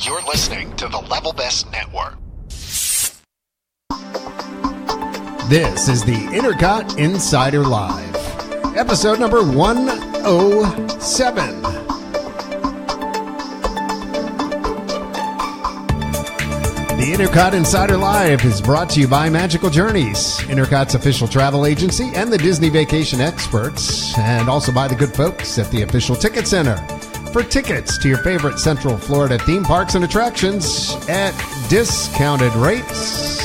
You're listening to the Level Best Network. This is the Intercot Insider Live, episode number 107. The Intercot Insider Live is brought to you by Magical Journeys, Intercot's official travel agency, and the Disney Vacation Experts, and also by the good folks at the Official Ticket Center. For tickets to your favorite Central Florida theme parks and attractions at discounted rates.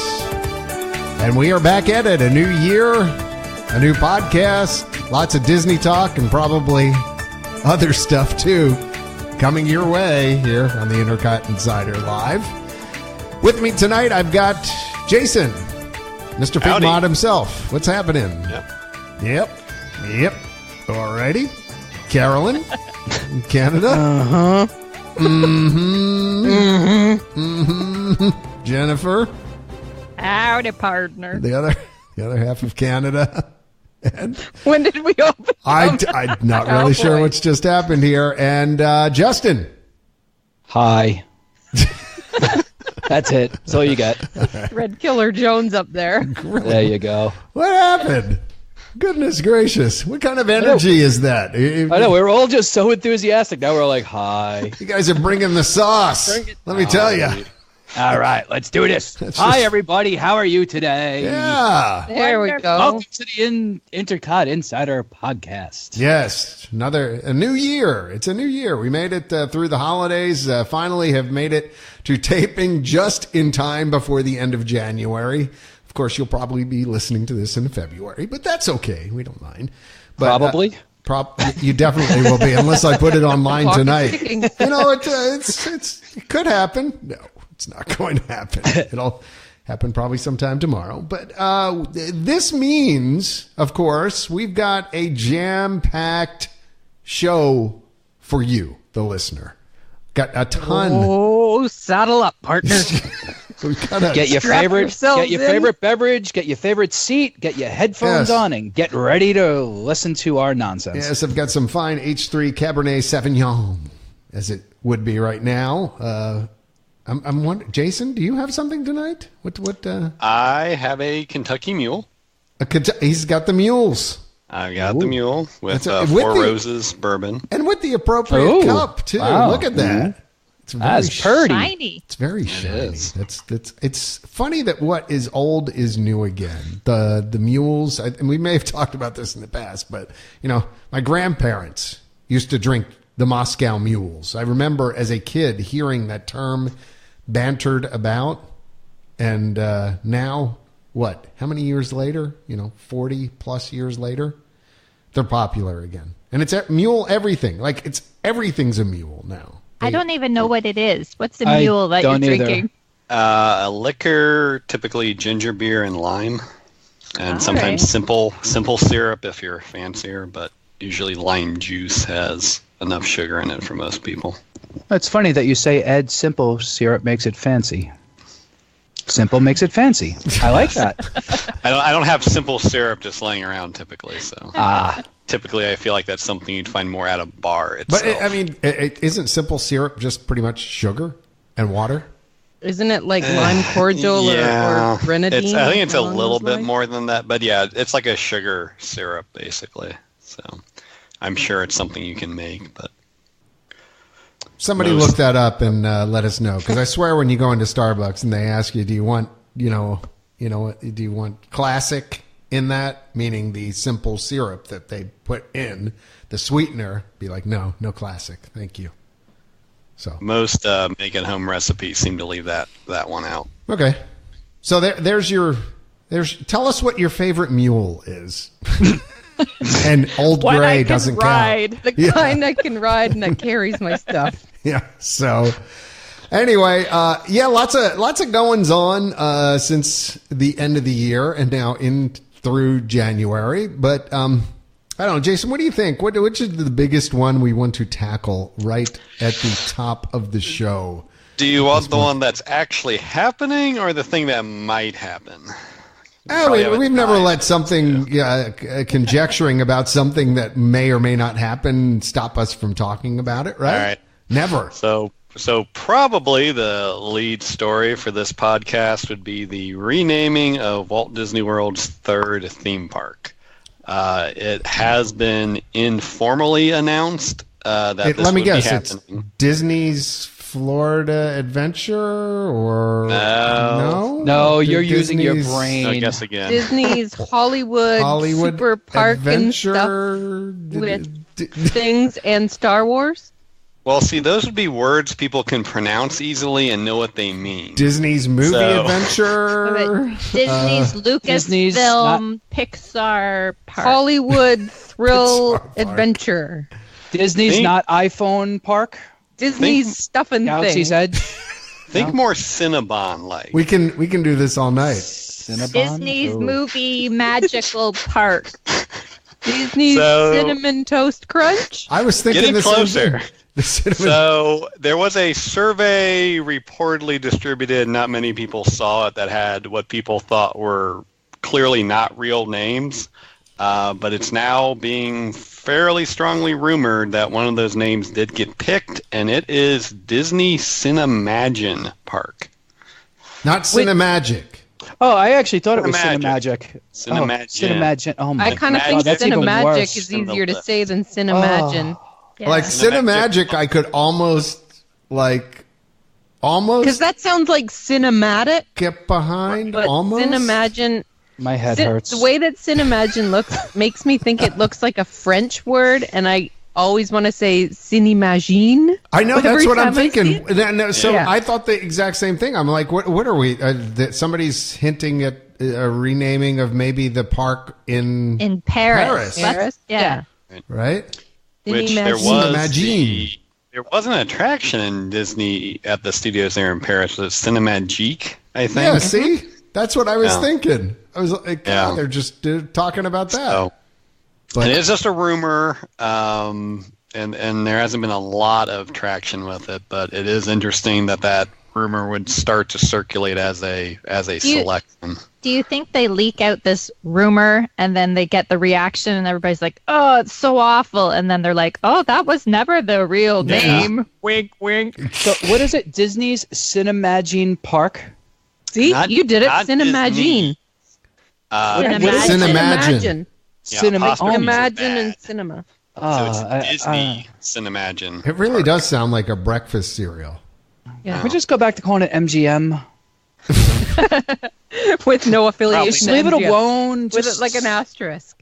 And we are back at it. A new year, a new podcast, lots of Disney talk, and probably other stuff too coming your way here on the Intercot Insider Live. With me tonight, I've got Jason, Mr. Figmod himself. What's happening? Yep. Alrighty. Carolyn, in Canada. Jennifer. Howdy, partner. The other half of Canada. And when did we open? I'm not really sure what's just happened here. And Justin. Hi. That's it. That's all you got. Red Killer Jones up there. There you go. What happened? Goodness gracious. What kind of energy is that? I know. We were all just so enthusiastic. Now we're like, hi. You guys are bringing the sauce. Let me tell you. All right. Let's do this. Hi, everybody. How are you today? Yeah. There we go. Welcome to the Intercot Insider Podcast. Yes. A new year. It's a new year. We made it through the holidays. Finally have made it to taping just in time before the end of January. Of course, you'll probably be listening to this in February, but that's okay. We don't mind. But, probably. You definitely will be, unless I put it online tonight. You know, it could happen. No, it's not going to happen. It'll happen probably sometime tomorrow. But this means, of course, we've got a jam-packed show for you, the listener. Got a ton. Oh, saddle up, partner. Get your favorite beverage, get your favorite seat, get your headphones on, and get ready to listen to our nonsense. Yes, I've got some fine H3 Cabernet Sauvignon, as it would be right now. I'm wondering, Jason, do you have something tonight? What? I have a Kentucky Mule. He's got the mules. I got the mule with Four Roses bourbon. And with the appropriate cup, too. Wow. Look at that. It's That's pretty. Shiny. It's very shiny. It is. It's funny that what is old is new again. The mules, and we may have talked about this in the past, but, you know, my grandparents used to drink the Moscow mules. I remember as a kid hearing that term bantered about, and now... What? How many years later? 40 plus years later, they're popular again. And it's mule everything. Like everything's a mule now. I don't even know what it is. What's the mule that you're drinking? A liquor, typically ginger beer and lime, and sometimes simple syrup if you're fancier. But usually lime juice has enough sugar in it for most people. It's funny that you say add simple syrup makes it fancy. Simple makes it fancy. I like that. I don't have simple syrup just laying around typically. So typically, I feel like that's something you'd find more at a bar itself. But isn't simple syrup just pretty much sugar and water? Isn't it like lime cordial or grenadine? I think it's a little bit more than that, but yeah, it's like a sugar syrup basically. So I'm sure it's something you can make, but. Somebody look that up and let us know, because I swear when you go into Starbucks and they ask you, do you want classic in that, meaning the simple syrup that they put in the sweetener, be like, no classic, thank you. So most make-at-home recipes seem to leave that one out. Okay, so there's tell us what your favorite mule is. And Old Gray doesn't count. The kind I can ride and that carries my stuff. Yeah. So anyway, lots of goings on since the end of the year and now in through January. But I don't know, Jason, what do you think? Which is the biggest one we want to tackle right at the top of the show? Do you want the one that's actually happening or the thing that might happen? We've never let something conjecturing about something that may or may not happen stop us from talking about it, right? All right. Never. So So probably the lead story for this podcast would be the renaming of Walt Disney World's third theme park. It has been informally announced that this let me would guess, be happening. it's Disney's Florida Adventure, or no, you're using your brain. I guess again, Disney's Hollywood Super Park Adventure and stuff with things and Star Wars. Well, see, those would be words people can pronounce easily and know what they mean. Disney's Movie Adventure. Disney's Lucasfilm Pixar Park. Hollywood Thrill Adventure. Disney's not iPhone Park. Disney's Stuff and Galaxy's Things. Edge. Think more Cinnabon-like. We can do this all night. Cinnabon? Disney's Movie Magical Park. Disney's Cinnamon Toast Crunch. I was thinking getting the closer. Same thing. So there was a survey reportedly distributed. Not many people saw it, that had what people thought were clearly not real names. But it's now being fairly strongly rumored that one of those names did get picked, and it is Disney Cinemagine Park. Not Cinemagic. Oh, I actually thought it was Cinemagic. Cinemagine. Oh my! I kind of think that's even Cinemagic worse. is easier to say than Cinemagine. Yeah. Like Cinemagic, I could almost because that sounds like cinematic. Get behind, but almost. Cinemagine. My head hurts. The way that Cinemagine looks makes me think it looks like a French word, and I always want to say Cinemagine. I know, that's what I'm thinking. So Yeah. I thought the exact same thing. I'm like, what are we? Somebody's hinting at a renaming of maybe the park in Paris. Yeah. Right? Which there was an attraction in Disney at the studios there in Paris. It was Cinemagine, I think. Yeah, see? That's what I was thinking. I was like, they're just talking about that. So, it is just a rumor, and there hasn't been a lot of traction with it, but it is interesting that rumor would start to circulate as a selection. Do you think they leak out this rumor and then they get the reaction and everybody's like, oh, it's so awful, and then they're like, oh, that was never the real name. Wink, wink. So what is it? Disney's Cinemagine Park? See, you did it. Cinemagine. Cinemagine. Cinemagine and cinema. So it's Disney Cinemagine. It really does sound like a breakfast cereal. Yeah. Can we just go back to calling it MGM? With no affiliation. Leave it alone. With it like an asterisk.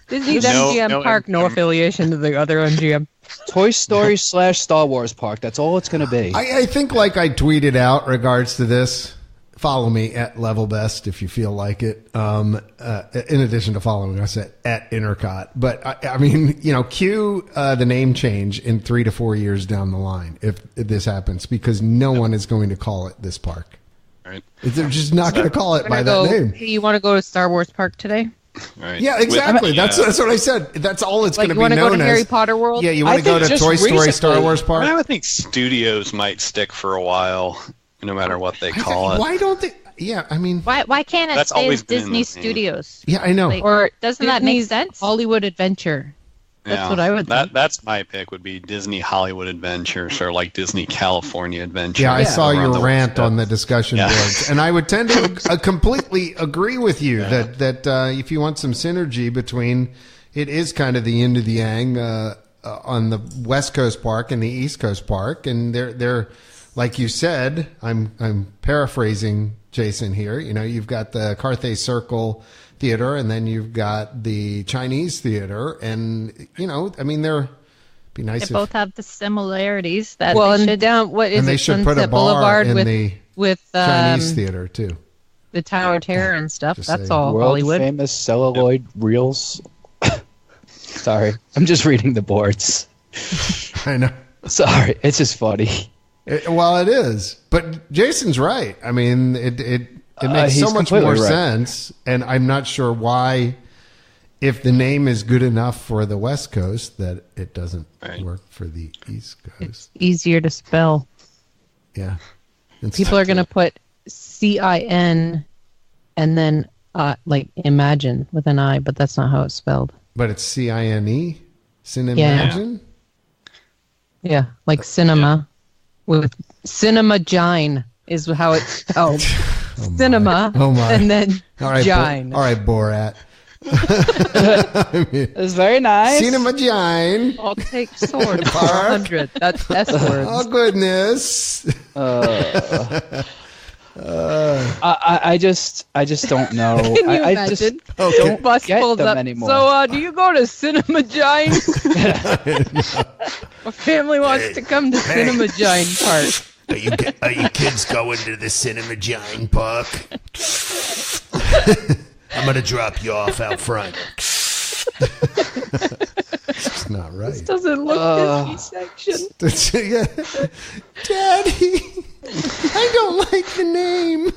Disney's MGM Park, no affiliation to the other MGM. Toy Story / Star Wars Park. That's all it's going to be. I think like I tweeted out regards to this. Follow me at Level Best if you feel like it. In addition to following us at Intercot. But I mean, cue the name change in 3 to 4 years down the line if this happens, because no one is going to call it this park. Right. They're just not going to call it by that name. Hey, you want to go to Star Wars Park today? Right. Yeah, exactly. That's what I said. That's all it's going to be known as. You want to go to Harry Potter World? Yeah, you want to go to Toy Story Star Wars Park? I would think studios might stick for a while, no matter what they call it. Why don't they? Yeah, I mean, why can't it stay Disney Studios? Yeah, I know. Or doesn't that make sense? Hollywood Adventure. That's what I would think. That's my pick, would be Disney Hollywood Adventures, or like Disney California Adventure. Yeah, I saw your rant on the discussion boards, and I would tend to completely agree with you that if you want some synergy between, it is kind of the yin to the yang on the West Coast Park and the East Coast Park, and they're like you said. I'm paraphrasing Jason here. You've got the Carthay Circle Theater, and then you've got the Chinese Theater, and I mean, be nice. They both have the similarities that they should put a bar Boulevard in the Chinese Theater too. The Tower of Terror and stuff. That's all World Hollywood. Famous celluloid reels. Sorry, I'm just reading the boards. I know. Sorry, it's just funny. Well, it is, but Jason's right. I mean, it makes so much more sense, and I'm not sure why, if the name is good enough for the West Coast, that it doesn't work for the East Coast. It's easier to spell. Yeah. People are going to put CIN and then like imagine with an I, but that's not how it's spelled. But it's CINE? Cinemagine? Yeah, like cinema. with Cinemagine is how it's spelled. Cinema, and then Gine. All right, Borat. It's very nice. Cinemagine. I'll take sword for 100. That's S words. Oh goodness. I just don't know. Can you I imagine? just don't Bus get pulls them up. anymore. So, do you go to Cinemagine? My family wants to come to Cinemagine Park. Are you kids going to the Cinemagine Park? I'm going to drop you off out front. It's not right. This doesn't look Disney section. Yeah. Daddy, I don't like the name.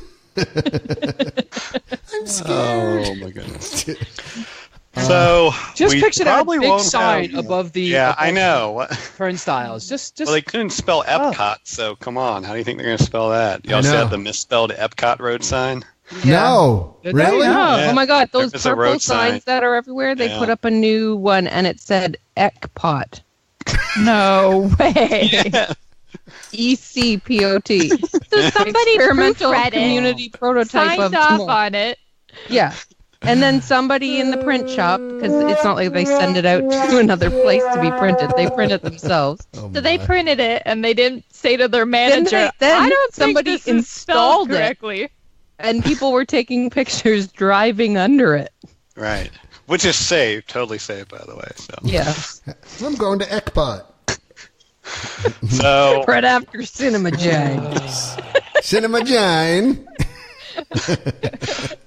I'm scared. Oh my goodness. So just we picture that probably big won't sign have, above the Yeah, I know. turnstiles. Just Well, they couldn't spell Epcot, so come on. How do you think they're going to spell that? You also have the misspelled Epcot road sign. No, Did they? really? No. Yeah. Oh my God, those There's a purple road signs sign. that are everywhere, they Yeah. put up a new one and it said Ecpot. No way. Yeah. So ECPOT. somebody Experimental proofread it, community prototype signed of off tomorrow. on it. Yeah. And then somebody in the print shop, because it's not like they send it out to another place to be printed. They print it themselves. Oh, So they my. printed it and they didn't say to their manager, then I don't somebody think this is spelled installed it. correctly. And people were taking pictures driving under it. Right. Which is safe. Totally safe, by the way. So, Yeah. I'm going to Ecpot. so Right after Cinemagine. Cinemagine.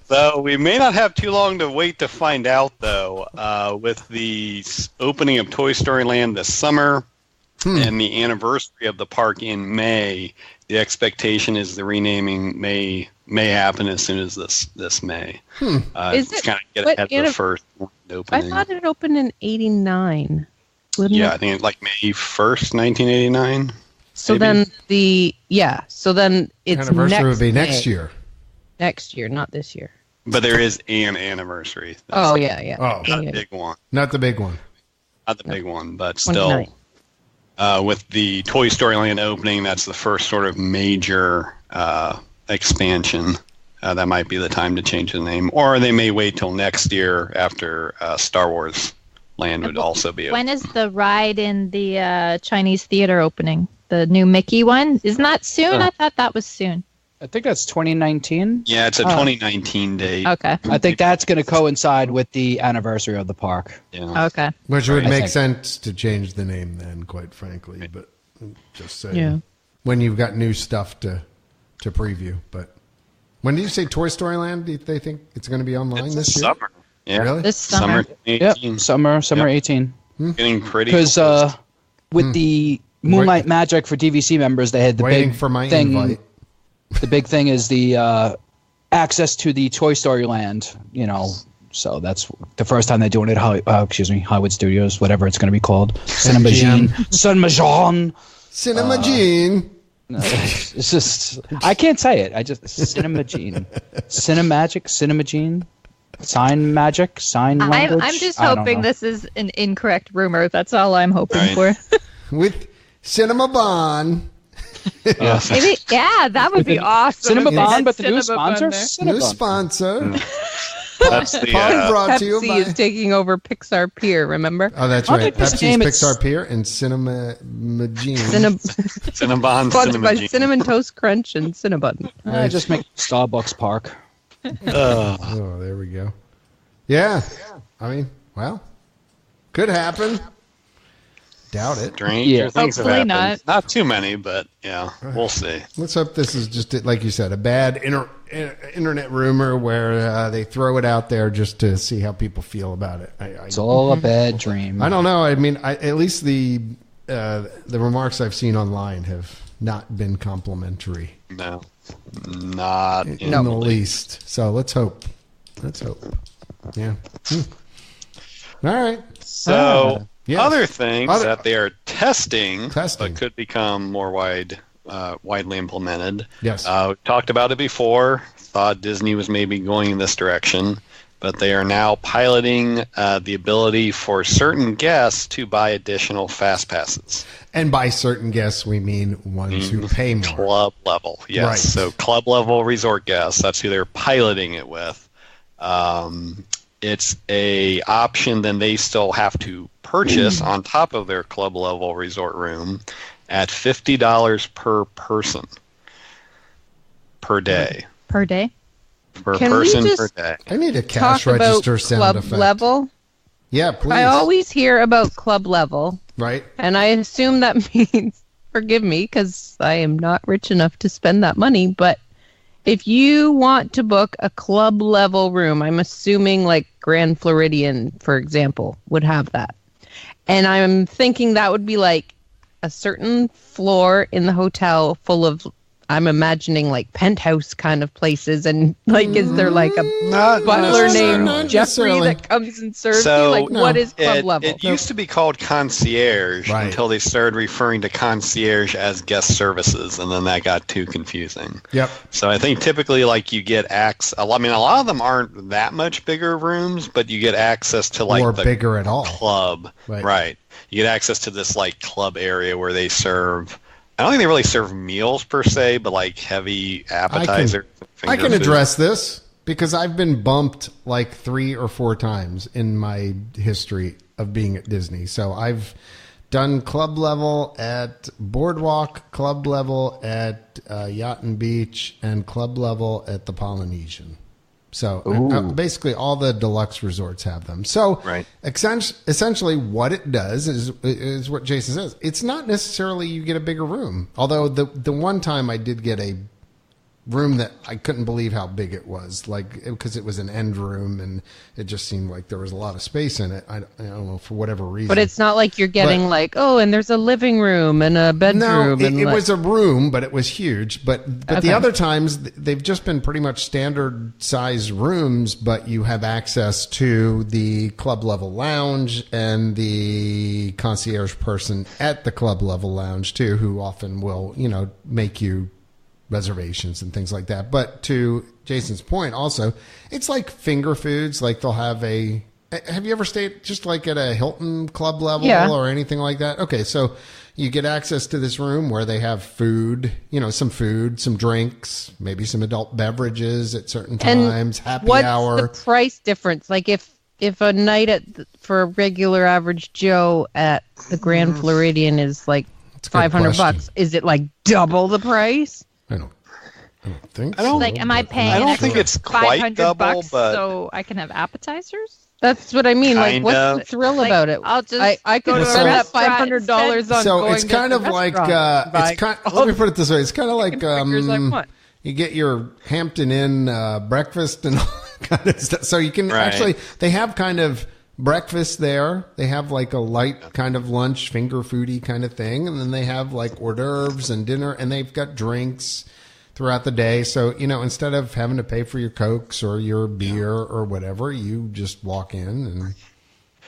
So we may not have too long to wait to find out, though. With the opening of Toy Story Land this summer and the anniversary of the park in May, the expectation is the renaming may happen as soon as this May. Is it? Kind of get what ahead of the first opening. I thought it opened in '89. Yeah, I think it's like May 1st, 1989. So maybe. then it's Anniversary would be May. next year. Next year, not this year. But there is an anniversary. Oh yeah. Oh. Not a big one. Not the big one. Not the big one, but still. 29. With the Toy Story Land opening, that's the first sort of major expansion. That might be the time to change the name. Or they may wait till next year after Star Wars Land would also be open. When is the ride in the Chinese theater opening? The new Mickey one? Isn't that soon? I thought that was soon. I think that's 2019. Yeah, it's a 2019 date. Okay. I think that's going to coincide with the anniversary of the park. Yeah. Okay. Which would I make think- sense to change the name then, quite frankly. But just saying. Yeah. When you've got new stuff to preview. But when do you say Toy Story Land? Do they think it's going to be online It's this year? summer. Yeah. Really? This summer. 2018. Yep, summer Yep. 18. Getting pretty Because close. with the Moonlight Magic for DVC members, they had the Waiting big for my thing. invite. The big thing is the access to the Toy Story Land. So that's the first time they're doing it. Hollywood Studios, whatever it's going to be called, Cinemagine, Cinemagine. Cinemagine. It's just I can't say it. I just Cinemagine, Cinemagine, Sign Magic, Sign Language. I'm just I don't hoping know. this is an incorrect rumor. That's all I'm hoping Right. for. With Cinemabon. Yes. Maybe, yeah, that would be awesome. if they Cinnabon, had but the new Cinnabon sponsor, there. New Cinnabon. sponsor. That's the Brought to you Pepsi by... is taking over Pixar Pier, remember? Oh, that's I right. think this Pepsi's game is- Pixar Pier and Cinemagine. Cinnabon Sponsored by Cinemagine. Cinnamon Toast Crunch and Cinnabon. Just make Starbucks Park. Oh, there we go. Yeah. I mean, well, could happen. Doubt it. Stranger Yeah. things have Hopefully happened. Not too many, but yeah, we'll see. Let's hope this is just, like you said, a bad internet rumor where they throw it out there just to see how people feel about it. It's all a bad dream. I don't know. I mean, at least the remarks I've seen online have not been complimentary No, not in in the the least. least. So let's hope. Let's hope. Yeah. All right. So Yes. other things Other- that they are testing, Testing. but could become more widely implemented. Yes. We talked about it before. Thought Disney was maybe going in this direction. but they are now piloting the ability for certain guests to buy additional fast passes. And by certain guests, we mean ones who pay more. Club level, yes. Right. So club level resort guests, that's who they're piloting it with. It's a option then they still have to purchase on top of their club level resort room at $50 per person per day. Per day? Per Can we person just per day. I need a cash Talk about register sound club effect. level. Yeah, please. I always hear about club level, Right? and I assume that means, forgive me, because I am not rich enough to spend that money, but if you want to book a club level room, I'm assuming like Grand Floridian, for example, would have that. And I'm thinking that would be like a certain floor in the hotel full of, I'm imagining like penthouse kind of places, and like is there like a butler named Jeffrey necessarily. that comes and serves So, you? Like what is club level? It used to be called concierge Right. until they started referring to concierge as guest services, and then that got too confusing. Yep. So I think typically like you get access. I mean, a lot of them aren't that much bigger rooms, but you get access to like Or the bigger at all. club. Right. You get access to this like club area where they serve. I don't think they really serve meals per se, but like heavy appetizers. I can address this because I've been bumped like 3 or 4 times in my history of being at Disney. So I've done club level at Boardwalk, club level at Yacht and Beach, and club level at the Polynesian. So basically all the deluxe resorts have them. So Right. essentially what it does is what Jason says. It's not necessarily you get a bigger room. Although the one time I did get a room that I couldn't believe how big it was, like because it was an end room and it just seemed like there was a lot of space in it. I don't know, for whatever reason. But it's not like you're getting like, oh, and there's a living room and a bedroom. No, and it like, was a room, but it was huge. But the Okay. other times, they've just been pretty much standard size rooms, but you have access to the club level lounge and the concierge person at the club level lounge, too, who often will, make you reservations and things like that. But to Jason's point also, it's like finger foods. Like they'll have have you ever stayed just like at a Hilton club level or anything like that? Okay, so you get access to this room where they have food, some food, some drinks, maybe some adult beverages at certain times, happy what's hour. the price difference? Like if a night for a regular average Joe at the Grand Floridian is like That's a good $500, question. is it like double the price? I don't think I don't- so. Like, am I but- paying I an don't extra think it's quite $500 double, but so I can have appetizers? That's what I mean. Like, Kind what's of. the thrill Like, about it? I'll just I could go to a spend that restaurant $500 on So going it's to kind the of like restaurant, buying let me put it this way. It's kind of like fingers I want. you get your Hampton Inn breakfast and all that kind of stuff. So you can Right. actually they have kind of breakfast there. They have like a light kind of lunch, finger foody kind of thing, and then they have like hors d'oeuvres and dinner, and they've got drinks throughout the day. So, instead of having to pay for your Cokes or your beer or whatever, you just walk in and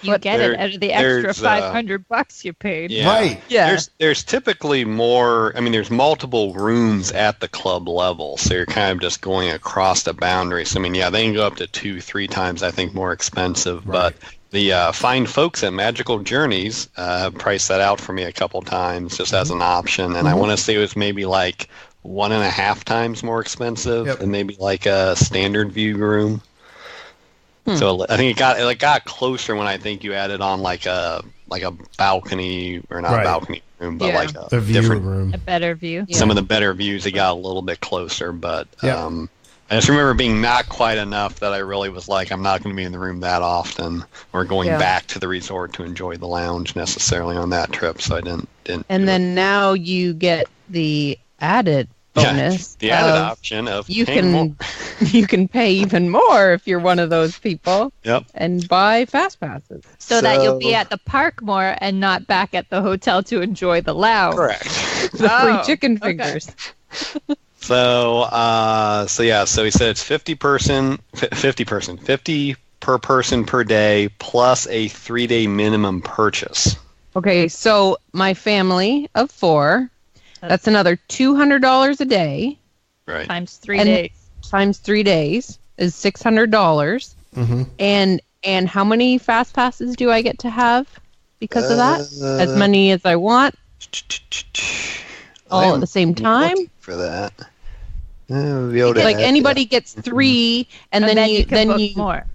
You get it there- out of the extra there's, $500 you paid. Yeah. Right. Yeah. There's typically more. I mean, there's multiple rooms at the club level, so you're kind of just going across the boundaries. I mean, yeah, they can go up to 2-3 times, I think, more expensive. Right. But the fine folks at Magical Journeys have priced that out for me a couple times just as an option, and I want to say it was maybe like 1.5 times more expensive Yep. than maybe like a standard view room. So I think it got closer when I think you added on like a balcony, or not Right. a balcony room, but Yeah. like a the view different. room. A better view. Yeah. Some of the better views, it got a little bit closer, but Yeah. I just remember being not quite enough that I really was like, I'm not going to be in the room that often, or going Yeah. back to the resort to enjoy the lounge necessarily on that trip. So I didn't. And do then now you get the added it. bonus. the added of option of you paying more. you can pay even more if you're one of those people Yep. and buy fast passes. So that you'll be So- at the park more and not back at the hotel to enjoy the lounge. Correct. The free Oh, chicken okay. fingers. So he said it's 50 per person per day plus a 3-day minimum purchase. Okay, so my family of 4, that's another $200 a day Right. Times 3 And- days. times 3 days is $600. And how many fast passes do I get to have because of that? As many as I want, all at the same time. For that, like anybody gets 3, and then you book more.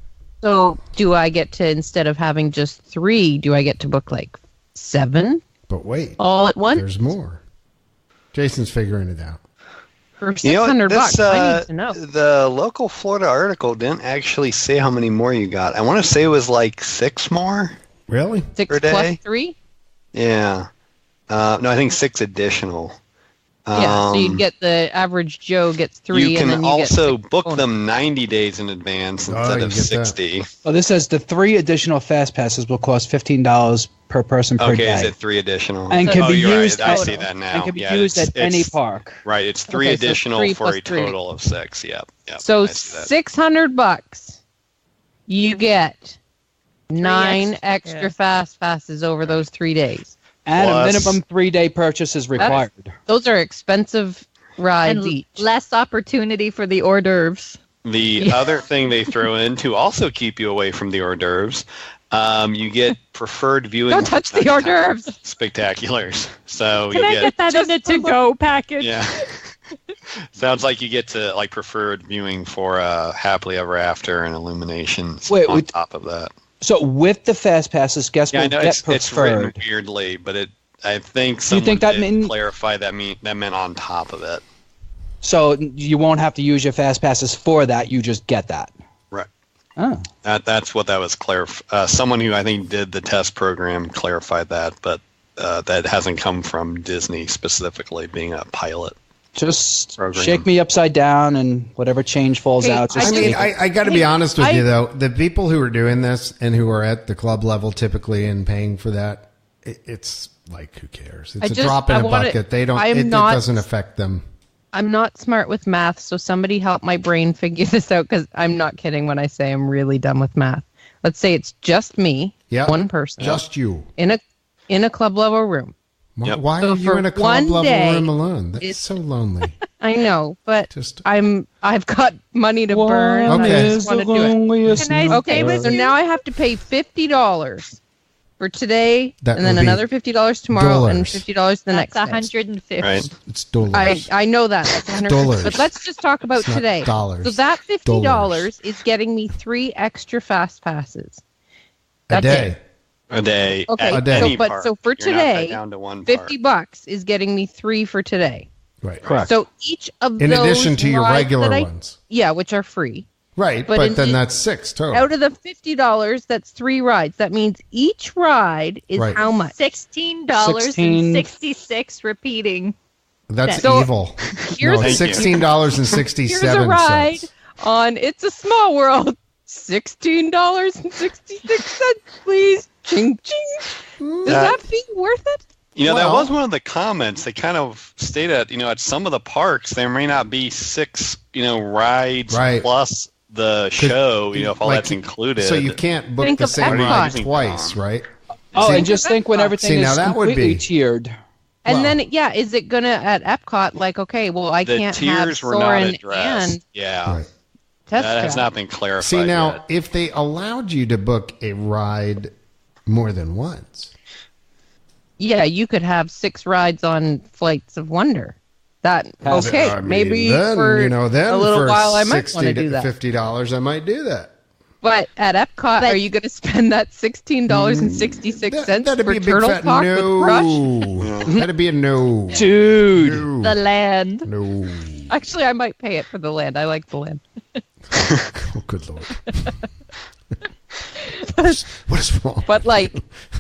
So do I get to, instead of having just 3, do I get to book like 7? But wait, all at once. There's more. Jason's figuring it out. For $600, I need to know. The local Florida article didn't actually say how many more you got. I want to say it was like 6 more. Really? 6 per day? plus 3? Yeah. No, I think 6 additional. Yeah, so you'd get the average Joe gets 3. You can and then also book them 90 days in advance instead of 60. Well, this says the 3 additional fast passes will cost $15 per person per day. Okay, is it 3 additional? And can be used. Right. I see that now. And can be used at any park. Right, it's 3 additional so 3 for a 3. total of 6. Yep. So $600, you get 9 extra fast passes over those 3 days. And a minimum 3-day purchase is required. Those are expensive rides and each. Less opportunity for the hors d'oeuvres. The other thing they throw in to also keep you away from the hors d'oeuvres, you get preferred viewing. Don't touch the hors d'oeuvres. Spectaculars. So Can I get that in the to-go package? Yeah. Sounds like you get to preferred viewing for Happily Ever After and Illuminations on top of that. So with the fast passes, guests will get preferred. It's written weirdly, but I think someone did clarify that meant on top of it. So you won't have to use your fast passes for that. You just get that. Right. Oh. That's what that was clarified. Someone who I think did the test program clarified that, but that hasn't come from Disney specifically being a pilot. Just shake me upside down, and whatever change falls out. I got to be honest with you, though. The people who are doing this and who are at the club level typically and paying for that, it's like, who cares? It's a drop in a bucket. They don't. It doesn't affect them. I'm not smart with math, so somebody help my brain figure this out, because I'm not kidding when I say I'm really dumb with math. Let's say it's just me, one person, just you, in a club level room. Yep. Why are you in a club level room alone? That's so lonely. I know, but I've got money to burn. Okay. I just want to do it. Can I stay with so you? now I have to pay $50 for today, That and then would be another $50 tomorrow, and $50 the next That's day. $150. Right. It's dollars. I know that. That's $150. Dollars. But let's just talk about It's not today. dollars. So that $50 Dollars. is getting me 3 extra fast passes. A day. A day. Okay, at any so park. for You're not today, down to one $50 is getting me 3 for today. Right. Correct. So each of In those addition to your rides regular that ones. Yeah, which are free. Right, but then that's 6 total. Out of the $50, that's 3 rides. That means each ride is how much? $16.66 repeating. That's So, Here's it's $16.67. Here's a ride on It's a Small World. $16.66, please. Ching, ching. Does that feel worth it? That was one of the comments. They kind of stated, at some of the parks, there may not be 6, rides plus the show, if all that's included. So you can't book Think the of same Ecpot. ride twice, right? And just think when everything is completely tiered. And then, is it going to, at Epcot, okay, well, I can't have Soarin' and Test That has Track. not been clarified See, now, yet. if they allowed you to book a ride more than once. Yeah, you could have 6 rides on Flights of Wonder. Maybe then, for then a little for while I might $60 want to do that. $50, I might do that. But at Epcot, are you going to spend that $16.66 That'd for be a big Turtle fat Talk no. with Crush? That'd be a no. Dude. No. The land. No. Actually, I might pay it for the land. I like the land. Oh, good Lord. What is wrong? But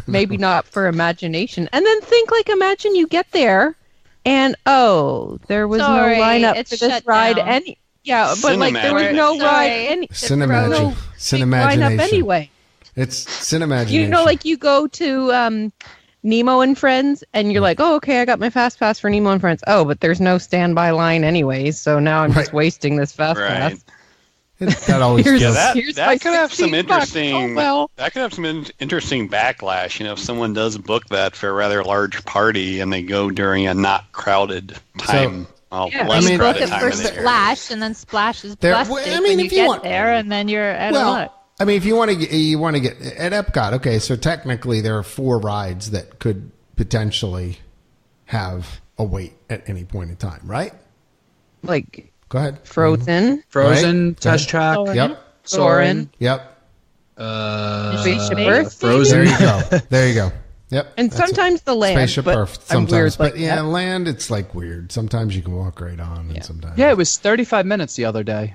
maybe not for Imagination. And then imagine you get there and there was no lineup it's for this shut ride. down. There was no ride. Cinemagine. Lineup anyway. It's Cinemagine. You go to Nemo and Friends, and you're like, oh, okay, I got my fast pass for Nemo and Friends. Oh, but there's no standby line anyways, so now I'm just wasting this fast pass. That always feels. That could have some interesting. $16. That could have some interesting backlash. If someone does book that for a rather large party and they go during a not crowded time. You book it for Splash, and then Splash is busted when you get there, and then you're out of luck. I mean, if you want to get at Epcot, okay, so technically there are 4 rides that could potentially have a wait at any point in time, right? Like Go ahead. Frozen. Frozen, Right. Test Track, Yep. Soarin'. Yep. Spaceship Earth. Frozen. There you go. There you go. Yep. And That's sometimes the land. Spaceship but Earth. I'm Sometimes, weird but like yeah, that. land. It's like weird. Sometimes you can walk right on, and sometimes Yeah, it was 35 minutes the other day.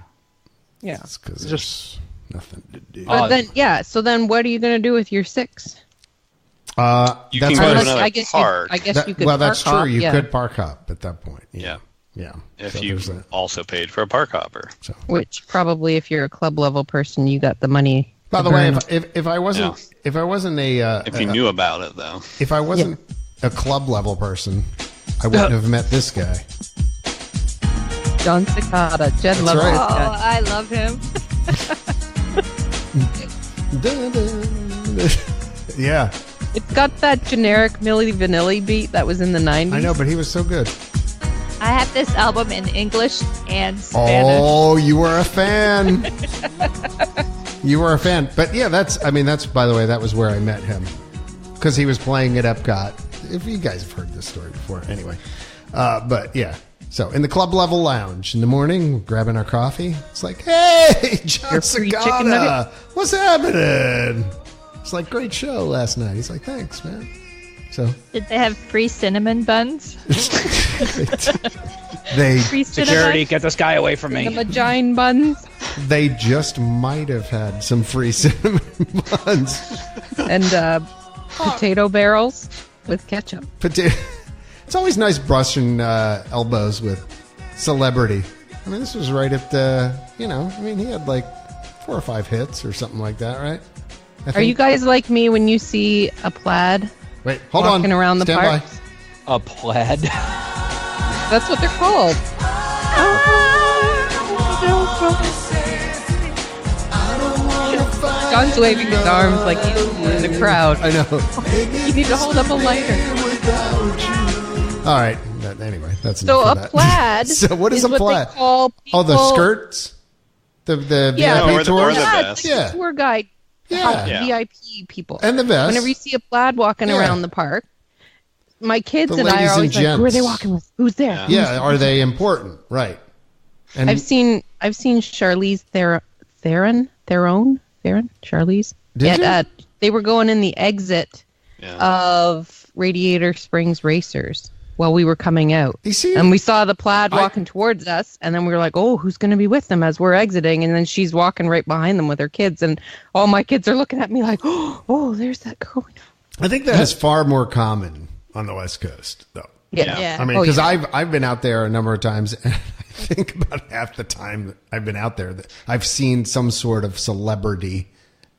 Yeah. it's because just- there's nothing to do. But then, so then what are you going to do with your 6? You that's can what go to I- another I guess park. I guess that- you could. well, that's park true. hop, You yeah. could park hop at that point. Yeah. Yeah. If So you there's that. also paid for a park hopper. Which probably, if you're a club level person, you got the money. By to the way, burn. if I wasn't if I wasn't a If you knew about it, though. if I wasn't a club level person, I wouldn't have met this guy. John Cicada, Jen That's loves right. this Oh, guy. I love him. Yeah, It's got that generic Milli Vanilli beat that was in the 90s. I know, but he was so good. I have this album in English and Spanish. Oh, you were a fan. You were a fan. But yeah, that's by the way, that was where I met him. Because he was playing at Epcot. If you guys have heard this story before. Anyway. But yeah. So in the club level lounge in the morning, grabbing our coffee. It's like, hey, John Your free chicken Cicada, nugget? what's happening? It's like, great show last night. He's like, thanks, man. So Did they have free cinnamon buns? they Free Security, cinnamon? get this guy away from The me. vagina buns they just might have had some free cinnamon buns. and potato barrels with ketchup. It's always nice brushing elbows with celebrity. I mean, this was right at the, he had like 4 or 5 hits or something like that, right? I Are you guys like me when you see a plaid Wait, hold on. walking around the Stand park? by. A plaid. That's what they're called. John's waving his arms like he's in the crowd. I know. You need to hold up a lighter. All right. Anyway, that's So enough a of that. plaid. So what is a what plaid? They call people, Oh, the skirts? The Yeah, VIP or the tours? vest. Yeah. Tour guide. Yeah. Yeah. VIP people. And the vest. Whenever you see a plaid walking Yeah. around the park, my kids The and I ladies are always and like, "Who are they gents. walking with? Who's there?" Yeah. Yeah, are they important? Right. And I've seen Charlize Theron, Charlize. Did you? They were going in the exit Yeah. of Radiator Springs Racers while we were coming out. You see, And we saw the plaid walking towards us, and then we were like, "Oh, who's going to be with them?" As we're exiting, and then she's walking right behind them with her kids, and all my kids are looking at me like, "Oh, there's that girl." I think that is far more common on the West Coast, though. Yeah. Yeah. I mean, Oh, because yeah. I've been out there a number of times, and I think about half the time that I've been out there that I've seen some sort of celebrity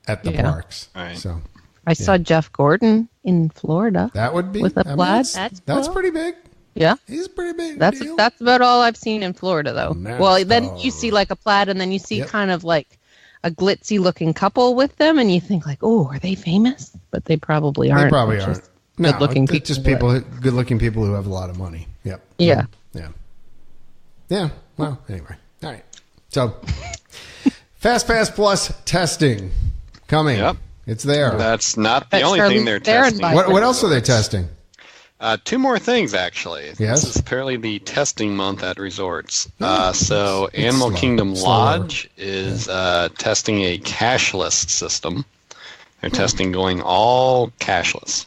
at the Yeah. parks. Right. So I saw Jeff Gordon in Florida. that would be With a I mean, plaid? That's that's cool. pretty big. Yeah. He's a pretty big. That's deal. about all I've seen in Florida, though. Well, then you see like a plaid, and then you see Yep. kind of like a glitzy looking couple with them, and you think like, "Oh, are they famous?" But they probably aren't. They probably It's aren't. just No, good-looking it's just people, good-looking people who have a lot of money. Yep. Yeah. Yeah. Yeah. Well, anyway. All right. So, FastPass Plus testing coming. Yep. It's there. That's not the Bet only Charlize thing they're Theron testing. buys What else are they testing? 2 more things, actually. Yes? This is apparently the testing month at resorts. So Animal slow- Kingdom slower. Lodge is testing a cashless system. They're testing going all cashless.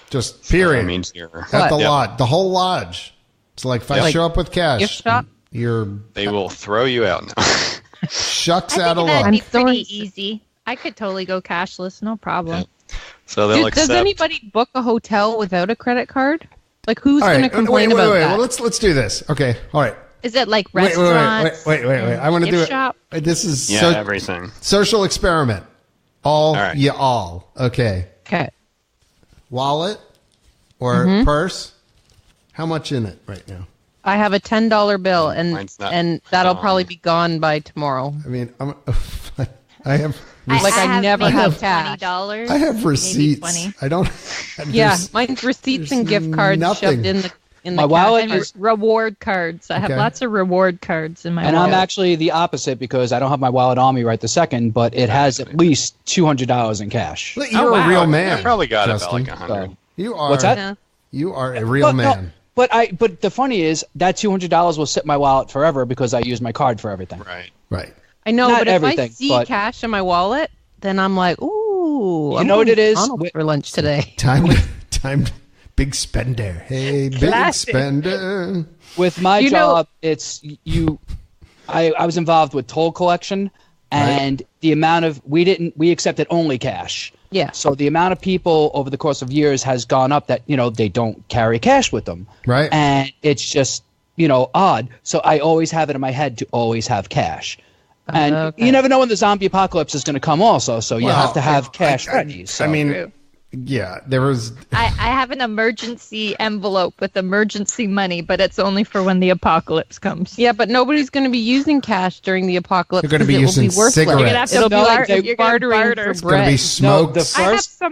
Just That period. means you're... At the Yep. lodge, the whole lodge. So, like, if I Like show up with cash, gift shop? you're They will throw you out now. shucks I out of think that'd luck. be I'm so pretty ins- easy. I could totally go cashless, no problem. So they'll Does accept... anybody book a hotel without a credit card? Like, who's All going right. to complain wait, about wait. that? Well, let's do this. Okay. All right. Is it like Wait. restaurants? Wait. I want to do gift it. shop? This is Yeah, everything. social experiment. All right. you all. Okay. Okay. Wallet or Mm-hmm. purse? How much in it right now? I have a $10 bill, Mine's not and that'll gone. probably be gone by tomorrow. I mean, I have Like, I never maybe have cash. $20. I have receipts. Maybe 20. I don't. Yeah, there's- mine's receipts there's and gift cards nothing. shoved in the in My the wallet cash. is- Reward cards. I have Okay. lots of reward cards in my And wallet. I'm actually the opposite because I don't have my wallet on me right this second, but it has at least $200 in cash. You're a real man. You probably got Justin. about like 100. So, You are. what's that? Yeah. You are a real But no, man. But the funny is that $200 will sit in my wallet forever because I use my card for everything. Right. Right. I know, Not but if I everything, see but- cash in my wallet, then I'm like, ooh, I'm know what going it is? to McDonald's for lunch today. Time. Big spender. Hey, big Classic. spender. With my You know- job, it's you. I was involved with toll collection, and the amount of we accepted only cash. Yeah. So the amount of people over the course of years has gone up that they don't carry cash with them. Right. And it's just odd. So I always have it in my head to always have cash. And Okay. you never know when the zombie apocalypse is going to come also, so you Well, have to have cash I- ready. So. I mean, yeah, there was. I have an emergency envelope with emergency money, but it's only for when the apocalypse comes. Yeah, but nobody's going to be using cash during the apocalypse. They're gonna be 'cause it will using worthless. cigarettes. You're gonna have to It'll be like you're gonna bartering barter. for It's going to be bread. smoked.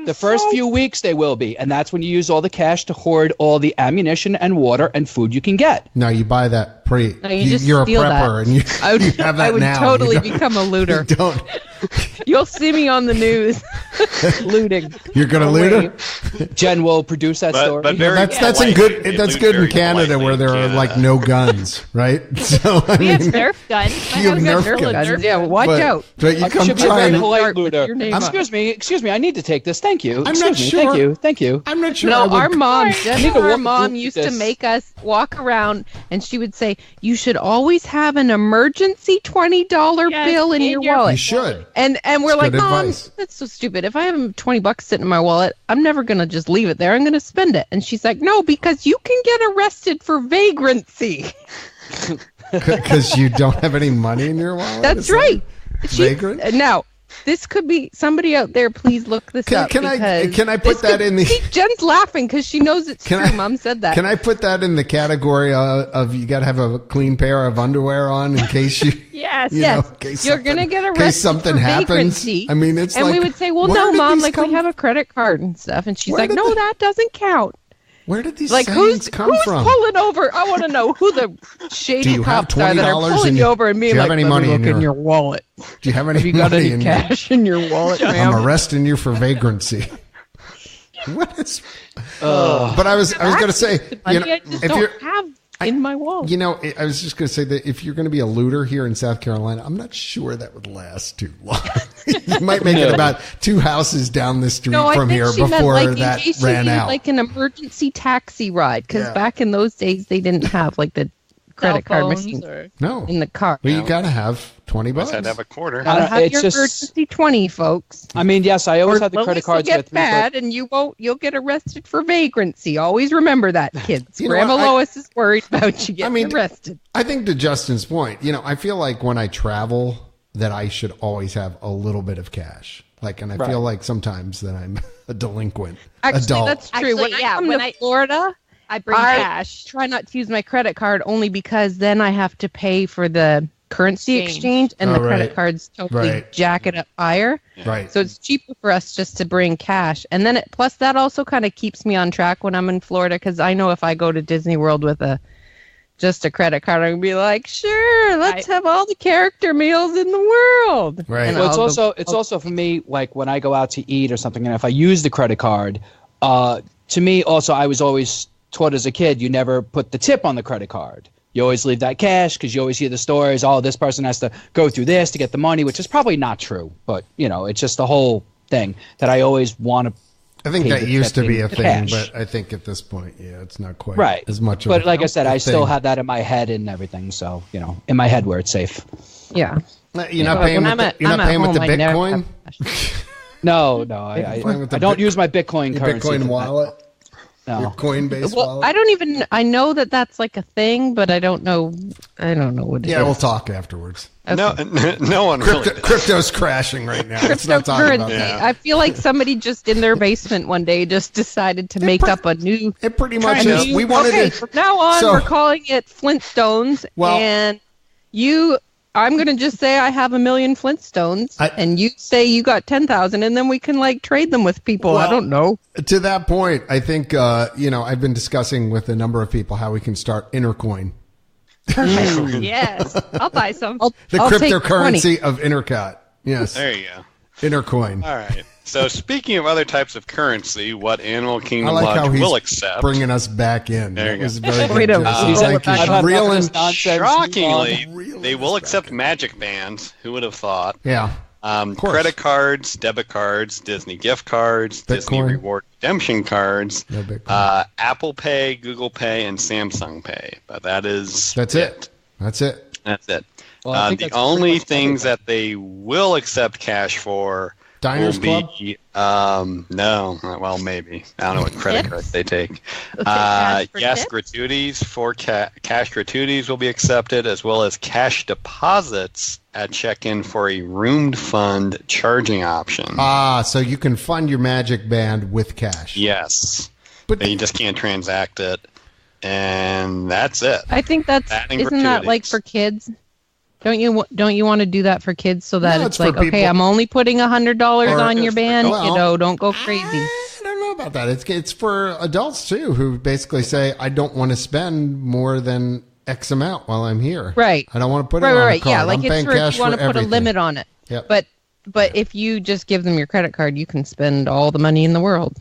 The first few weeks they will be, and that's when you use all the cash to hoard all the ammunition and water and food you can get. No, you buy that pre. No, you just you're a steal prepper, that. and you, I would, you have that I would now. totally You don't- become a looter. You don't. You'll see me on the news looting. You're going to Oh, loot wait. it? Jen will produce that story. But very That's in politely. good. They That's loot good in very Canada politely where there in are like Canada. no guns, right? So I We have mean, Nerf guns. My You have house has Nerf full of guns. Nerf Yeah, watch but, out. but you I come should be a very trying. polite Start with looter. your name on Excuse me, I need to take this. Thank you. I'm not Excuse me, sure. Thank you. I'm not sure. No, I would- our mom, Jen, need to our walk mom through used to this. make us walk around, and she would say, "You should always have an emergency $20 Yes, bill in in your your- wallet." You should. And we're That's like, good Mom, advice. that's so stupid. If I have $20 sitting in my wallet, I'm never gonna just leave it there. I'm gonna spend it. And she's like, no, because you can get arrested for vagrancy. Because you don't have any money in your wallet. That's Is that right. Vagrant? Now, this could be somebody out there. Please look this up. Can I because put this that could- in the? See, Jen's laughing because she knows it's Can true. I- Mom said that. Can I put that in the category of you got to have a clean pair of underwear on in case you? Yes. You Yes, know, in case you're something- gonna get in case arrested something for happens. vagrancy. I mean, it's and like we would say, well, where no, did Mom, these like come- we have a credit card and stuff. And she's Where like, did no, the- that doesn't count. Where did these Like sayings who's come from? pulling over? I want to know who the Do shady you have cops are that are $20 pulling in you your- over and do being you like, have any "Let me money look in in your- your wallet. Do you have any Have you got money any in cash in your wallet, I'm ma'am?" arresting you for vagrancy. What is? But I was going to say, Money you know, I just if don't you're, have in my wallet. you know, I was just going to say that if you're going to be a looter here in South Carolina, I'm not sure that would last too long. You might make it about 2 houses down the street No, I from think here she meant before like in that case you ran need out. like an emergency taxi ride because Yeah. back in those days they didn't have like the credit card Cell phones machines or- No, in the car. well, you got to have $20. Must have to have a quarter. Gotta have It's your just- emergency 20, folks. I mean, yes, I always have the Or credit Lois will cards get with me. but- bad, and you'll get arrested for vagrancy. Always remember that, kids. You know Grandma what, Lois is worried about you getting arrested. I think to Justin's point, you know, I feel like when I travel that I should always have a little bit of cash. Like, and I feel like sometimes that I'm a delinquent Actually, adult. that's true. Actually, when I yeah, come when to I- Florida, I bring I cash. try not to use my credit card only because then I have to pay for the currency exchange, and Oh, the right. credit cards totally Right. jack it up higher. Right. So it's cheaper for us just to bring cash. And then plus that also kind of keeps me on track when I'm in Florida because I know if I go to Disney World with just a credit card, I'm gonna be like, sure, let's have all the character meals in the world. Right. And Well, it's I'll go- also for me, like when I go out to eat or something, and if I use the credit card, to me also, I was always taught as a kid, you never put the tip on the credit card. You always leave that cash because you always hear the stories. Oh, this person has to go through this to get the money, which is probably not true. But you know, it's just the whole thing that I always want to. I think pay that the used to tip be in a thing, cash. but I think at this point, yeah, it's not quite Right. as much of But a like I said, I still thing. have that in my head and everything. So you know, in my head where it's safe. Yeah. You're not But paying when with I'm you're not at paying with home, the I never Bitcoin? have cash. No, fine with the I don't Bit- use my Bitcoin Your currency. Bitcoin for that. wallet? No. Your Coinbase Well, wallet? I don't even. I know that that's like a thing, but I don't know. I don't know what it is. Yeah, we'll talk afterwards. No, no one really. Crypto's crashing right now. Let's not talk about Cryptocurrency. that. I feel like somebody just in their basement one day just decided to make up a new. It pretty much Kind is. of. We wanted Okay, to. from now on, So- we're calling it Flintstones, Well- and you I'm gonna just say I have 1 million Flintstones, and you say you got 10,000, and then we can like trade them with people. Well, I don't know. To that point, I think I've been discussing with a number of people how we can start Intercoin, Yes, I'll buy some. the I'll take cryptocurrency of Intercot. Yes, There you go. Intercoin. All right. So speaking of other types of currency, what Animal I Kingdom like how Lodge he's will accept. bringing us back in. There That you was go. very Wait good. a Jason. minute. Thank you. I've had Reeling- enough of this nonsense. Shockingly, Reeling they us will back accept in. magic bands. Who would have thought? Yeah. course. Credit cards, debit cards, Disney gift cards, Disney Bitcoin. reward redemption cards, No Bitcoin. Apple Pay, Google Pay, and Samsung Pay. But that's That's it. That's it. That's it. Well, I think The that's pretty only much things everything. that they will accept cash for Diners will Club? be no, well maybe I don't know what credit cards they take. cash for Yes, tips? gratuities for cash gratuities will be accepted, as well as cash deposits at check-in for a roomed fund charging option. So you can fund your magic band with cash. Yes, But you just can't transact it, and that's it. I think that's Adding isn't that like gratuities. for kids? Don't you want to do that for kids so that No, it's it's for like, okay, people- I'm only putting $100 Or- on your band, Well, don't go crazy. I don't know about that. It's for adults too, who basically say, I don't want to spend more than X amount while I'm here. Right. I don't want to put it Right, on a right, card. yeah, like I'm it's paying for if cash you want for to put everything. a limit on it. Yep. But if you just give them your credit card, you can spend all the money in the world.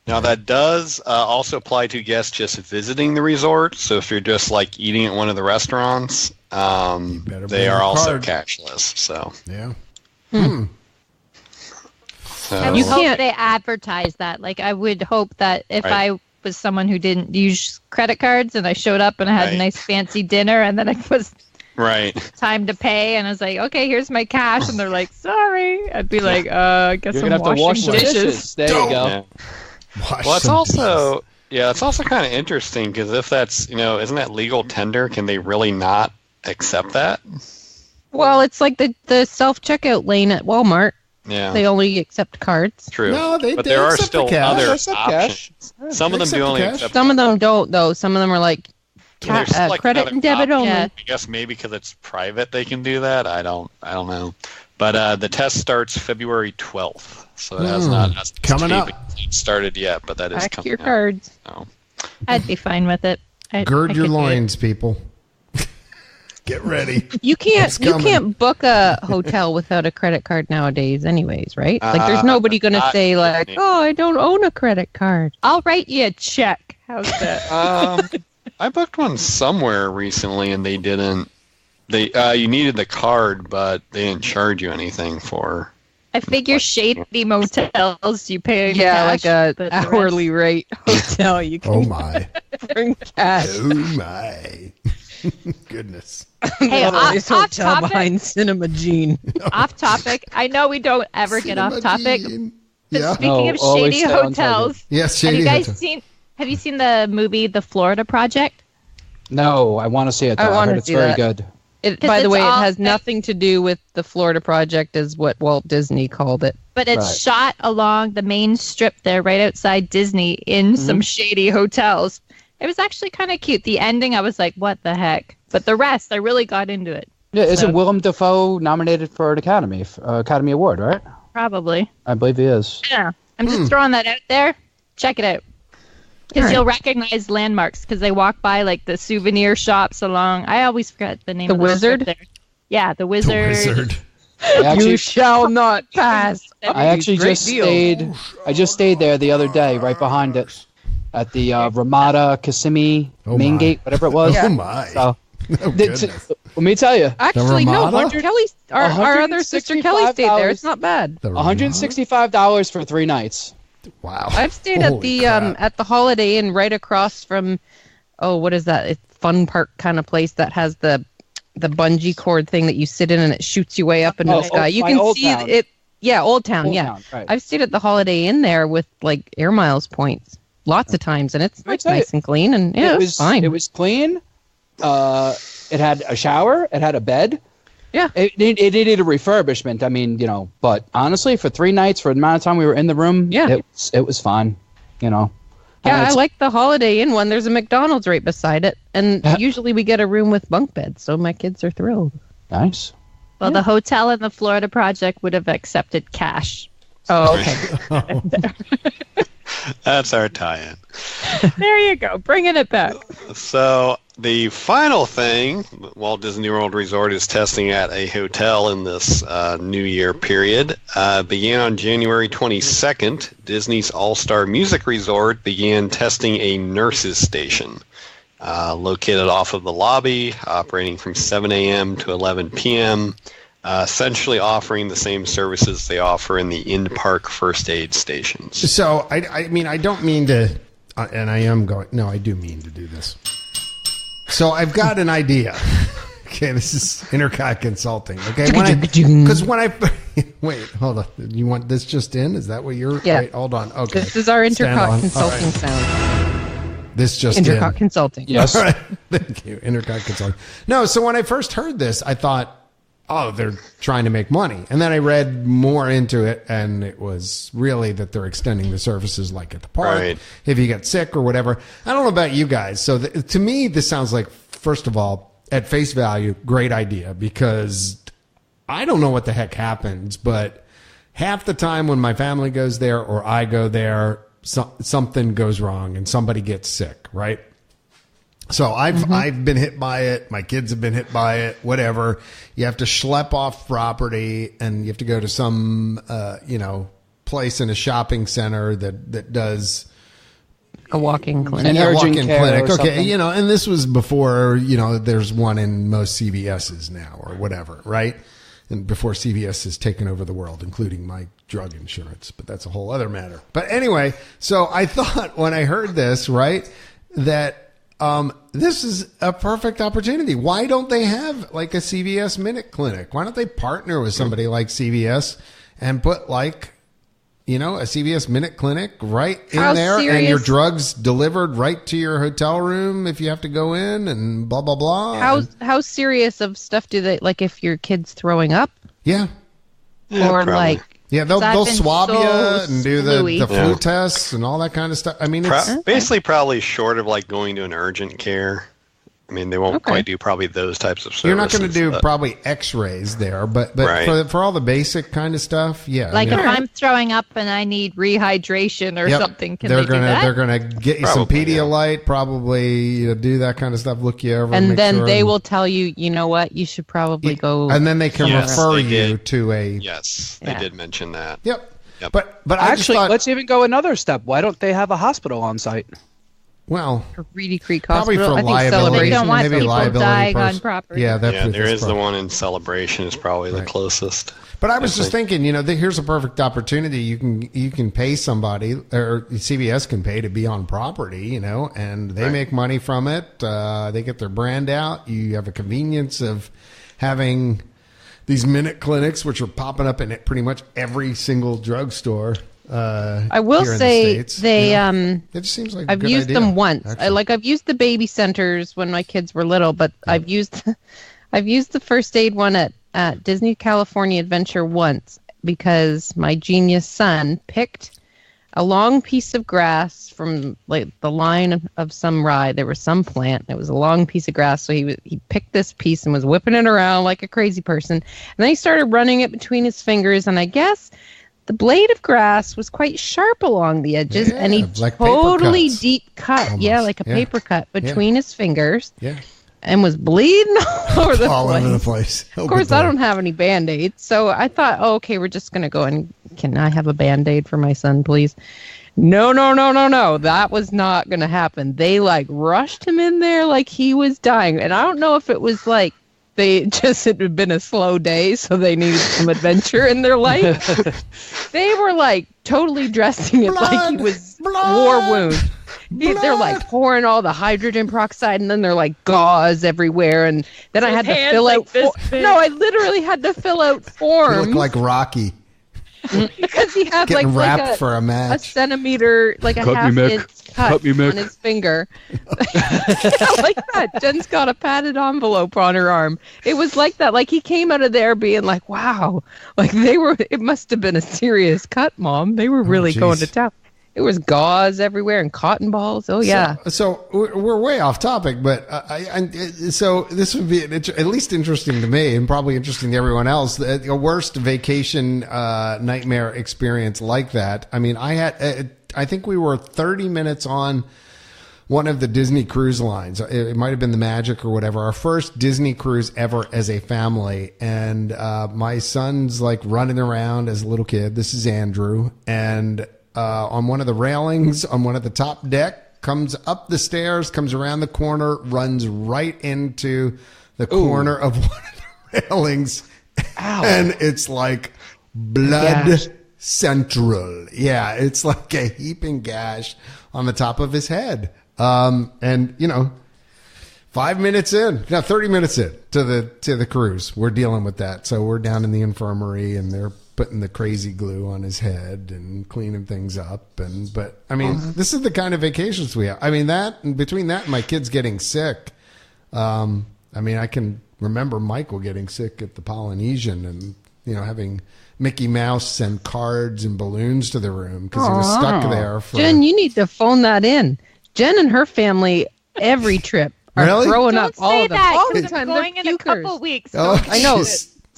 Now that does also apply to guests just visiting the resort. So if you're just like eating at one of the restaurants, better they bring are a also card. cashless. So, Yeah. I would You hope can't- they advertise that. Like, I would hope that if Right. I was someone who didn't use credit cards and I showed up and I had Right. a nice fancy dinner and then it was right. time to pay and I was like, okay, here's my cash. And they're like, sorry. I'd be like, I guess You're I'm gonna have to wash some washing dishes. There you go. Yeah. Wash Well, it's some also it's also kind of interesting because if that's isn't that legal tender? Can they really not accept that? Well, it's like the self-checkout lane at Walmart. Yeah, They only accept cards. true. No, they- but they there are accept the still cash. other They accept options. cash. Some of them accept do only cash. accept. Some of them don't, though. Some of them are like There's like credit another and debit option. only. Yeah. I guess maybe because it's private they can do that. I don't know. But the test starts February 12th, so it has not Coming up. started yet. But that is Pack coming your up. cards. So. I'd be fine with it. Gird I your could do it. loins, people. Get ready. You It's coming. can't book a hotel without a credit card nowadays, anyways, right? Like, there's nobody gonna not say like, Disney. "Oh, I don't own a credit card." I'll write you a check. How's that? I booked one somewhere recently, and they didn't. You needed the card, but they didn't charge you anything for. I figure shady motels you pay in Yeah, cash, like a but the rest- hourly rate hotel. You Oh can my. bring cash. Oh my. Goodness. Hey, This off hotel topic. behind Cinemagine. Off topic. I know we don't ever get off topic. Cinemagine. But Yeah. speaking No, of always shady stay on hotels, Yes, have shady you guys hotel. seen the movie The Florida Project? No, I want to see it. Though. I I wanna heard it's see very that. good. By the it's way, it all has fake. nothing to do with the Florida Project, is what Walt Disney called it. But it's Right. shot along the main strip there, right outside Disney, in some shady hotels. It was actually kind of cute. The ending, I was like, what the heck? But the rest, I really got into it. Yeah, isn't So- Willem Dafoe nominated for an Academy Award, right? Probably. I believe he is. Yeah. I'm just throwing that out there. Check it out. Because Alright. you'll recognize landmarks because they walk by like the souvenir shops along. I always forget the name The of the strip Wizard? there. Yeah, the The Wizard. wizard. I actually, You shall not pass. I actually Great just deal. stayed. I just stayed there the other day, right behind it, at the Ramada Kissimmee Oh main my. gate, whatever it was. Oh my. So, Oh, goodness. let me tell you, Actually, no. Ramada? Kelly, our other sister Kelly stayed there. It's not bad. The $165 for 3 nights. Wow. I've stayed at Holy the crap. at the Holiday Inn right across from, what is that? It's fun park kind of place that has the bungee cord thing that you sit in and it shoots you way up into Oh, the sky. You by can Old see Town. it. Yeah, Old Town. Old yeah, Town, right. I've stayed at the Holiday Inn there with like air miles points lots of times, and it's I like tell you, nice and clean, and yeah, it was fine. It was clean. It had a shower. It had a bed. Yeah. It needed a refurbishment. I mean, but honestly, for 3 nights, for the amount of time we were in the room, Yeah. it was fine. Yeah, I it's- like the Holiday Inn one. There's a McDonald's right beside it, and usually we get a room with bunk beds, so my kids are thrilled. Nice. Well, the hotel and the Florida project would have accepted cash. Oh, okay. That's our tie-in. There you go. Bringing it back. So the final thing Walt Disney World Resort is testing at a hotel in this New Year period began on January 22nd. Disney's All-Star Music Resort began testing a nurses station located off of the lobby, operating from 7 a.m. to 11 p.m., essentially offering the same services they offer in the in-park first aid stations. So, I mean, I don't mean to, and I am going, no, I do mean to do this. So I've got an idea. Okay, this is Intercot Consulting. Okay, because when I wait, hold on. You want this just in? Is that what you're? Yeah. Wait, hold on. Okay, This is our Intercot Consulting sound. this just Intercot in. Consulting. Yes. All right. Thank you, Intercot Consulting. No, so when I first heard this, I thought, oh, they're trying to make money. And then I read more into it, and it was really that they're extending the services like at the park. Right. If you get sick or whatever. I don't know about you guys. So to me, this sounds like, first of all, at face value, great idea, because I don't know what the heck happens, but half the time when my family goes there or I go there, something goes wrong and somebody gets sick, right? So I've been hit by it. My kids have been hit by it. Whatever. You have to schlep off property, and you have to go to some place in a shopping center that does A walk-in clinic. An a urgent walk-in care clinic. or Okay, something. and this was before there's one in most CVS's now or whatever, right? And before CVS has taken over the world, including my drug insurance, but that's a whole other matter. But anyway, so I thought when I heard this, right, that. This is a perfect opportunity. Why don't they have like a CVS Minute Clinic? Why don't they partner with somebody like CVS and put like, a CVS Minute Clinic right in How there, and serious- your drugs delivered right to your hotel room if you have to go in, and blah, blah, blah. How serious of stuff do they, like if your kid's throwing up? Yeah. Or probably. like, Yeah, they'll I've been swab so you and do the fluey. flu Yeah. tests and all that kind of stuff. I mean, it's Basically, probably short of like going to an urgent care. I mean, they won't Okay. quite do probably those types of services. you're not going to do but- probably X-rays there, but Right. for all the basic kind of stuff, yeah. Like I mean, if I'm throwing up and I need rehydration or Yep. something, can they're they do gonna that? they're gonna get you some Probably, yeah. Pedialyte, probably do that kind of stuff, look you over, and make then sure they and- will tell you, you know what, you should probably go. and then they can Yes, refer they you did. to a Yes, they Yeah. did mention that. Yep. Yep. But I just Actually, thought, let's even go another step. Why don't they have a hospital on site? well, Reedy Creek probably Hospital. for I think liability. Celebration. They don't want maybe people liability dying on person. property. Yeah, that's Yeah, there that's is the probably- one in Celebration is probably the Right. closest. But I was I just thinking, here's a perfect opportunity. You can pay somebody, or CVS can pay to be on property, and they Right. make money from it. They get their brand out. You have a convenience of having these minute clinics, which are popping up in pretty much every single drugstore. I will here in the say States, they It just seems like a I've good used idea, them once. actually. I've used the baby centers when my kids were little, but I've used the first aid one at Disney California Adventure once because my genius son picked a long piece of grass from like the line of some ride. There was some plant. It was a long piece of grass, so he picked this piece and was whipping it around like a crazy person. And then he started running it between his fingers, and I guess the blade of grass was quite sharp along the edges, and he Yeah, like paper totally cuts, deep cut, yeah, almost. like a Yeah. paper cut between his fingers, Yeah, and was bleeding all over the all place. over the place. Of course, I don't have any Band-Aids, so I thought, oh, okay, we're just going to go and can I have a Band-Aid for my son, please? No. That was not going to happen. They like rushed him in there like he was dying. And I don't know if it was like it had been a slow day, so they needed some adventure in their life. They were like totally dressing it like he was war wound. They're like pouring all the hydrogen peroxide, and then they're like gauze everywhere. And then I had to fill out. No, I literally had to fill out You forms look like Rocky because he had getting like wrapped a, for a a match. centimeter, like a Cut me, half Mick. inch cut Cut me, Mick. on his finger. Yeah, like that. Jen's got a padded envelope on her arm. It was like that. Like he came out of there being like, wow, like it must have been a serious cut, Mom. They were really going to geez. town. There was gauze everywhere and cotton balls. Oh yeah. So we're way off topic, but so this would be at least interesting to me and probably interesting to everyone else. The worst vacation nightmare experience like that. I mean, I think we were 30 minutes on one of the Disney cruise lines. It might have been the Magic or whatever. Our first Disney cruise ever as a family. And my son's like running around as a little kid. This is Andrew. And on one of the railings, on one of the top deck, comes up the stairs, comes around the corner, runs right into the corner of one of the railings. Ow. And it's like blood central. Yeah, it's like a heaping gash on the top of his head. And 5 minutes in, 30 minutes in to the cruise, we're dealing with that. So we're down in the infirmary and they're putting the crazy glue on his head and cleaning things up. But I mean, this is the kind of vacations we have. I mean, between that and my kids getting sick, I mean, I can remember Michael getting sick at the Polynesian and, having Mickey Mouse send cards and balloons to the room because he was stuck there. Jen, you need to phone that in. Jen and her family, every trip, are throwing up all the time. I'm going in a couple weeks. Oh, I know.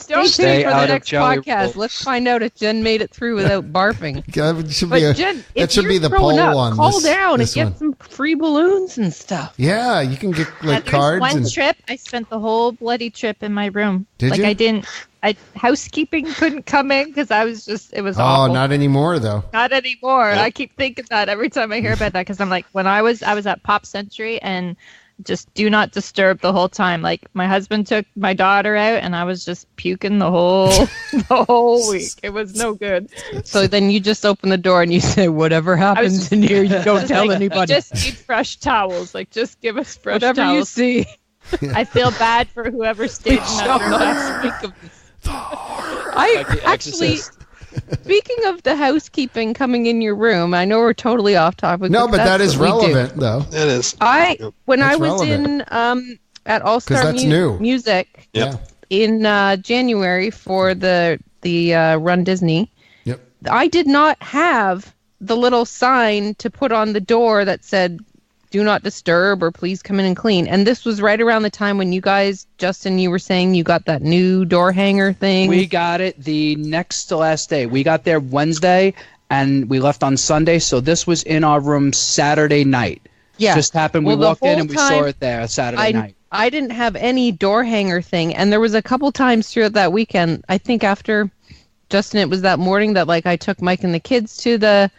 Don't stay tuned for the next podcast. Let's find out if Jen made it through without barfing. That should be the poll on this. Call down and get some free balloons and stuff. Yeah, you can get cards. One trip, I spent the whole bloody trip in my room. Did you? Housekeeping couldn't come in because it was awful. Oh, not anymore though. Not anymore. Yep. I keep thinking that every time I hear about that because I'm like, when I was at Pop Century and just do not disturb the whole time. Like my husband took my daughter out and I was just puking the whole week. It was no good. So then you just open the door and you say, whatever happens in here, you don't tell anybody. Just need fresh towels. Like just give us fresh whatever towels. You see. I feel bad for whoever stayed in that room. Speaking of the housekeeping coming in your room, I know we're totally off topic. No, but that is relevant, though. It is. When I was in at All Star Music in January for the Run Disney, I did not have the little sign to put on the door that said "Do not disturb" or "Please come in and clean." And this was right around the time when you guys, Justin, you were saying you got that new door hanger thing. We got it the next to last day. We got there Wednesday and we left on Sunday. So this was in our room Saturday night. Yeah. It just happened. We walked in and we saw it there Saturday night. I didn't have any door hanger thing. And there was a couple times throughout that weekend, I think after, Justin, it was that morning that I took Mike and the kids to the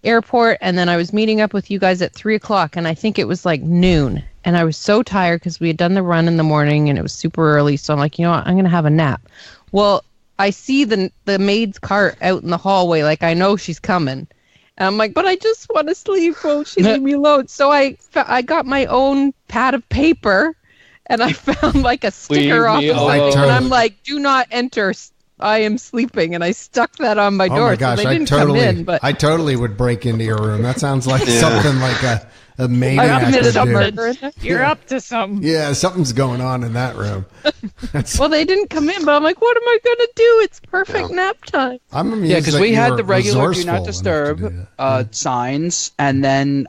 airport, and then I was meeting up with you guys at 3:00, and I think it was like noon, and I was so tired because we had done the run in the morning and it was super early, so I'm like, you know what, I'm gonna have a nap. Well, I see the maid's cart out in the hallway, like I know she's coming, and I'm like, but I just want to sleep. Won't she leave me alone? So I got my own pad of paper and I found like a sticker off the side, and I'm like, do not enter, I am sleeping, and I stuck that on my door. Oh my gosh, so they didn't come in, but I totally would break into your room. That sounds like something like a maniac would do. You're up to something. Yeah, something's going on in that room. Well, they didn't come in, but I'm like, what am I going to do? It's perfect nap time. I'm amused because we had the regular "Do Not Disturb" signs, and then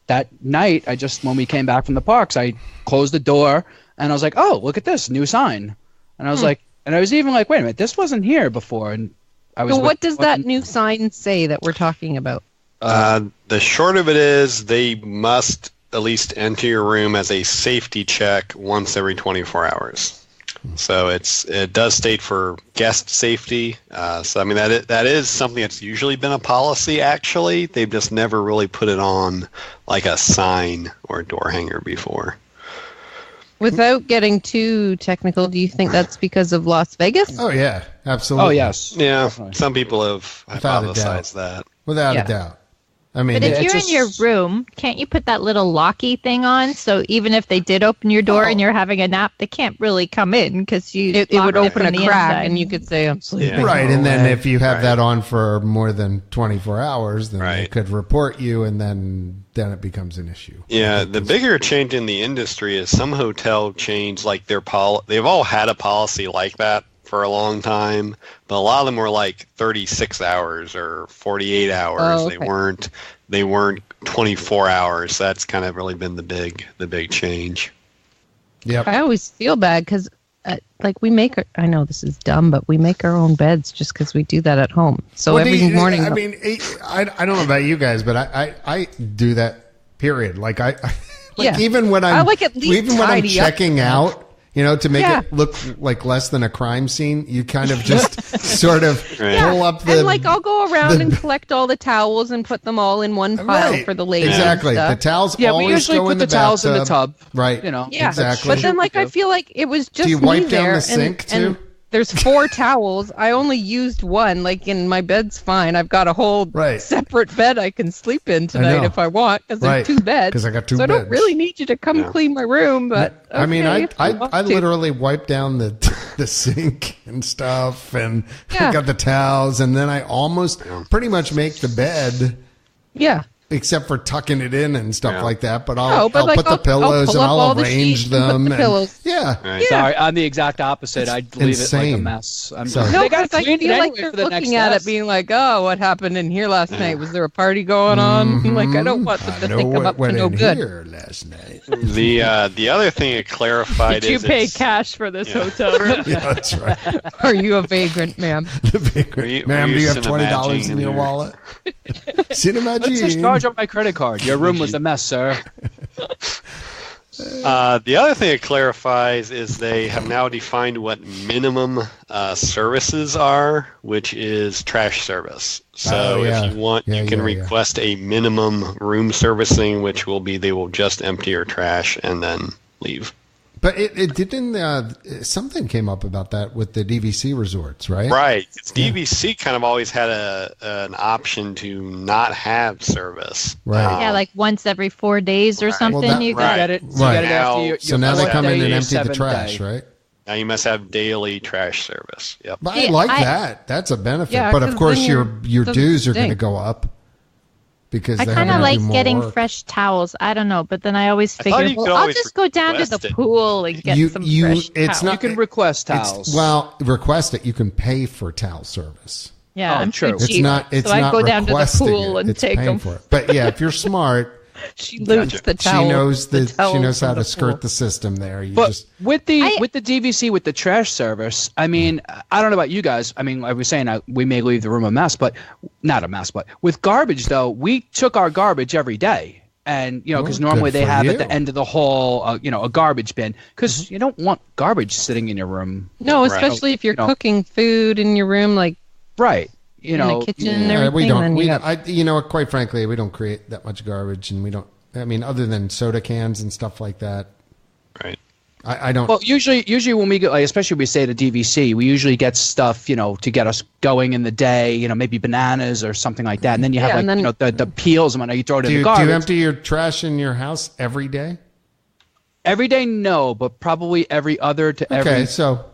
that night, when we came back from the parks, I closed the door, and I was like, oh, look at this, new sign. And I was like, and I was even like, wait a minute, this wasn't here before. And I was. So what does that new sign say that we're talking about? The short of it is they must at least enter your room as a safety check once every 24 hours. So it does state for guest safety. So I mean that is something that's usually been a policy. Actually, they've just never really put it on like a sign or a door hanger before. Without getting too technical, do you think that's because of Las Vegas? Oh, yeah, absolutely. Oh, yes. Yeah, some people have hypothesized that. Without a doubt. I mean, but if you're in your room, can't you put that little locky thing on? So even if they did open your door and you're having a nap, they can't really come in because it would open a crack and you could say, I'm sleeping. Yeah. Right, and then if you have that on for more than 24 hours, then they could report you, and then it becomes an issue. Yeah, the bigger change in the industry is some hotel chains, like they've all had a policy like that for a long time, but a lot of them were like 36 hours or 48 hours. Oh, okay. They weren't 24 hours. That's kind of really been the big change. Yep. I always feel bad because, like, I know this is dumb, but we make our own beds just because we do that at home. So every morning. I mean, I don't know about you guys, but I do that. Period. Like even when I'm at least even when I'm checking out. To make Yeah. it look like less than a crime scene, you kind of just sort of pull up the... And, like, I'll go around and collect all the towels and put them all in one pile Right. for the ladies. Exactly. And The stuff. towels Yeah, we always usually go put in the towels in the bathtub. tub. Right. Yeah, Exactly. But then, like, I feel like it was just you wipe me down there, the sink, too? and there's 4 towels. I only used one. Like, in my bed's fine. I've got a whole separate bed I can sleep in tonight if I want, because there's 2 beds. Because I got 2 so beds. I don't really need you to come clean my room, but I mean, okay, if you want I to. literally wipe down the sink and stuff, and I got the towels, and then I almost pretty much make the bed. Yeah. Except for tucking it in and stuff like that, but I'll like, put the pillows pull and up I'll all the arrange sheets and put them. the pillows. Yeah. Right. Sorry, I'm the exact opposite. I leave it like a insane. mess. So- No, they got because I cleaned it feel like anyway they're for the next looking at it test. being like, oh, what happened in here last night? Was there a party going on? Like, I don't want them to think I'm up to no good. Here last night. The other thing it clarified Did you is pay it's- cash for this hotel room? Yeah, that's right. Are you a vagrant, ma'am? Ma'am, do you have Cinemagine $20 in your here? wallet? Let's just Cinemagine. charge up my credit card. Your room was a mess, sir. The other thing it clarifies is they have now defined what minimum services are, which is trash service. So if you want, you can request a minimum room servicing, which will be they will just empty your trash and then leave. But it didn't. Something came up about that with the DVC resorts, right? Right. DVC kind of always had an option to not have service. Right. Yeah, like once every 4 days or something. Well, you You got get it. You Right. get it after your So now they come in and empty the 7th trash, day. right? Now you must have daily trash service. Yep. But I Yeah, like I- that. That's a benefit. Yeah, but of 'cause course, then your doesn't dues are going to stink. go up because I they're kind having of to do like more getting work. fresh towels. I don't know, but then I always I thought figure, you could well, I'll always just go down to request the it. pool and get some fresh It's towels. not. You can request it's- towels. Well, request it. You can pay for towel service. Yeah, Oh, I'm true. too It's cheap. not. It's so I not go down to the requesting pool it. and It's take paying them. for it. But yeah, if you're smart, She loots the she towel. knows the she towels knows how from to the skirt pool. the system there. You But just with the DVC with the trash service, I mean, I don't know about you guys. I mean, I was saying we may leave the room a mess, but not a mess. But with garbage, though, we took our garbage every day, and because Well, normally good they for have you. at the end of the hall, a garbage bin, because you don't want garbage sitting in your room, No, especially if you're You know. cooking food in your room, like right? in the kitchen and Yeah, everything. we don't. then We, you got- quite frankly, we don't create that much garbage, and we don't. I mean, other than soda cans and stuff like that, Right. I don't. Well, usually when we go, like, especially when we stay at a DVC, we usually get stuff, to get us going in the day, maybe bananas or something like that. And then you have Yeah, and then- the peels and whatnot, you throw it in the do you garbage. empty your trash in your house every day? Every day, no, but probably every other to Okay, every. so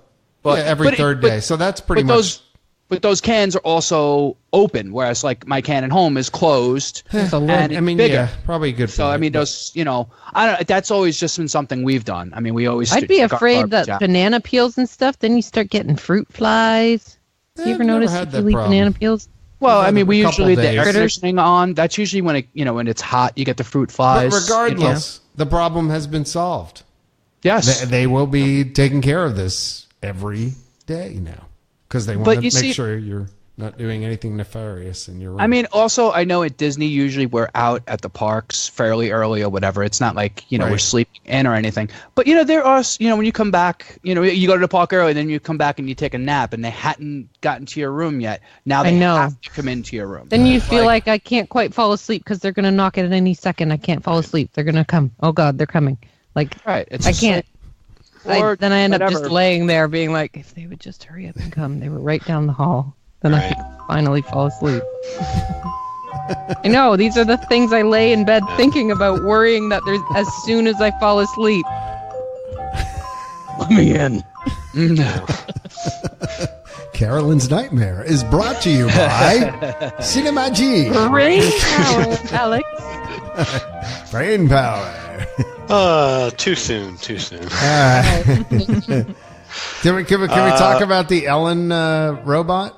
But- every but it- third but- day. So that's pretty But much. those cans are also open, whereas like my can at home is closed. It's a lot. and I mean, bigger. yeah, probably a good. So point, I mean, but- those I don't. That's always just been something we've done. I mean, we always. I'd be check our afraid garbage that out. banana peels and stuff, then you start getting fruit flies. You I've ever never notice had if that you leave problem. banana peels? Well, I had mean, we a couple usually the air days. conditioning on. That's usually when when it's hot, you get the fruit flies. But regardless, the problem has been solved. Yes. They will be taking care of this every day now because they want But to you make see- sure you're not doing anything nefarious in your room. I mean, also, I know at Disney, usually we're out at the parks fairly early or whatever. It's not like, we're Right. sleeping in or anything. But, there are, when you come back, you go to the park early, then you come back and you take a nap, and they hadn't gotten to your room yet. Now they know. have to come into your room. Then you feel like I can't quite fall asleep because they're going to knock it at any second. I can't fall asleep. They're going to come. Oh, God, they're coming. Like, right. It's I just can't. Or Then I end up whatever. just laying there being like, if they would just hurry up and come. They were right down the hall. Then I Right. could finally fall asleep. I know, these are the things I lay in bed thinking about, worrying that there's as soon as I fall asleep. Let me in. Carolyn's Nightmare is brought to you by Cinemagine. Brain power, Alex. Brain power. Too soon. Can we talk about the Ellen robot?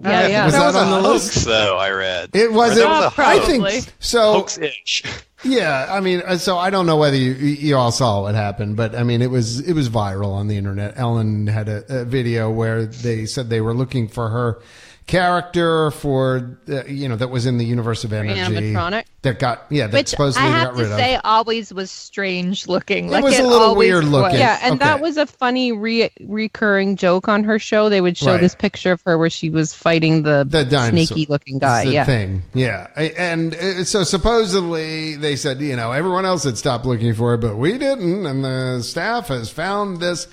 Yeah. Was that that was on a the hoax, list? though, I read. It was. Or that was a I hoax. think so. Hoax-ish. Yeah, I mean, so I don't know whether you all saw what happened, but I mean, it was viral on the internet. Ellen had a video where they said they were looking for her character for that was in the universe of energy Animatronic? that Which supposedly I they have got to rid say of. always was strange looking. It was a little weird looking. Yeah, and that Okay. was a funny recurring joke on her show. They would show Right. this picture of her where she was fighting the dinosaur. snaky looking guy. The Yeah. thing. Yeah. And so supposedly they said, everyone else had stopped looking for it, but we didn't. And the staff has found this.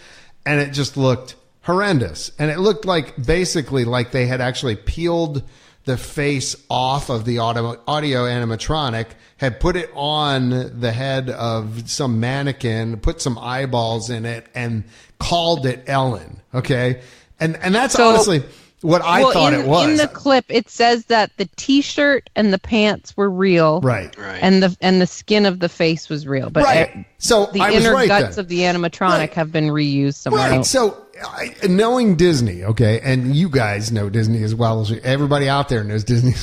And it just looked horrendous. And it looked basically like they had actually peeled the face off of the audio animatronic, had put it on the head of some mannequin, put some eyeballs in it, and called it Ellen. Okay. And that's So- honestly what I thought it was. In the clip, it says that the T-shirt and the pants were real, Right. and the skin of the face was real, but Right. So the I was inner right guts then. of the animatronic Right. have been reused somewhere Right. else. So knowing Disney, okay, and you guys know Disney as well as everybody out there knows Disney,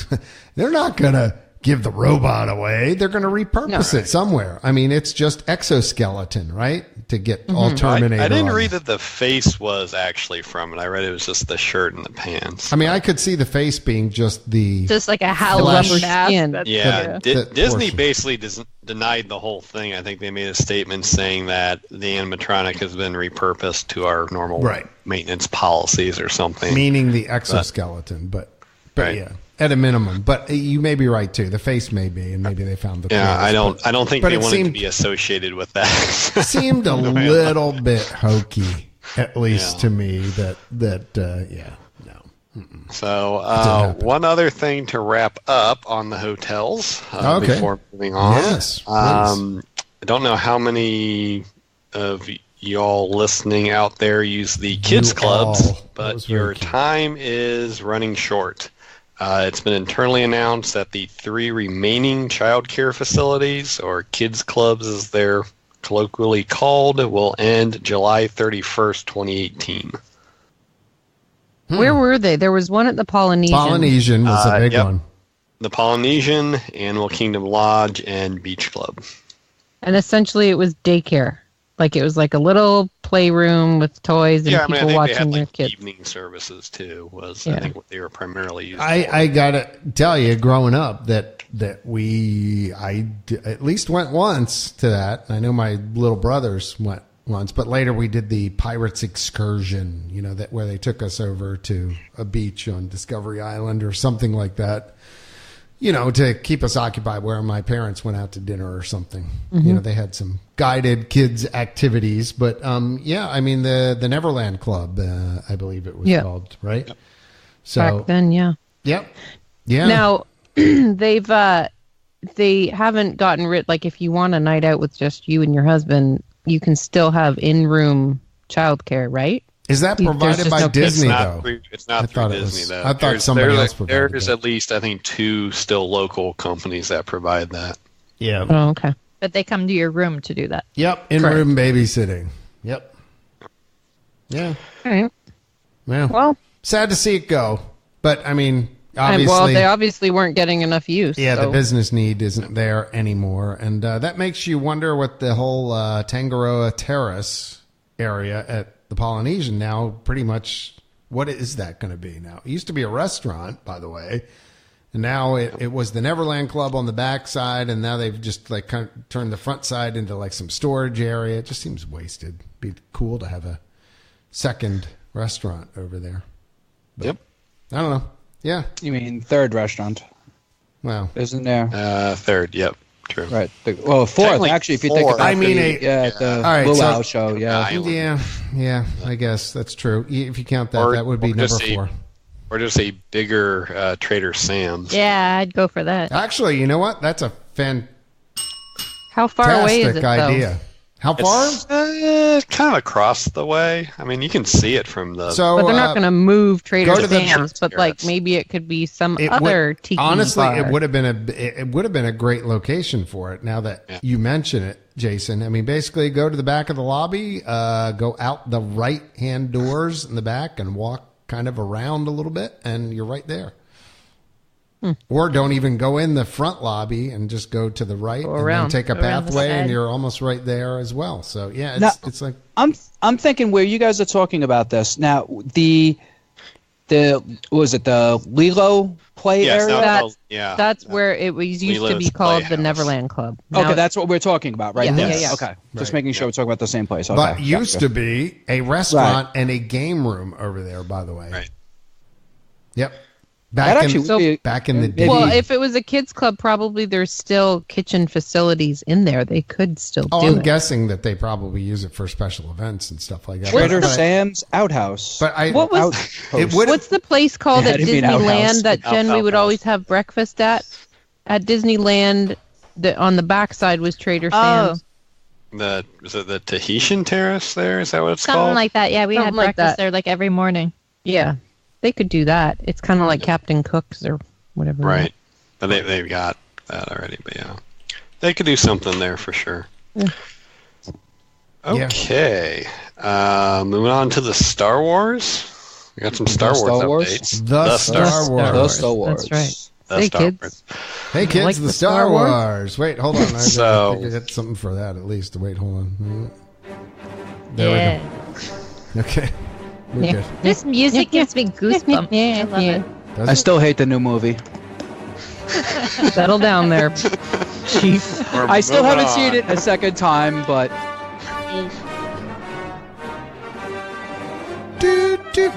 they're not going to give the robot away. They're going to repurpose it somewhere. I mean, it's just exoskeleton, right? To get all Terminator. I didn't on read it. that the face was actually from it. I read it was just the shirt and the pants. I mean, I could see the face being just the. Just like a Flesh Halloween mask. skin. That's- Yeah, that Disney portion. basically denied the whole thing. I think they made a statement saying that the animatronic has been repurposed to our normal Right. maintenance policies or something. meaning the exoskeleton, but Right. yeah, at a minimum. But you may be right too. The face may be, and maybe they found the. Yeah, clothes, I don't think but they it wanted seemed- to be associated with that. seemed a little bit hokey, at least Yeah. to me. That yeah, no. So, happen. one other thing to wrap up on the hotels Okay. before moving on. Yes, please. I don't know how many of y'all listening out there use the kids clubs, all. That was but very your cute. time is running short. It's been internally announced that the 3 remaining child care facilities, or kids clubs as they're colloquially called, will end July 31st, 2018. Where were they? There was one at the Polynesian. Polynesian was a big Yep. one. The Polynesian, Animal Kingdom Lodge, and Beach Club. And essentially it was daycare. Like it was like a little playroom with toys and Yeah, I mean, I people think they watching had their like kids. evening services too. Was Yeah. I think what they were primarily used. I gotta tell you, growing up, that at least went once to that. I know my little brothers went once, but later we did the Pirates Excursion. That where they took us over to a beach on Discovery Island or something like that. To keep us occupied where my parents went out to dinner or something. They had some guided kids activities, but yeah, I mean the Neverland Club, I believe it was called, right? So Back then, yeah. Yep. Yeah. Now they haven't gotten rid. Like if you want a night out with just you and your husband, you can still have in-room childcare, right? Is that There's provided just by no kids. Disney It's not though? through, it's not I through thought it Disney was- though. I thought somebody else provided There's that. at least I think 2 still local companies that provide that. Yeah. Oh, okay. But they come to your room to do that. Yep. In-room babysitting. Yep. Yeah. All right. Yeah. Well, Sad to see it go, but I mean, well, obviously, they obviously weren't getting enough use. yeah, the so- business need isn't there anymore, and that makes you wonder what the whole Tangaroa Terrace area at the Polynesian now pretty much. What is that going to be now? It used to be a restaurant, by the way. And now it was the Neverland Club on the back side, and now they've just like kind of turned the front side into like some storage area. It just seems wasted. Be cool to have a second restaurant over there. But Yep. I don't know. Yeah. You mean third restaurant? Well, Isn't there? 3rd, yep, true. Right. Fourth. Technically Actually, if you think fourth. about I mean, the all right, Luau so- show, yeah. yeah. I guess that's true. If you count that, Or- that would be or number just a- 4. Or just a bigger Trader Sam's. Yeah, I'd go for that. Actually, you know what? That's a fantastic How far away is it, idea. How far? It's kind of across the way. I mean, you can see it from the. So, But they're not going to move Trader go to the Sam's. But like Terrace. maybe it could be some it other would, tiki honestly, bar. it would have been a great location for it. Now that you mention it, Jason. I mean, basically go to the back of the lobby, go out the right-hand doors in the back and walk kind of around a little bit, and you're right there. Or don't even go in the front lobby and just go to the right and then take a pathway, and you're almost right there as well. So, yeah, it's like... I'm thinking where you guys are talking about this. Now, the was it the Lilo play area? That's where it was used to be called the Neverland Club. Okay, that's what we're talking about, right? Yeah. Okay, just making sure we're talking about the same place. Okay. But used to be a restaurant and a game room over there, by the way. Right. Yep. Back in the day. Well, if it was a kids club, probably there's still kitchen facilities in there. They could still do it. I'm guessing that they probably use it for special events and stuff like that. Trader Sam's Outhouse. But what's the place called at Disneyland that Jen we would always have breakfast at? At Disneyland, on the backside was Trader Sam's. Was it the Tahitian Terrace there? Is that what it's called? Something like that. Yeah, we had breakfast there like every morning. Yeah. They could do that. It's kind of like Captain Cook's or whatever. Right. But they've got that already. But yeah, they could do something there for sure. Yeah. Okay. Moving on to the Star Wars. We got some Star Wars updates. The Star Wars. That's right. Hey, kids. Hey, kids, like the Star Wars. Wait, hold on. I So- get something for that at least. Wait, hold on. Yeah. We go. Okay. We're good. This music gives me goosebumps. I love it. Does I it? still hate the new movie. Settle down there, Chief. I still haven't seen it a second time, but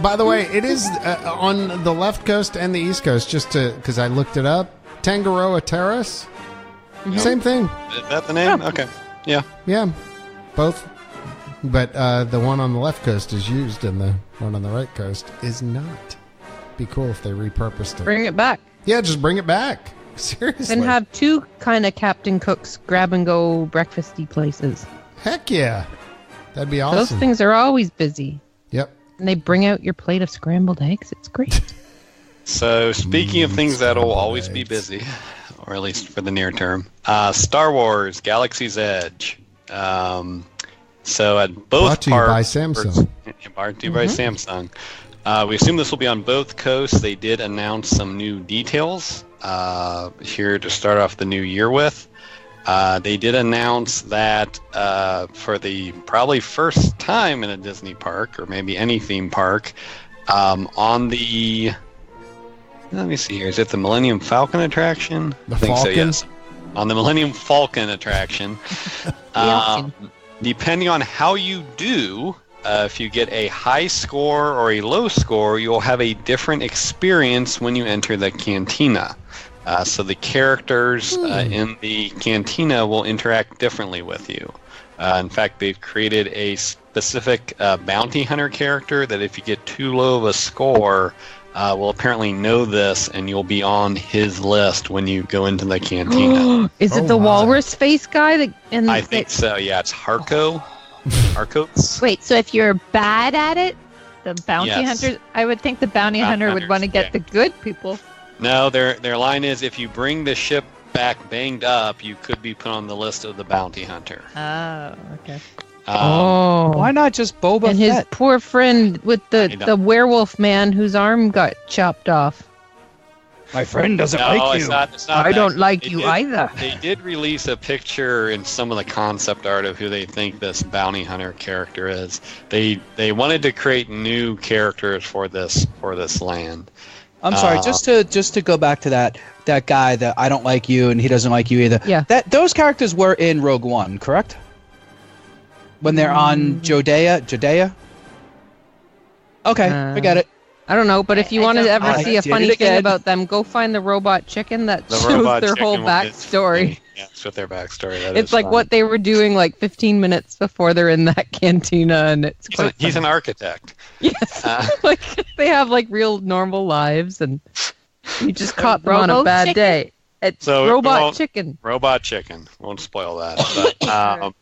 By the way, it is on the left coast and the east coast, just because I looked it up. Tangaroa Terrace. Same thing. Is that the name? Okay. Yeah. Yeah, both. But the one on the left coast is used and the one on the right coast is not. Be cool if they repurposed it. Bring it back. Yeah, just bring it back. Seriously. And have two kind of Captain Cook's grab-and-go breakfasty places. Heck yeah. That'd be awesome. Those things are always busy. Yep. And they bring out your plate of scrambled eggs. It's great. So speaking of things that'll always be busy, or at least for the near term, Star Wars Galaxy's Edge. So at both Brought to you by parks, Samsung. Brought to you by Samsung. We assume this will be on both coasts. They did announce some new details here to start off the new year with. They did announce that for the probably first time in a Disney park, or maybe any theme park, on the... Let me see here. Is it the Millennium Falcon attraction? The I think so, Falcon? yes. On the Millennium Falcon attraction. Depending on how you do, if you get a high score or a low score, you'll have a different experience when you enter the cantina. So the characters in the cantina will interact differently with you. In fact, they've created a specific bounty hunter character that if you get too low of a score, will apparently know this, and you'll be on his list when you go into the cantina. Is it the walrus face guy? I think so, yeah. It's Harco. Harcoats. Wait, so if you're bad at it, the bounty Yes. hunters, I would think the bounty hunter would want to get the good people. No, their line is, if you bring the ship back banged up, you could be put on the list of the bounty hunter. Oh, okay. why not just Boba And Fett? his poor friend with the werewolf man whose arm got chopped off. My friend doesn't No, like it's you. not. It's not I that. don't like They you did- either. They did release a picture in some of the concept art of who they think this bounty hunter character is. They wanted to create new characters for this land. I'm sorry, just to go back to that guy that I don't like you and he doesn't like you either. Yeah. Those characters were in Rogue One, correct? When they're on Judea? Okay, forget it. I don't know, but if you I want to don't- ever I see a did funny it thing again. about them, go find the robot chicken that The shows robot their whole chicken one is backstory. funny. Yeah, it's with their backstory. That It's is like fun. what they were doing like 15 minutes before they're in that cantina, and it's quite He's an funny. architect. Yes, Uh, like they have like real normal lives, and you just caught them on a Robo bad chicken? day. It's So, robot well, chicken. Robot chicken. Won't spoil that. But,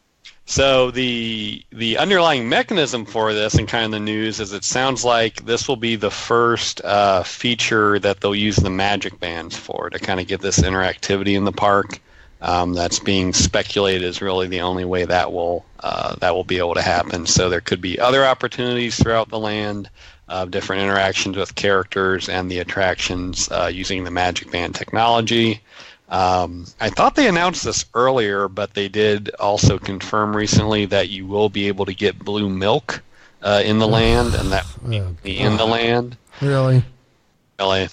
so the underlying mechanism for this and kind of the news is it sounds like this will be the first feature that they'll use the magic bands for to kind of get this interactivity in the park. That's being speculated is really the only way that will be able to happen. So there could be other opportunities throughout the land of different interactions with characters and the attractions using the Magic Band technology. I thought they announced this earlier, but they did also confirm recently that you will be able to get blue milk in the land, and that will be in the land. Really? Really.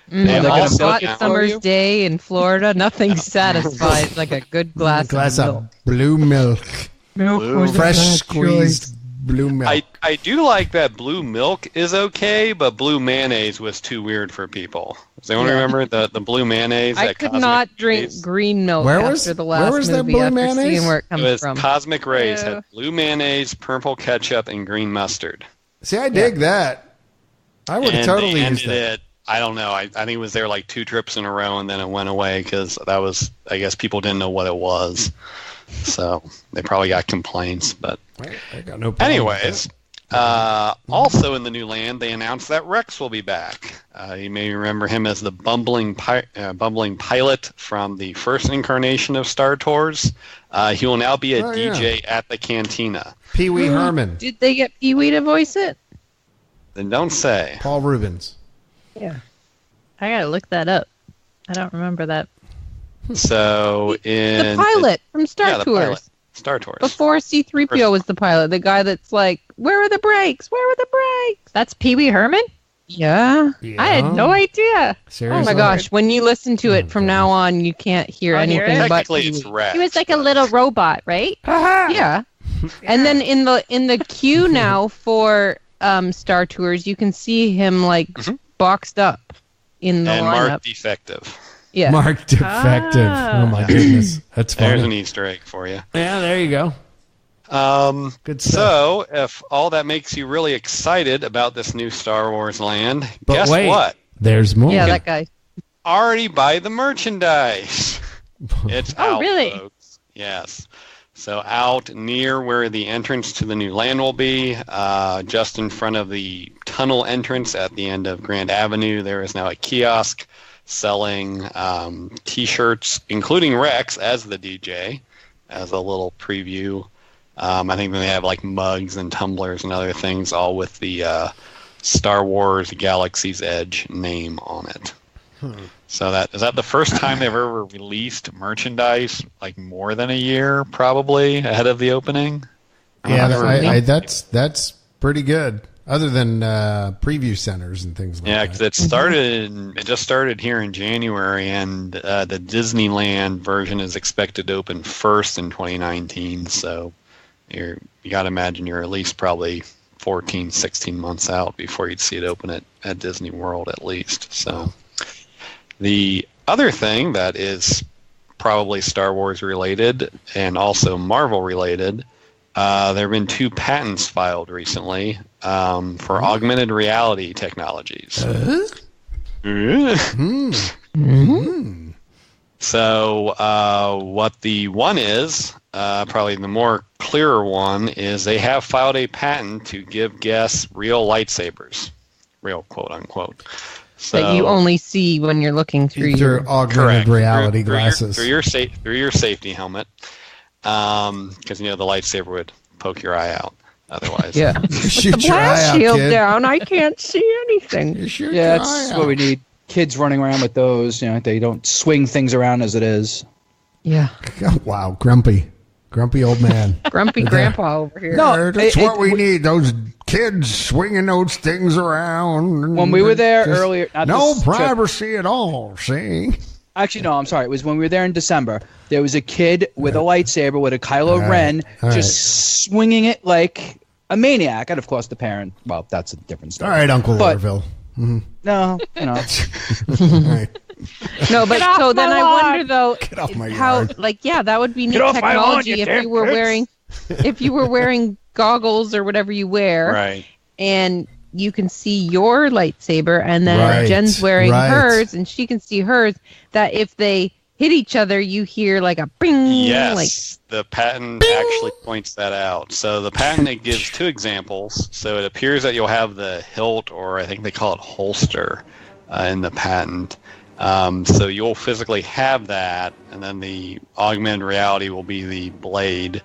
They're gonna Hot milk it for summer's you? day in Florida, nothing satisfies like a good glass Glass of milk. of blue milk. Blue. Fresh squeezed blue milk. I do like that blue milk is okay, but blue mayonnaise was too weird for people. Does anyone remember the blue mayonnaise? I at could Cosmic not drink Rays? green milk Where after was- the where last was that movie blue after mayonnaise? seeing where it It comes was from. Cosmic Rays Ew. had blue mayonnaise, purple ketchup, and green mustard. See, I dig that. I would have And totally they used ended that. it. I don't know. I think it was there like 2 trips in a row, and then it went away because that was. I guess people didn't know what it was, so they probably got complaints. But I got no problem with anyways, that. also in the new land, they announced that Rex will be back. You may remember him as the bumbling pilot from the first incarnation of Star Tours. He will now be a Oh, yeah. DJ at the cantina. Pee Wee Herman, Did they get Pee Wee to voice it? Then don't say. Paul Rubens. Yeah. I gotta look that up. I don't remember that. So in The pilot from Star yeah, the Tours. pilot. Star Tours. Before C-3PO was the pilot. The guy that's like, where are the brakes? Where are the brakes? That's Pee Wee Herman? Yeah. I had no idea. Seriously? Oh my gosh. When you listen to it from now on, you can't hear Can't hear anything it? but Technically, Pee it's Wee. Rex. He was like a little robot, right? Yeah. And then in the queue now for Star Tours, you can see him like boxed up in the and lineup. marked defective. Yeah. Mark defective. Ah. Oh my goodness, that's There's an funny. Easter egg for you. Yeah, there you go. Good stuff. So, if all that makes you really excited about this new Star Wars land, But guess wait. what? There's more. Yeah, that guy. Already buy the merchandise. It's out, really? folks. Yes. So out near where the entrance to the new land will be, just in front of the tunnel entrance at the end of Grand Avenue, there is now a kiosk selling T-shirts, including Rex as the DJ, as a little preview. I think they have like mugs and tumblers and other things, all with the Star Wars Galaxy's Edge name on it. So is that the first time they've ever released merchandise like more than a year, probably ahead of the opening? Yeah, that's pretty good. Other than preview centers and things like Yeah, that. because it just started here in January, and the Disneyland version is expected to open first in 2019. So you got to imagine you're at least probably 14, 16 months out before you'd see it open at Disney World at least. So the other thing that is probably Star Wars related and also Marvel related, there have been 2 patents filed recently for augmented reality technologies. So what the one is, probably the more clearer one, is they have filed a patent to give guests real lightsabers, real quote unquote. So, That you only see when you're looking through Through your... augmented correct, reality through glasses. through your safety helmet, because the lightsaber would poke your eye out otherwise. Yeah. Shoot The your eye blast out, shield kid. down. I can't see anything. You shoot Yeah, your that's eye what out. we need. Kids running around with those. You know, they don't swing things around as it is. Yeah. Oh, wow, grumpy old man. Grumpy grandpa over here. No, That's it- what we need. Those kids swinging those things around. When we were there Just earlier, not no this trip. privacy at all. See, Actually, no, I'm sorry. It was when we were there in December. There was a kid with a lightsaber with a Kylo right, Ren all just swinging it like a maniac. And of course, the parent. Well, that's a different all story. right, Uncle But- Orville. No, you know. All right. No, but off so then my I lawn. wonder though Get off my how yard. like yeah, that would be neat off my lawn, technology you if damn you were kids. wearing goggles or whatever you wear Right. and you can see your lightsaber and then Right, Jen's wearing right. hers and she can see hers, that if they hit each other you hear like a bing, Yes, like the patent actually points that out. So the patent, it gives 2 examples. So it appears that you'll have the hilt, or I think they call it holster, in the patent. So you'll physically have that, and then the augmented reality will be the blade.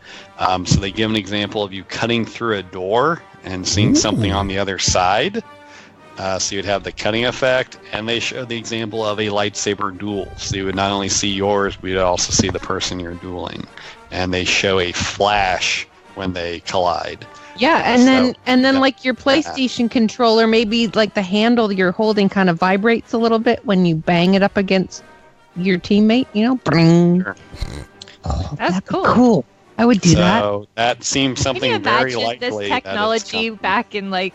So they give an example of you cutting through a door and seeing something on the other side. So you'd have the cutting effect, and they show the example of a lightsaber duel. So you would not only see yours, but you'd also see the person you're dueling. And they show a flash when they collide. Yeah, and then like your PlayStation controller, maybe like the handle you're holding kind of vibrates a little bit when you bang it up against your teammate, you know? Bring. Sure. That's cool. Cool. I would do that. So that seems Can you something very imagine likely. this technology back in like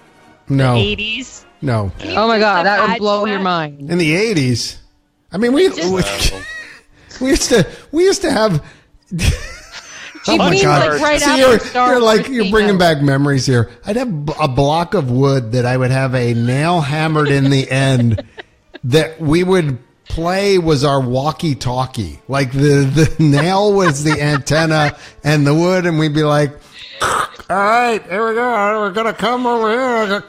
No. the 80s? No. Can you Oh my just God, that would imagine blow your that? mind. In the 80s. I mean, we used to have. She means like right See, after Star Wars you're came bringing out. back memories here. I'd have a block of wood that I would have a nail hammered in the end that we would play was our walkie-talkie. Like the nail was the antenna and the wood, and we'd be like, all right, here we go. We're gonna come over here.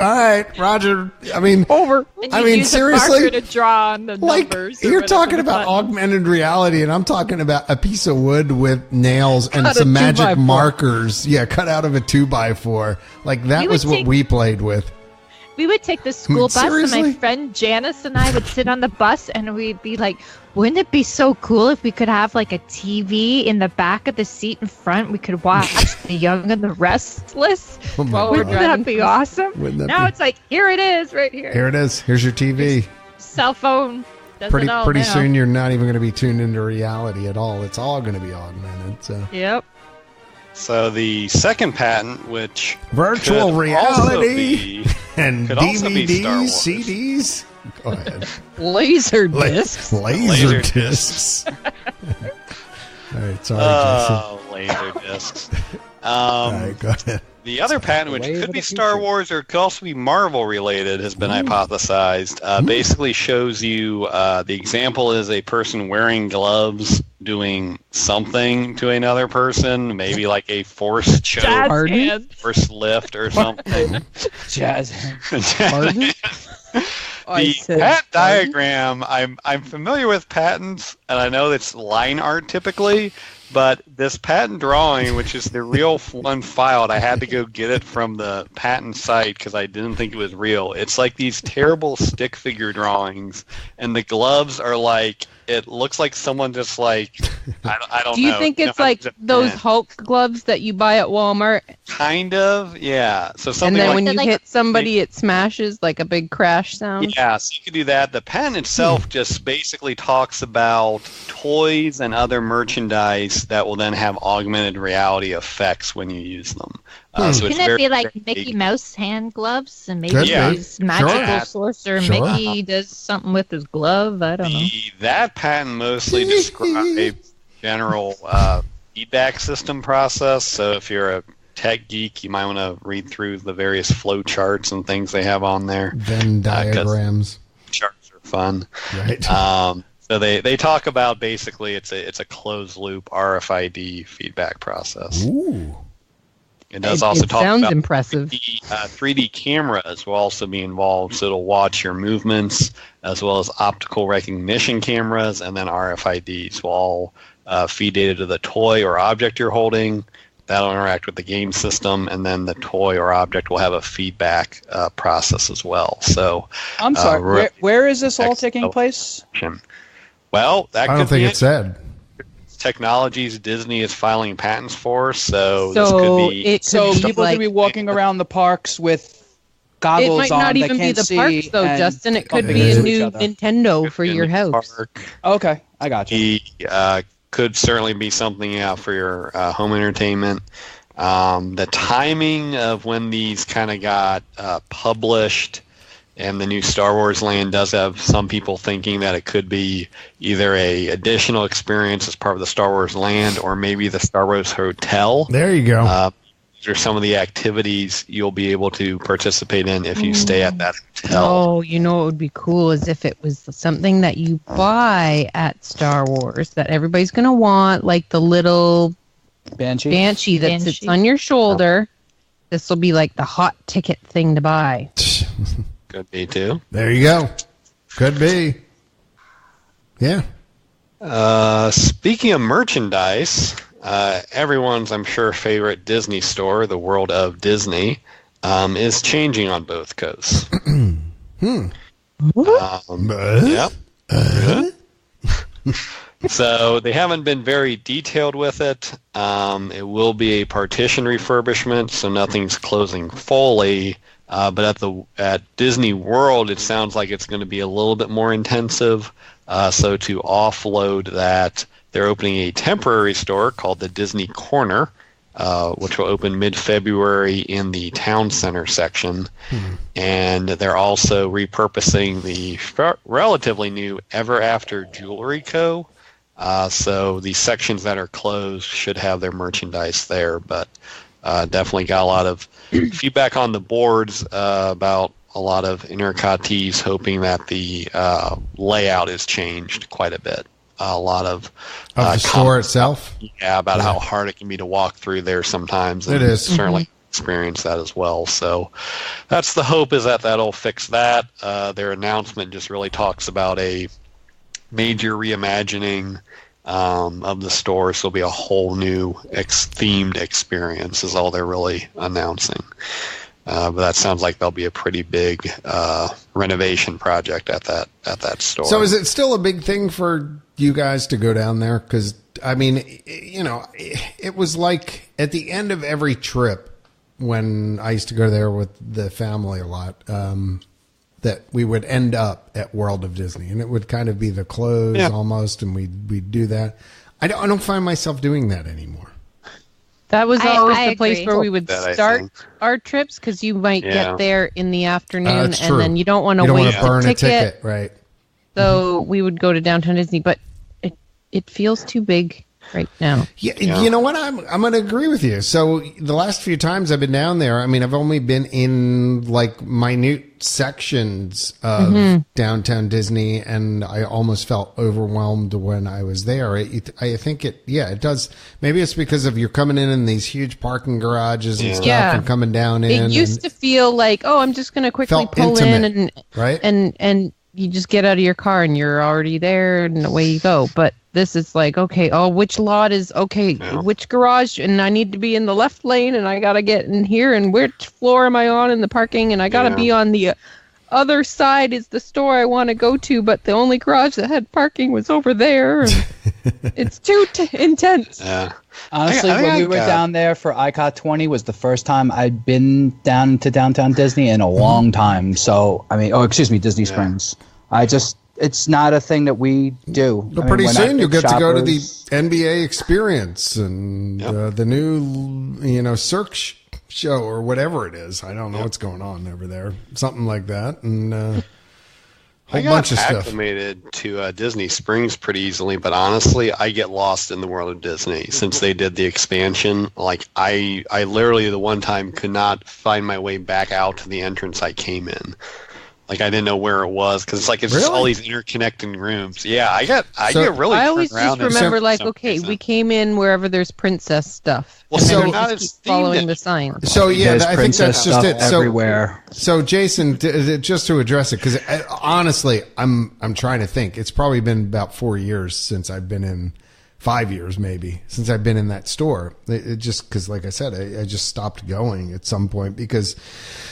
All right, Roger. I mean, Over. And I you'd mean, use a seriously? marker to draw on the like numbers. or you're whatever talking the about button. augmented reality, and I'm talking about a piece of wood with nails and Cut a some magic 2x4. markers. Yeah, cut out of a 2x4. Like that You was would what take- we played with. We would take the school bus, and seriously? my friend Janice and I would sit on the bus, and we'd be like, wouldn't it be so cool if we could have like a TV in the back of the seat in front? We could watch The Young and the Restless. Oh my Wouldn't God. that be awesome? Wouldn't that Now be- it's like, here it is right here. Here it is. Here's your TV. Cell phone does Pretty it all pretty now. soon, you're not even going to be tuned into reality at all. It's all going to be augmented. So Yep. So the second patent, which virtual could reality also be- and could also be Star DVDs, Wars. CDs. Go ahead. Laser discs. Laser Laser discs. All right, sorry, Oh, laser discs. Jason. All right, go ahead. The other patent, which wave could of be the Star future. Wars or could also be Marvel related, has been hypothesized. Basically shows you the example is a person wearing gloves doing something to another person, maybe like a force choke, Jazz Pardon? hands. force lift or something. Jazz. Pardon? I The said patent pardon? diagram, I'm familiar with patents, and I know it's line art typically, but this patent drawing, which is the real one filed, I had to go get it from the patent site because I didn't think it was real. It's like these terrible stick figure drawings, and the gloves are like, it looks like someone just like, I don't know. Do you think it's like those Hulk gloves that you buy at Walmart, Kind of, yeah. So and something then like when you like- hit somebody, it smashes like a big crash sound? Yeah, so you could do that. The patent itself just basically talks about toys and other merchandise that will then have augmented reality effects when you use them. So it's Can it very be like vague. Mickey Mouse hand gloves, and maybe Could be. his magical Sure. sorcerer Sure. Mickey does something with his glove? I don't know. That patent mostly describes general feedback system process. So if you're a tech geek, you might want to read through the various flow charts and things they have on there. Venn 'cause diagrams. Charts are fun. Right. So they talk about basically it's a closed loop RFID feedback process. Ooh. It does also it talk sounds about impressive. 3D cameras will also be involved, so it'll watch your movements as well as optical recognition cameras, and then RFIDs will all feed data to the toy or object you're holding. That'll interact with the game system, and then the toy or object will have a feedback process as well. So, I'm sorry. right. Where is this all Next taking level. place? well, that I could don't think be it said. technologies Disney is filing patents for. So this So could be it could So be people like, could be walking around the parks with it goggles might on. not they even be can't the see parks though, and Justin. It could bumping be a into each new other. Nintendo for in your the house. park. Okay, I got you. He could certainly be something for your home entertainment. The timing of when these kind of got published and the new Star Wars land does have some people thinking that it could be either a additional experience as part of the Star Wars land or maybe the Star Wars hotel. There you go. These are some of the activities you'll be able to participate in if you stay at that hotel. Oh, you know what would be cool is if it was something that you buy at Star Wars that everybody's going to want, like the little banshee that sits Banshee. on your shoulder. This will be like the hot ticket thing to buy. Could be too. There you go. Could be. Yeah. Speaking of merchandise, everyone's, I'm sure, favorite Disney store, the World of Disney, is changing on both coasts. Yep. So they haven't been very detailed with it. It will be a partition refurbishment, so nothing's closing fully. But at Disney World, it sounds like it's going to be a little bit more intensive. So to offload that, they're opening a temporary store called the Disney Corner, which will open mid-February in the town center section. And they're also repurposing the relatively new Ever After Jewelry Co. So the sections that are closed should have their merchandise there, but definitely got a lot of feedback on the boards about a lot of intercottees hoping that the layout is changed quite a bit. A lot of the store itself? Yeah, about how hard it can be to walk through there sometimes. It is. Certainly experience that as well. So that's the hope, is that that'll fix that. Their announcement just really talks about a major reimagining of the store. So it'll be a whole new themed experience is all they're really announcing. But that sounds like there'll be a pretty big renovation project at that store. So is it still a big thing for you guys to go down there? Because, I mean, it was like at the end of every trip when I used to go there with the family a lot, that we would end up at World of Disney, and it would kind of be the close almost, and we'd do that. I don't find myself doing that anymore. That was always the place agree. where we would start our trips, because you might get there in the afternoon, and then you don't want to wait to burn a ticket, right? So we would go to Downtown Disney, but it feels too big right now. Yeah, you know what? I'm going to agree with you. So the last few times I've been down there, I mean, I've only been in like minute sections of Downtown Disney, and I almost felt overwhelmed when I was there. I think it does. Maybe it's because of you're coming in these huge parking garages and stuff, and coming down in. It used to feel like, oh, I'm just going to quickly pull in, and you just get out of your car and you're already there, and away you go. But this is like, okay, which lot is which garage, and I need to be in the left lane, and I got to get in here, and which floor am I on in the parking, and I got to be on the other side is the store I want to go to, but the only garage that had parking was over there. And it's too intense. Yeah. Honestly, when we were down there for Ecpot 20 was the first time I'd been down to Downtown Disney in a long time. So, I mean, Disney Springs. It's not a thing that we do. But pretty soon you'll get to go to the NBA experience and the new, Cirque show or whatever it is. I don't know what's going on over there. Something like that. And a whole bunch of stuff. I got acclimated to Disney Springs pretty easily, but honestly, I get lost in the World of Disney since they did the expansion. Like, I literally the one time could not find my way back out to the entrance I came in. Like, I didn't know where it was, because it's just all these interconnecting rooms. Yeah, I get really. I always just remember, we came in wherever there's princess stuff. Well, so not as following the signs. So I think that's just it. Everywhere. So Jason, just to address it, because honestly, I'm trying to think. It's probably been about 4 years since I've been in. 5 years maybe since I've been in that store. It just because, like I said, I just stopped going at some point because,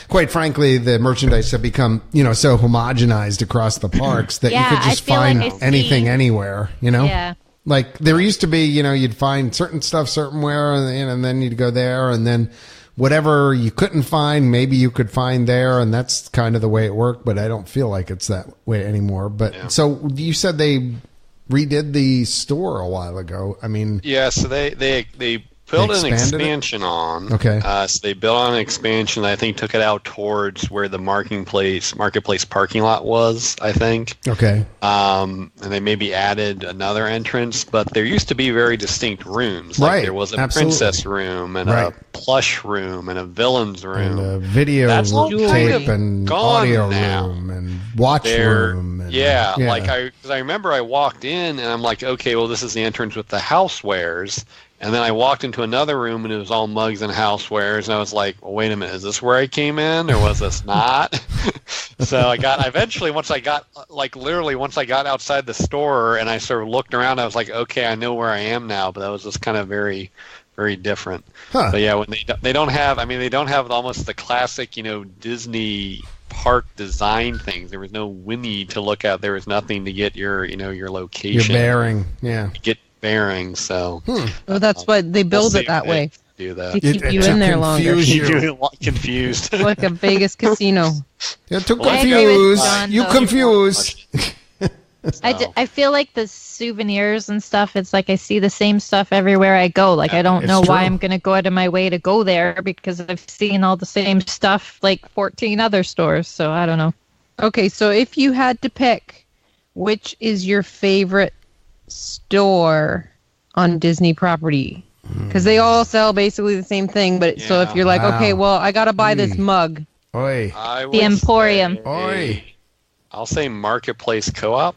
quite frankly, the merchandise have become so homogenized across the parks that you could just find anything anywhere. Yeah. Like there used to be, you'd find certain stuff somewhere, and then you'd go there, and then whatever you couldn't find, maybe you could find there, and that's kind of the way it worked. But I don't feel like it's that way anymore. But so you said they redid the store a while ago. I mean, so they built an expansion on. Okay. So they built on an expansion. I think took it out towards where the marketplace parking lot was. I think. Okay. And they maybe added another entrance, but there used to be very distinct rooms. Like there was a princess room and a plush room and a villain's room, and a video tape and audio room and watch room. And, I remember I walked in and I'm like, okay, well, this is the entrance with the housewares. And then I walked into another room, and it was all mugs and housewares, and I was like, well, wait a minute, is this where I came in, or was this not? So once I got outside the store and I sort of looked around, I was like, okay, I know where I am now, but that was just kind of very, very different. Huh. But yeah, when they don't have almost the classic, Disney park design things. There was no Winnie to look at. There was nothing to get your location. Your bearing, yeah. Get bearings, so. Oh, that's why they build it that way. Do that. To keep you in there longer. Keep you confused. Like a Vegas casino. You're too I agree with confused. John, You though. confused. I feel like the souvenirs and stuff, it's like I see the same stuff everywhere I go. Like, I don't it's know why true. I'm going to go out of my way to go there because I've seen all the same stuff like 14 other stores. So I don't know. Okay, so if you had to pick, which is your favorite store on Disney property? Because they all sell basically the same thing, but so if you're like, Wow. okay, well, I got to buy this mug. Oi. The Emporium. Oi. I'll say Marketplace Co-op.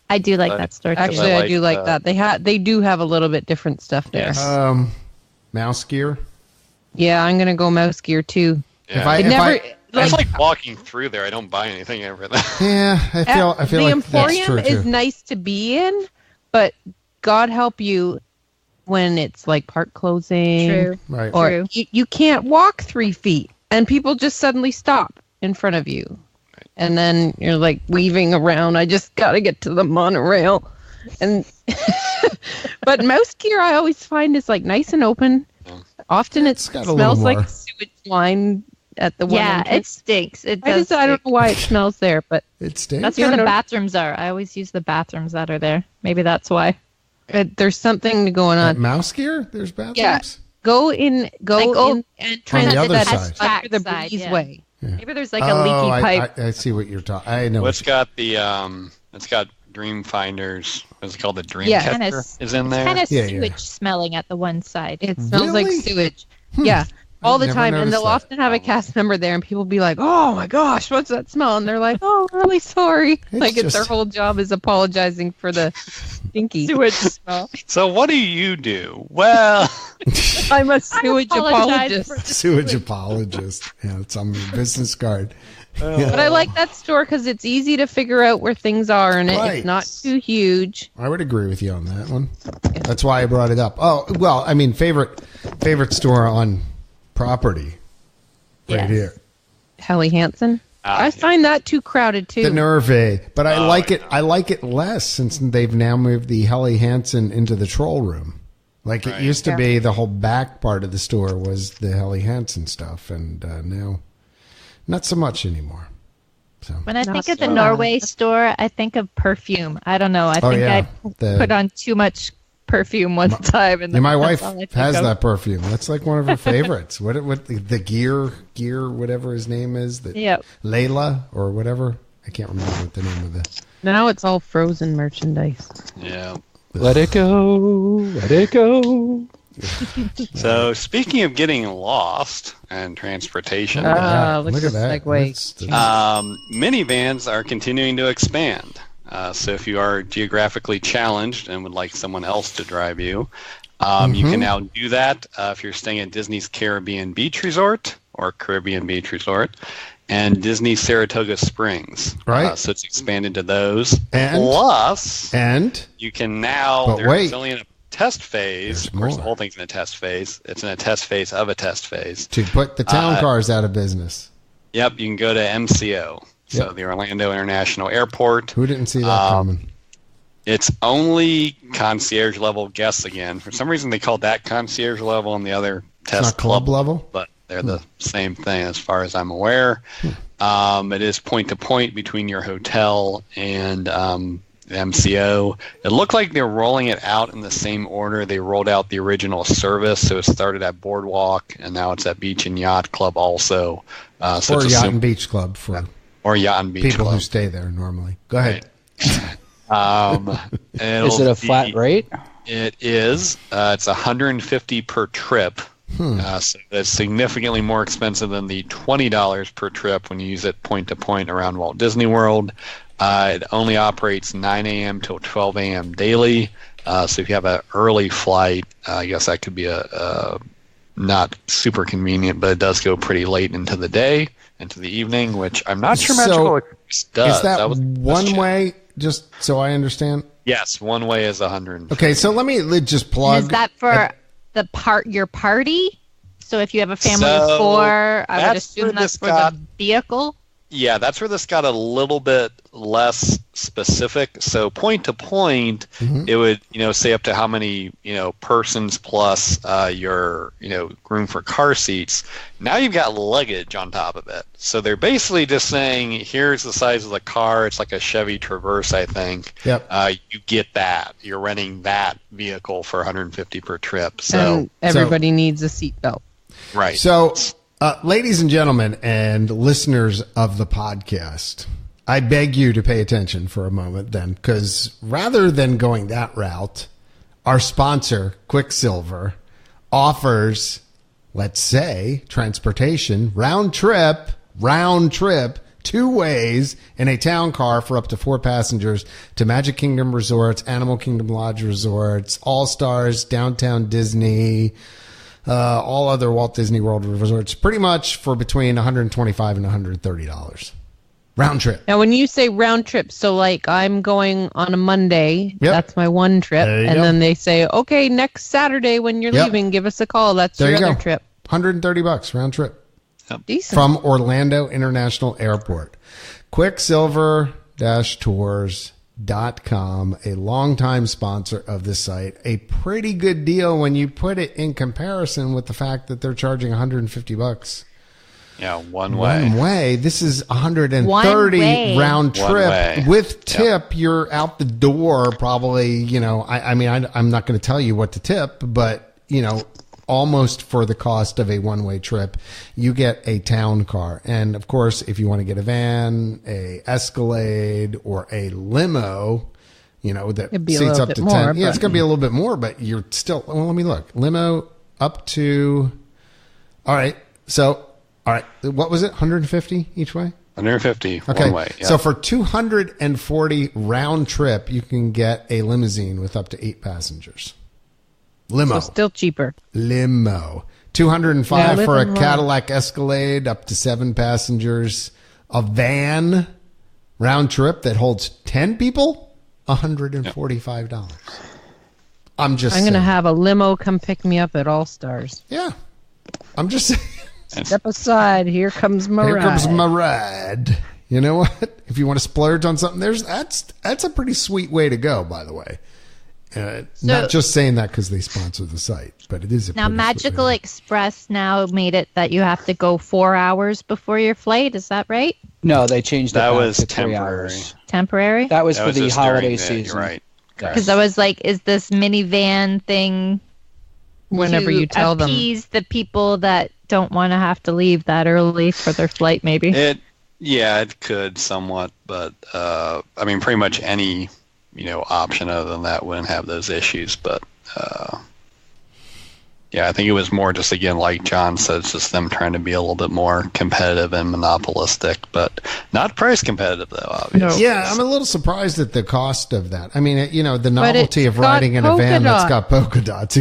I do like that store too. Actually, I do like like that. They do have a little bit different stuff there. Yes. Mouse gear. Yeah, I'm gonna go mouse gear too. Yeah. It's like walking through there. I don't buy anything ever. Yeah, I feel the like that's true Emporium is too. nice to be in, but God help you when it's like park closing. True. Right. Or True. you can't walk 3 feet and people just suddenly stop in front of you. And then you're like weaving around. I just got to get to the monorail. And but mouse gear I always find is like nice and open. Often it got a little smells like more. sewage line at the one Yeah, it entrance. stinks. It I does. don't know stink. why it smells there, but It stinks. That's Yeah, where the no- bathrooms are. I always use the bathrooms that are there. Maybe that's why. there's something going At on. mouse gear? There's bathrooms? Yeah. Go in On entrance the other that's side. after the Side, breeze yeah. way. Maybe there's like a leaky pipe. I see what you're talking. I know. Well, it's got the it's got Dream Finders. What's it called? The Dream Yeah. Catcher Kinda- is in there. Kind of Yeah, yeah. sewage smelling at the one side. It smells like Really? sewage. Yeah. All the Never time, and noticed they'll that. often have a cast member there, and people be like, "Oh my gosh, what's that smell?" And they're like, "Oh, really sorry." Like it's their just- whole job is apologizing for the stinky Sewage smell. So what do you do? Well, I'm a sewage apologize apologist. for- Sewage apologist. Yeah, it's on your business card. But I like that store because it's easy to figure out where things are, and Right. it's not too huge. I would agree with you on that one. That's why I brought it up. Oh, well, I mean, favorite store on property right Yes. here. Helly Hansen. I find that too crowded too. The Nerve, but I like it. I like it less since they've now moved the Helly Hansen into the troll room. Like it used to be, the whole back part of the store was the Helly Hansen stuff, and now not so much anymore. So When I Not think of the so Norway store, I think of perfume. I don't know. I think yeah. I put on too much perfume one time. And yeah, my that's wife all I think has of. that perfume. That's like one of her favorites. What the gear, whatever his name is, that Yep. Layla or whatever. I can't remember what the name of the. Now it's all frozen merchandise. yeah. Let it go. Let it go. So speaking of getting lost and transportation, look at that. the segue. minivans are continuing to expand. So if you are geographically challenged and would like someone else to drive you, you can now do that if you're staying at Disney's Caribbean Beach Resort or Caribbean Beach Resort and Disney Saratoga Springs. Right. So it's expanded to those. And? Plus, And you can now, But wait. it's only in a test phase. There's Of course, the more. whole thing's in a test phase. It's in a test phase of a test phase. to put the town cars out of business. Yep, you can go to MCO, so Yep. the Orlando International Airport. Who didn't see that coming? It's only concierge level guests again. For some reason, they called that concierge level and the other It's test not club level. but they're the same thing as far as I'm aware. It is point to point between your hotel and the MCO. It looked like they're rolling it out in the same order they rolled out the original service. So it started at Boardwalk, and now it's at Beach and Yacht Club also. So Or it's a Yacht and Beach Club for or Yacht and Beach people Club. who stay there normally. Go ahead. Is it a flat rate? It is. It's $150 per trip. So that's significantly more expensive than the $20 per trip when you use it point to point around Walt Disney World. It only operates 9 a.m. till 12 a.m. daily. So if you have an early flight, I guess that could be a not super convenient, but it does go pretty late into the day, into the evening, which I'm not sure Magical Express does. Is that one way? Just so I understand. Yes, one way is 100. Okay, so let me just plug. And is that for your party? So if you have a family of 4, I would assume that's for the vehicle. Yeah, that's where this got a little bit less specific. So point to point, it would, say up to how many, persons plus your, room for car seats. Now you've got luggage on top of it. So they're basically just saying, here's the size of the car. It's like a Chevy Traverse, I think. Yep. You get that. You're renting that vehicle for $150 per trip. So and everybody needs a seatbelt. Right. So, ladies and gentlemen and listeners of the podcast, I beg you to pay attention for a moment then, because rather than going that route, our sponsor, Quicksilver, offers, let's say, transportation, round trip, 2 ways in a town car for up to 4 passengers to Magic Kingdom Resorts, Animal Kingdom Lodge Resorts, All Stars, Downtown Disney, all other Walt Disney World resorts, pretty much for between $125 and $130 round trip. Now, when you say round trip, so like I'm going on a Monday, that's my one trip, and then they say, okay, next Saturday when you're leaving, give us a call. That's your other trip. $130 round trip. Decent. From Orlando International Airport. Quicksilver-tours.com, a longtime sponsor of this site. A pretty good deal when you put it in comparison with the fact that they're charging $150. Yeah, one way. One way. This is $130 round trip. With tip, you're out the door probably, I'm not going to tell you what to tip, but, almost for the cost of a one-way trip, you get a town car. And, of course, if you want to get a van, a Escalade, or a limo, that seats up to 10. Yeah, it's going to be a little bit more, but you're still... Well, let me look. Limo up to... All right. What was it? 150 each way? 150 one way. Yeah. So for 240 round trip, you can get a limousine with up to 8 passengers. Limo. So still cheaper. Limo. $205 for a Cadillac Escalade, up to 7 passengers. A van round trip that holds 10 people, $145. I'm going to have a limo come pick me up at All Stars. Yeah. I'm just saying. Step aside. Here comes my ride. Here comes my ride. You know what? If you want to splurge on something, that's a pretty sweet way to go, by the way. Not just saying that because they sponsor the site, but it is a now Magical Express now made it that you have to go 4 hours before your flight. Is that right? No, they changed that. That was to temporary. 3 hours. Temporary? That was for the holiday season. You're right. Because I was like, is this minivan thing whenever you tell them appease the people that don't want to have to leave that early for their flight? Maybe it could somewhat, but pretty much any option other than that wouldn't have those issues. But I think it was more just, again, like John said, it's just them trying to be a little bit more competitive and monopolistic, but not price competitive, though, obviously. Yeah, I'm a little surprised at the cost of that. I mean, the novelty of riding in a van that's got polka dots.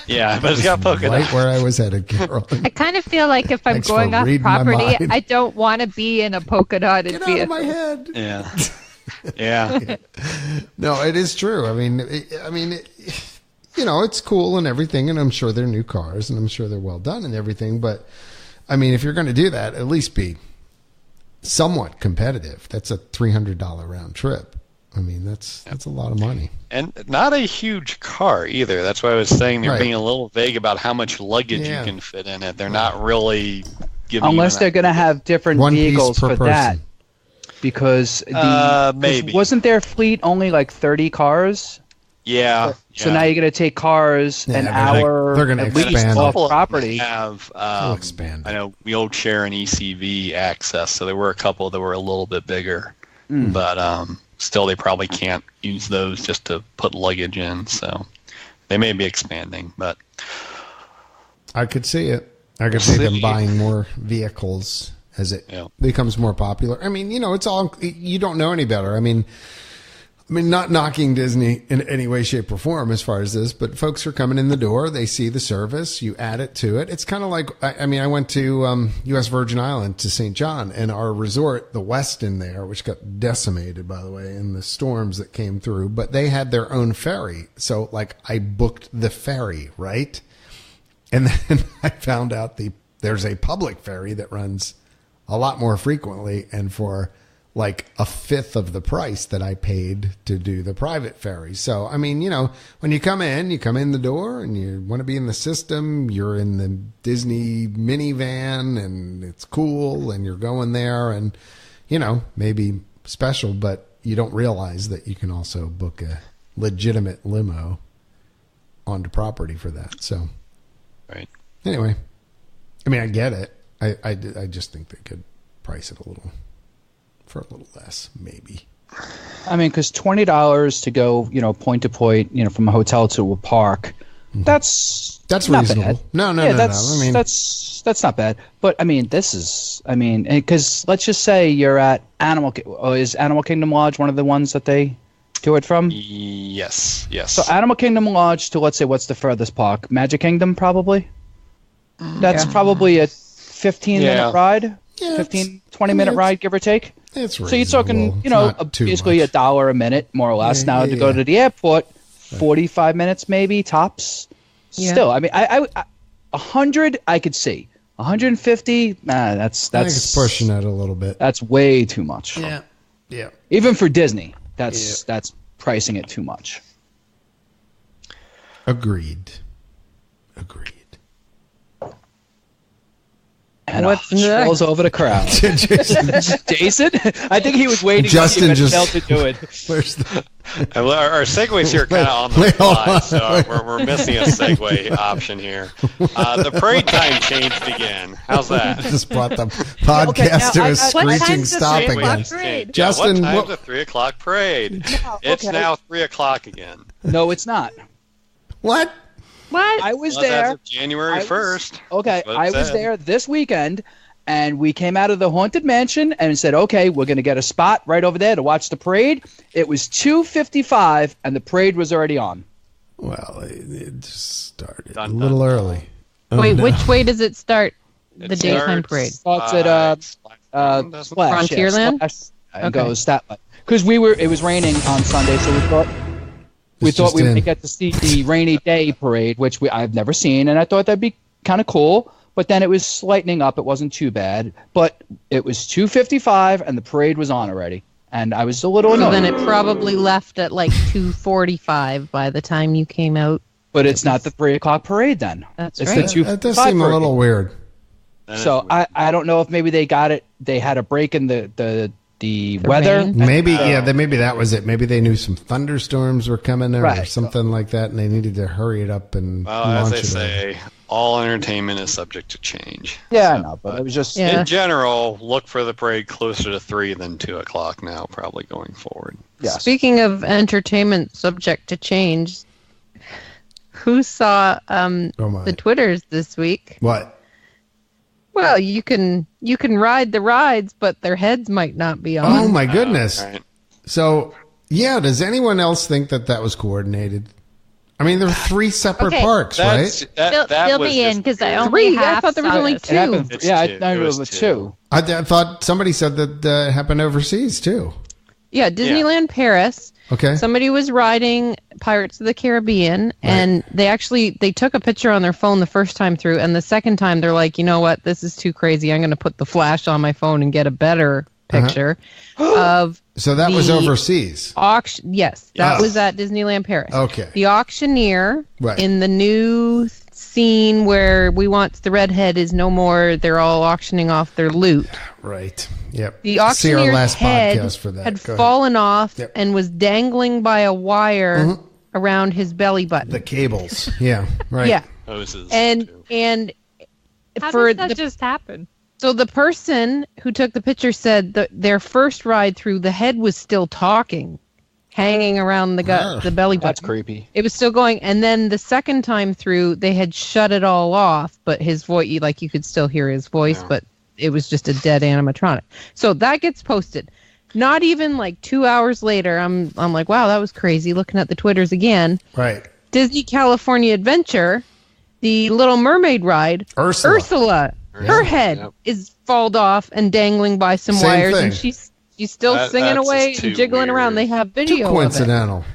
Yeah, but it's got polka dots. Right where I was headed, Carolyn. I kind of feel like if I'm going off property, I don't want to be in a polka dotted vehicle. Get out of my head. Yeah. Yeah. No, it is true. It's cool and everything, and I'm sure they're new cars, and I'm sure they're well done and everything. But if you're going to do that, at least be somewhat competitive. That's a $300 round trip. That's a lot of money, and not a huge car either. That's why I was saying they're being a little vague about how much luggage you can fit in it. They're not really giving. Unless they're going to have different vehicles for that. Because maybe wasn't their fleet only like 30 cars? Yeah. So now you're going to take cars an hour. They're going to expand off property. Have expand. I know wheelchair and ECV access, so there were a couple that were a little bit bigger, but still they probably can't use those just to put luggage in. So they may be expanding, but I could see it. I could see them buying more vehicles as it becomes more popular. It's all, you don't know any better. I mean, not knocking Disney in any way, shape, or form as far as this, but folks are coming in the door. They see the service. You add it to it. It's kind of like, I mean, I went to U.S. Virgin Island to St. John, and our resort, the Westin there, which got decimated, by the way, in the storms that came through, but they had their own ferry. So, like, I booked the ferry, right? And then I found out there's a public ferry that runs a lot more frequently and for like a fifth of the price that I paid to do the private ferry. So, I mean, you know, when you come in the door and you want to be in the system, you're in the Disney minivan and it's cool and you're going there and, you know, maybe special, but you don't realize that you can also book a legitimate limo onto property for that. So, right. Anyway, I mean, I get it. I just think they could price it for a little less, maybe. I mean, because $20 to go, you know, point to point, you know, from a hotel to a park, that's not reasonable. bad. No. That's, I mean, that's not bad. But I mean, because let's just say you're at is Animal Kingdom Lodge one of the ones that they do it from? Yes. So Animal Kingdom Lodge to, let's say, what's the furthest park? Magic Kingdom, probably. That's probably a 15-minute ride. Yeah, 15, 20-minute ride, give or take. It's so you're talking, you know, basically much. $1 a minute, more or less. Now to go to the airport, 45 minutes maybe tops. Yeah. Still, I mean, I 100 I could see. 150, that's I think it's pushing it a little bit. That's way too much. Yeah. Even for Disney, that's pricing it too much. Agreed. And What's rolls over the crowd. Jason? I think he was waiting Justin for you to do it. Where's the... Our segues here kind of on the fly, so we're missing a segue option here. The parade time changed again. How's that? Just brought the podcast to a screeching stop again. Parade? Justin, what time's the 3 o'clock parade? It's now 3 o'clock again. No, it's not. What? What? I was Well, there. as of January 1st. Okay, That's what it I was said. there this weekend, and we came out of the Haunted Mansion and said, okay, we're going to get a spot right over there to watch the parade. It was 2:55, and the parade was already on. Well, it just started Dun, a little dun, early. Oh, Wait, no. which way does it start? The It daytime starts, parade. Starts at doesn't it? Splash, Frontierland? Splash, and Okay. goes that way. Because it was raining on Sunday, so we thought we just would in. get to see the rainy day parade, which I've never seen, and I thought that'd be kind of cool. But then it was lightening up; it wasn't too bad. But it was 2:55, and the parade was on already, and I was a little So annoyed. then it probably left at like 2:45 by the time you came out. But it's not the 3 o'clock parade then. That's it's right. the 2:55 That does seem a parade. little weird. That is So weird. I don't know if maybe they got it. They had a break in the weather. rain? Maybe maybe that was it. Maybe they knew some thunderstorms were coming or Right. something like that, and they needed to hurry it up and Well, as launch they it. say, all entertainment is subject to change. Yeah, I know, but it was just Yeah. In general, look for the parade closer to 3 than 2 o'clock now, probably going forward. yes. Speaking of entertainment subject to change, who saw Oh my! the Twitters this week? What? Well, you can ride the rides, but their heads might not be on. Oh my goodness! Right. So yeah, does anyone else think that was coordinated? I mean, there are 3 separate Okay. parks, That's, right? that Fill was me in just because I weird. only Three? I half thought there was saw only this. two. It happened. It's Yeah, two. I It know it was was two. 2. I thought somebody said that it happened overseas too. Yeah, Disneyland Paris. Okay. Somebody was riding Pirates of the Caribbean, and they took a picture on their phone the first time through, and the second time they're like, you know what, this is too crazy. I'm going to put the flash on my phone and get a better picture of So that was the overseas. auction. Yes, that Oh. was at Disneyland Paris. Okay. The auctioneer Right. in the new scene where We Want the Redhead is no more. They're all auctioning off their loot. Right. Yep. The See our auctioneer's last head podcast for that. had Go ahead. fallen off Yep. and was dangling by a wire around his belly button. The cables. Yeah. Right. Yeah, Hoses, and too. and How for does that the just happen? so the person who took the picture said that their first ride through, the head was still talking, hanging around the the belly button. That's creepy. It was still going, and then the second time through, they had shut it all off, but his voice, like you could still hear his voice, Yeah. but it was just a dead animatronic. So that gets posted. not even like 2 hours later, I'm like, wow, that was crazy. Looking at the Twitters again. Right. Disney California Adventure, the Little Mermaid ride, Ursula, her head is falled off and dangling by some Same wires, thing. and she's still singing that's away just and too jiggling weird. around. They have video Too of it. coincidental.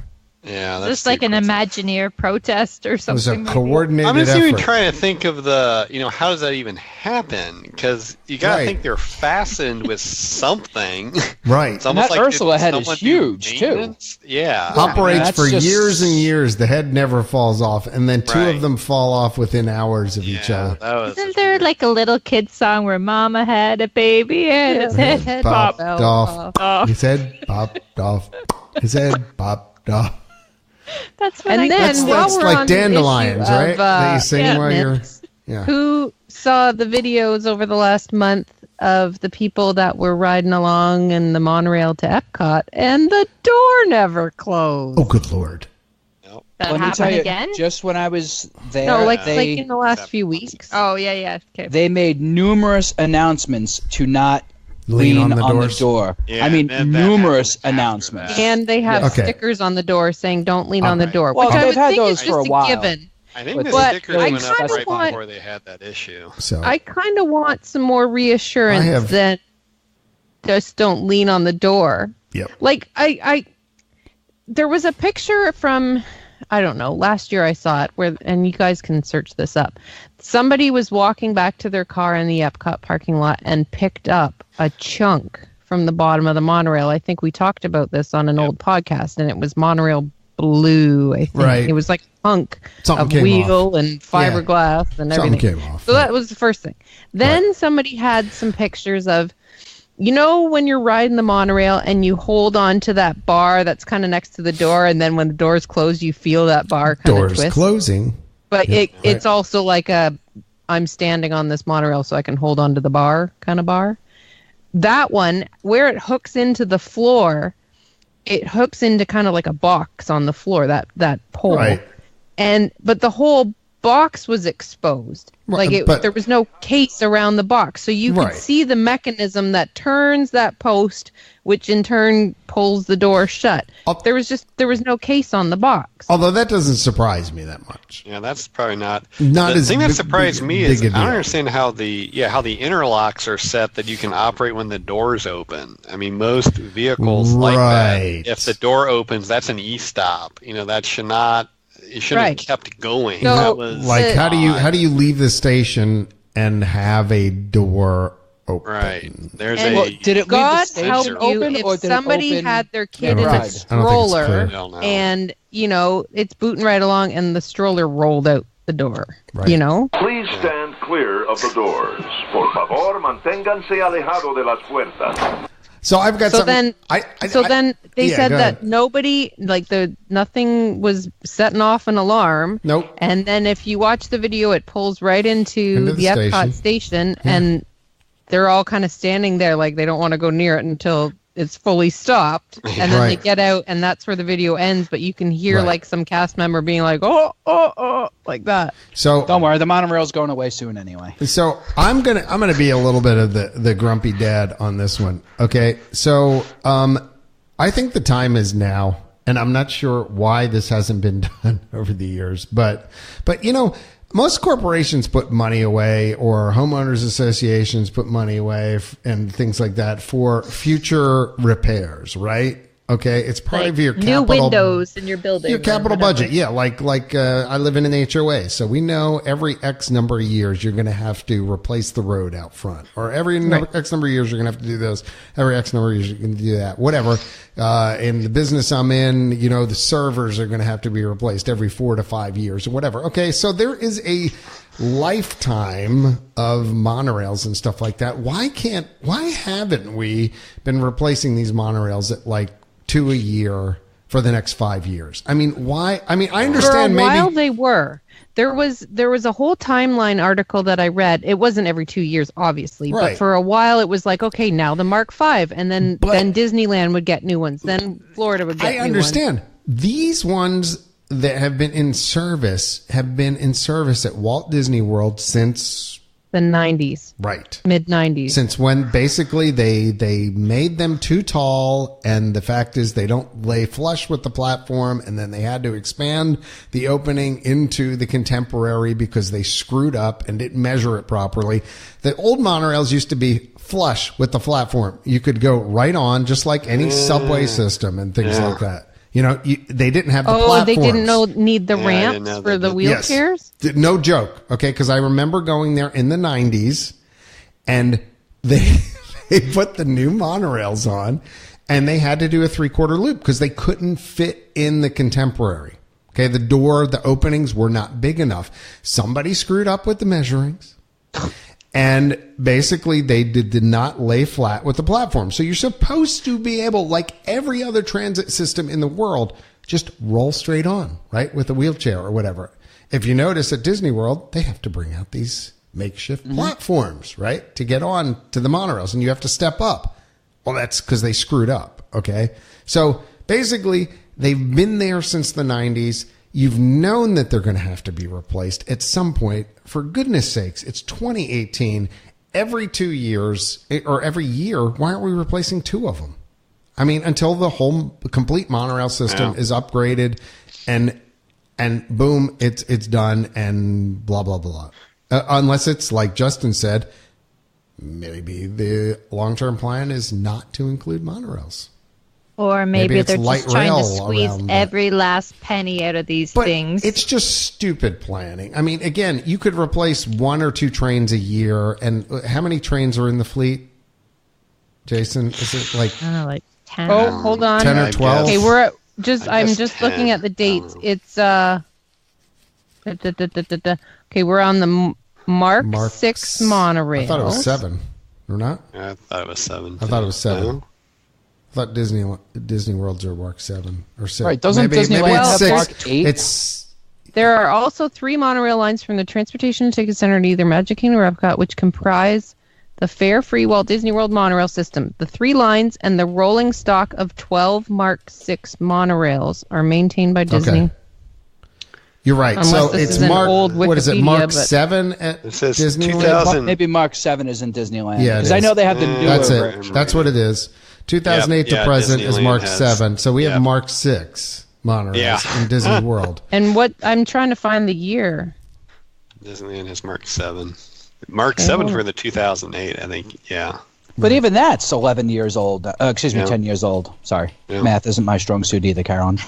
Yeah, that's Just like too an coincidental. Imagineer protest or It was a something. maybe. coordinated I'm just effort. even trying to think of how does that even happen? Because you got to Right. think they're fastened with something. Right. It's almost that like Ursula did head is someone do huge, too. maintenance? Yeah. Operates that's for just- years and years. The head never falls off, and then two Right. of them fall off within hours of each Yeah, other. that was Isn't just there weird. like a little kid song where Mama had a baby and its head Popped popped off. off? His head popped off. His head popped off. That's what And I then That's while we're like on the dandelions, issue right? of, That you sing while you're. maintenance, Yeah. Who saw the videos over the last month of the people that were riding along in the monorail to Epcot, and the door never closed? Oh, good Lord. that Let me tell happened you, again. just when I was there, No, like they in the last few weeks. Oh yeah. Okay. they made numerous announcements to not Lean lean on the on the doors. door. Yeah, I mean, that numerous happened after announcements. that. And they have Okay. stickers on the door saying "Don't lean on the Alright. door," Well, which I they've would had think those is for a just while. given. I think But the But stickers I went up kinda right want- before they had that issue. So I kind of want some more reassurance I have- that just don't lean on the door. Yep. Like there was a picture from, I don't know, last year I saw it where, and you guys can search this up. Somebody was walking back to their car in the Epcot parking lot and picked up a chunk from the bottom of the monorail. I think we talked about this on an old podcast, and it was monorail blue, I think. Right. It was like a hunk Something of came wheel and fiberglass and Something everything. came off. So that was the first thing. Then somebody had some pictures of, you know, when you're riding the monorail and you hold on to that bar that's kind of next to the door, and then when the doors close, you feel that bar kind of Doors twist. closing. But Yep, it's also like I'm standing on this monorail so I can hold on to the bar kind of bar. That one, where it hooks into the floor, it hooks into kind of like a box on the floor, that pole. Right. But the whole box was exposed. Right, but- There was no case around the box. So you could Right. see the mechanism that turns that post, which in turn pulls the door shut. There was no case on the box. Although that doesn't surprise me that much. Yeah, that's probably not. Not the as thing that big- surprised big- me is big a I don't deal. understand how the interlocks are set that you can operate when the doors open. I mean, most vehicles like Right. that. If the door opens, that's an e-stop. That should not. It should have Right. kept going. So, that was Like how do odd. you leave the station and have a door open? Right. There's And- Well, did it leave God the station help you open, if or did somebody it open had their kid I in don't a think it's- I don't think it's stroller clear. I don't know. and, it's booting right along and the stroller rolled out the door, Right. Please stand clear of the doors. Por favor, manténganse alejado de las puertas. So I've got So something. then, then they yeah, said go that ahead. nobody, nothing was setting off an alarm. Nope. And then if you watch the video, it pulls right into the the Epcot station, and they're all kind of standing there like they don't want to go near it until it's fully stopped. And then they Right. get out, and that's where the video ends. But you can hear Right. like some cast member being like, oh, like that. So Don't worry, the monorail's going away soon anyway. So I'm gonna be a little bit of the grumpy dad on this one. Okay, so I think the time is now, and I'm not sure why this hasn't been done over the years, but most corporations put money away, or homeowners associations put money away, and things like that for future repairs, right? Okay, it's part of your new capital windows in your building. your or capital whatever. budget, yeah. Like I live in an HOA, so we know every X number of years you're going to have to replace the road out front, or every X number of years you're going to have to do this. Every X number of years you're going to do that. Whatever. In the business I'm in, the servers are going to have to be replaced every 4 to 5 years, or whatever. Okay, so there is a lifetime of monorails and stuff like that. Why haven't we been replacing these monorails at like 2 a year for the next 5 years? I mean, why? I mean, I understand For a while maybe. they were. There was a whole timeline article that I read. It wasn't every 2 years, obviously, Right. but for a while it was like, okay, now the Mark V, and then Disneyland would get new ones, then Florida would get new I understand. These ones that have been in service at Walt Disney World since The 90s. Right. Mid 90s. Since when basically they made them too tall, and the fact is they don't lay flush with the platform, and then they had to expand the opening into the contemporary because they screwed up and didn't measure it properly. The old monorails used to be flush with the platform. You could go right on, just like any subway system and things like that. You know, they didn't have the platforms. They didn't need the ramps for the wheelchairs? Yes. No joke. Okay, because I remember going there in the 90s, and they put the new monorails on, and they had to do a 3/4 loop because they couldn't fit in the contemporary. Okay, the openings were not big enough. Somebody screwed up with the measurings. And basically, they did not lay flat with the platform. So you're supposed to be able, like every other transit system in the world, just roll straight on, right, with a wheelchair or whatever. If you notice at Disney World, they have to bring out these makeshift platforms, right, to get on to the monorails, and you have to step up. Well, that's because they screwed up, okay? So basically, they've been there since the 90s. You've known that they're going to have to be replaced at some point. For goodness sakes, it's 2018. Every 2 years or every year, why aren't we replacing 2 of them? I mean, until the whole complete monorail system is upgraded and boom, it's done and blah, blah, blah. Unless it's like Justin said, maybe the long-term plan is not to include monorails. Or maybe they're just trying to squeeze every that. last penny out of these things. It's just stupid planning. I mean, again, you could replace 1 or 2 trains a year. And how many trains are in the fleet, Jason? Is it like 10? Oh, hold on. 10 or 12? Okay, I'm just looking at the dates. It's okay, we're on the Mark 6 monorail. I thought it was 7, or not? Yeah, I thought it was 7. I thought it was 7. I thought Disney Worlds are Mark 7 or 6. Right, doesn't Disneyland have Mark 8? There are also 3 monorail lines from the Transportation and Ticket Center to either Magic Kingdom or Epcot, which comprise the fare-free Walt Disney World monorail system. The 3 lines and the rolling stock of 12 Mark 6 monorails are maintained by Disney. Okay. You're right. Unless so this it's is an Mark. old What is it? Mark Wikipedia, 7 at It says Disneyland. 2000. Maybe Mark 7 is in Disneyland. Yeah, because I know they have the newer That's version. it. That's what it is. 2008 to present is Disneyland Mark has- 7. So we have Mark 6 monorails in Disney World. And what I'm trying to find the year. Disneyland has Mark 7. Mark 7 for the 2008, I think. Yeah. But even that's 11 years old. 10 years old. Sorry. Yeah. Math isn't my strong suit either, Carolyn.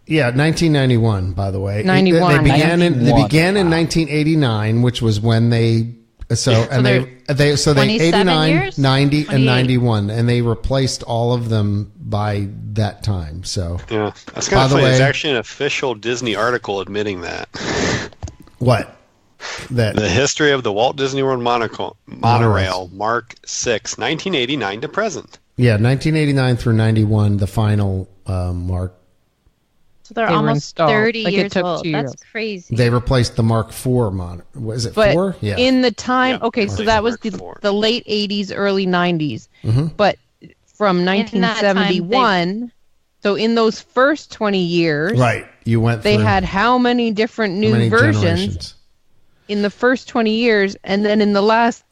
Yeah, 1991, by the way. 91. They began in 1989, which was when they they 27 89, years? 90 and 28. 91, and they replaced all of them by that time. So Yeah. That's kind of funny. There's actually an official Disney article admitting that. what? That The history of the Walt Disney World monorail, Mark 6, 1989 to present. Yeah, 1989 through 91, the final Mark. So they're They were almost installed. 30 Like, it years took old. 2 That's years. crazy. They replaced the Mark 4 monorail. Was it But 4? Yeah. in the time, Yeah, okay, Mark so that was Mark the 4. late 80s, early 90s. Mm-hmm. But from that time, 1971, so in those first 20 years, Right. You went they through had how many different how new many versions generations? in the first 20 years, and then in the last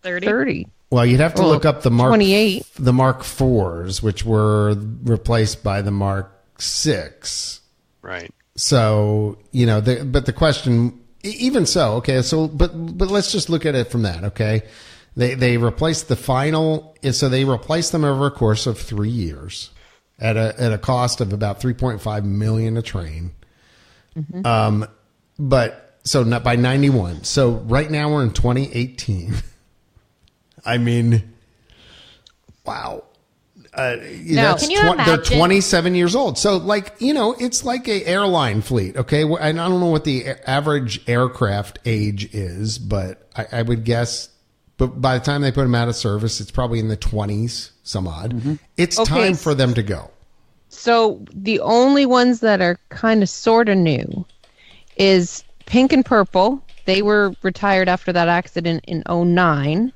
30. Well, you'd have to look up the Mark 28. the Mark 4s, which were replaced by the Mark 6. Right. So, but the question, even so, okay, so, but let's just look at it from that, okay? They replaced the final, so they replaced them over a course of 3 years at a cost of about $3.5 million a train. Mm-hmm. But so not by 91. So right now we're in 2018. I mean, wow. Now, can you They're imagine? 27 years old. So it's like a airline fleet. Okay. I don't know what the average aircraft age is, but I would guess, but by the time they put them out of service, it's probably in the 20s, some odd. Mm-hmm. It's time for them to go. So the only ones that are kind of sort of new is Pink and Purple. They were retired after that accident in 2009.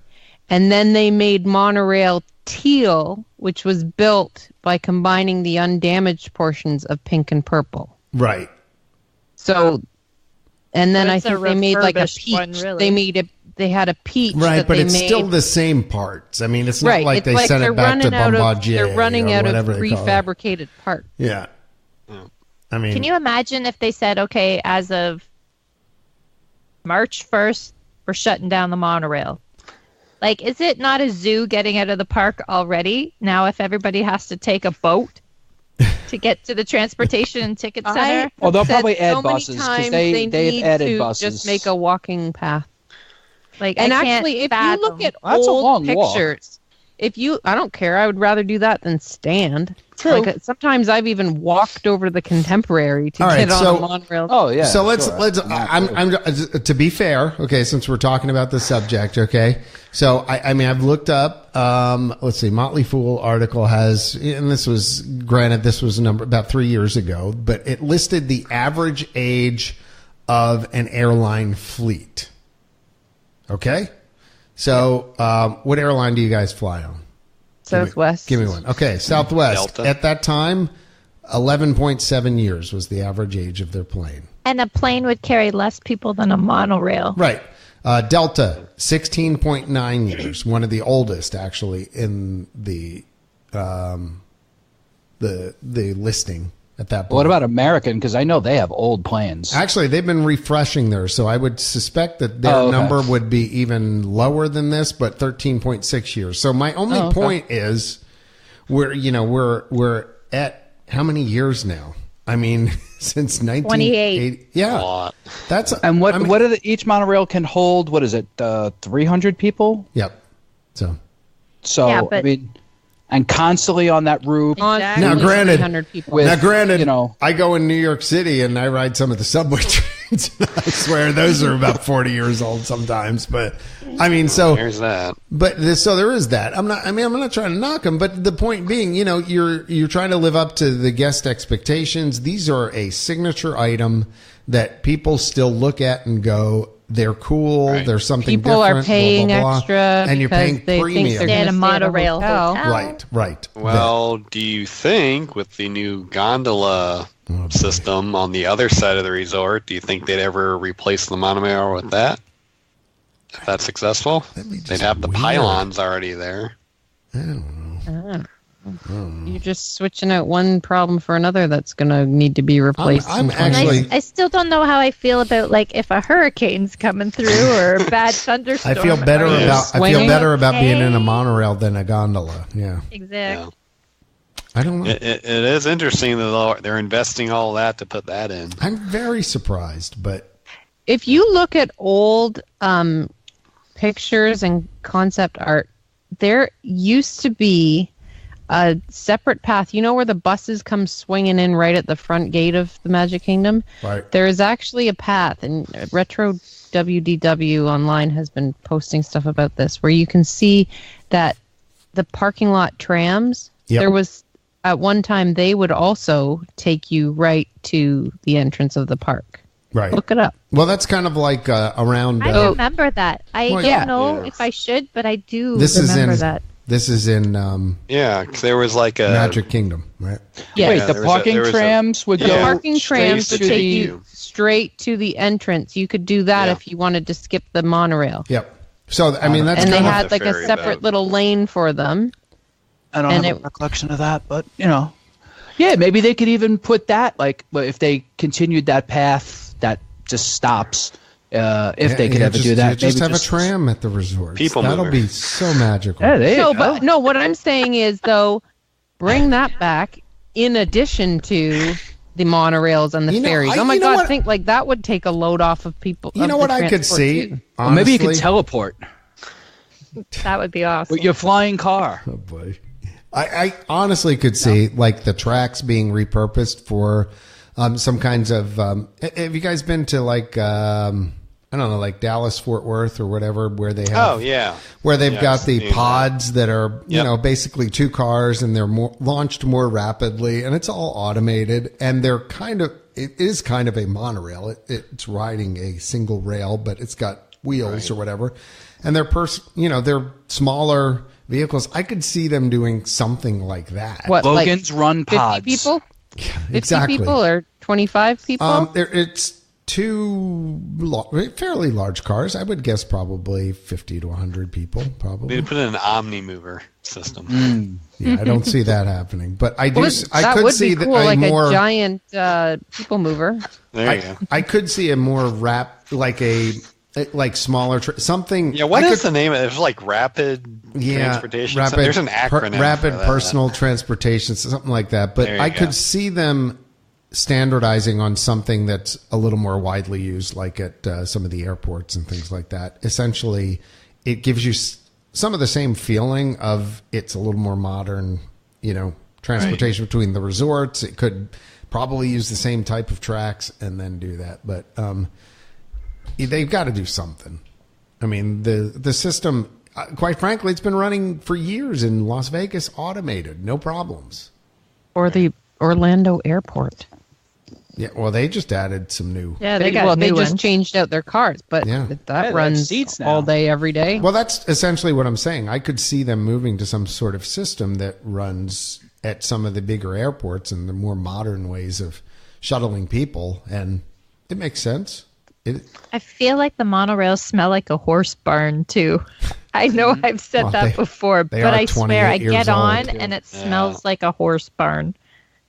And then they made Monorail Teal, which was built by combining the undamaged portions of Pink and Purple. Right. So, And then But I it's a think they made like a refurbished peach. one, really. They had a peach. Right, that but they it's made. still the same parts. I mean, it's not Right, like it's they like sent they're it back to running out of Bombardier. they're running or out of whatever they call it. prefabricated parts. Yeah. I mean, Can you imagine if they said, okay, as of March 1st, we're shutting down the monorail? Like, is it not a zoo getting out of the park already? Now, if everybody has to take a boat to get to the transportation and ticket center? Well, they'll Said probably add so many buses because times they've need added to buses. Just make a walking path. Like, And I can't actually, if you look fathom. at That's a old long walk. pictures, I don't care. I would rather do that than stand. True. Like, sometimes I've even walked over the Contemporary to All right, get on so- a monorail. Oh yeah. so let's sure. I'm to be fair, okay, since we're talking about the subject, okay. So I mean I've looked up let's see, Motley Fool article has, and this was about 3 years ago, but it listed the average age of an airline fleet. Okay? So what airline do you guys fly on? Southwest. Give me one. Okay, Southwest. Delta. At that time, 11.7 years was the average age of their plane. And a plane would carry less people than a monorail. Right. Delta, 16.9 years, one of the oldest actually in the listing at that point. What about American? Because I know they have old planes. Actually, they've been refreshing theirs, so I would suspect that their Oh, okay. number would be even lower than this, but 13.6 years. So my only Oh, okay. point is, we're at how many years now? I mean, since 1980. 28. A Yeah, lot. that's And what I mean, what are each monorail can hold? What is it? 300 people. Yep. So So Yeah, I but- mean, and constantly on that route. Exactly. Now, granted- 300 people. With- now, granted, you know- I go in New York City and I ride some of the subway trains. I swear those are about 40 years old sometimes. But I mean, so There's that. so there is that. I'm not trying to knock them, but the point being, you're trying to live up to the guest expectations. These are a signature item that people still look at and go, they're cool. Right. There's something People different. are paying blah, blah, blah. extra and you're because paying they think premium. they're Stay at going a to monorail hotel. Right. Well, do you think with the new gondola system on the other side of the resort, do you think they'd ever replace the monorail with that? If that's successful, That'd be just they'd have the weird. pylons already there. I don't know. You're just switching out one problem for another that's going to need to be replaced. I'm in 20 And actually- I still don't know how I feel about, like, if a hurricane's coming through or a bad thunderstorm. I feel better Are you about swinging? being in a Okay. monorail than a gondola. Yeah, Exactly. I don't know. It is interesting that they're investing all that to put that in. I'm very surprised, but If you look at old pictures and concept art, there used to be a separate path. You know where the buses come swinging in right at the front gate of the Magic Kingdom? right. There is actually a path, and Retro WDW online has been posting stuff about this, where you can see that the parking lot trams, Yep. there was, at one time, they would also take you right to the entrance of the park. Right. Look it up. Well, that's kind of like around. I remember that. I Well, don't yeah. know Yeah. if I should, but I do This is remember in that. This is in Yeah, 'cause there was like a Magic Kingdom, right? Yeah. Wait, Yeah, the there was parking there was trams would The go parking straight trams to would take the- you straight to the entrance. You could do that Yeah. if you wanted to skip the monorail. Yep. So I mean, that's And they kind of had like a ferry separate boat. little lane for them. I don't And have a it- recollection of that, but yeah, maybe they could even put that if they continued that path that just stops. If they could ever do that, just maybe have a tram at the resort. People That'll mover. be so magical. Yeah, there you No, go. but no, what I'm saying is though, bring that back in addition to the monorails and the You know, ferries. I- Oh my you know God, what- think like that would take a load off of people. You of know the what I could transport, see? too. Or maybe you could honestly? teleport That would be awesome. with your flying car. Oh boy. I honestly could see like the tracks being repurposed for some kinds of. Have you guys been to like I don't know, like Dallas Fort Worth or whatever, where they have? Oh yeah, Where they've Yeah, got I've the seen pods that are, you Yep. know, basically two cars and they're launched more rapidly and it's all automated and they're it is kind of a monorail. It's riding a single rail, but it's got wheels or whatever. And they're smaller vehicles. I could see them doing something like that. What, Logan's like Run 50 pods. people? 50 Exactly. people or 25 people? It's two fairly large cars. I would guess probably 50 to 100 people. Probably. We put in an omni-mover system. Yeah, I don't see that happening. But I do. I That could would see be cool, a like more a giant people mover. There you go. I could see a more like smaller something. Yeah, what is the name of it? It's like rapid transportation. Rapid, There's an acronym. Rapid for that. personal transportation, something like that. But I could see them standardizing on something that's a little more widely used, like at some of the airports and things like that. Essentially, it gives you some of the same feeling of it's a little more modern, transportation between the resorts. It could probably use the same type of tracks and then do that. But they've got to do something. I mean, the system, quite frankly, it's been running for years in Las Vegas, automated, no problems. Or the Orlando airport. Yeah, well, they just added some new. Yeah, they just just changed out their cars, but that runs seats now. all day, every day. Well, that's essentially what I'm saying. I could see them moving to some sort of system that runs at some of the bigger airports and the more modern ways of shuttling people, and it makes sense. I feel like the monorails smell like a horse barn too. I know I've said that before, but I swear I get on and it smells like a horse barn,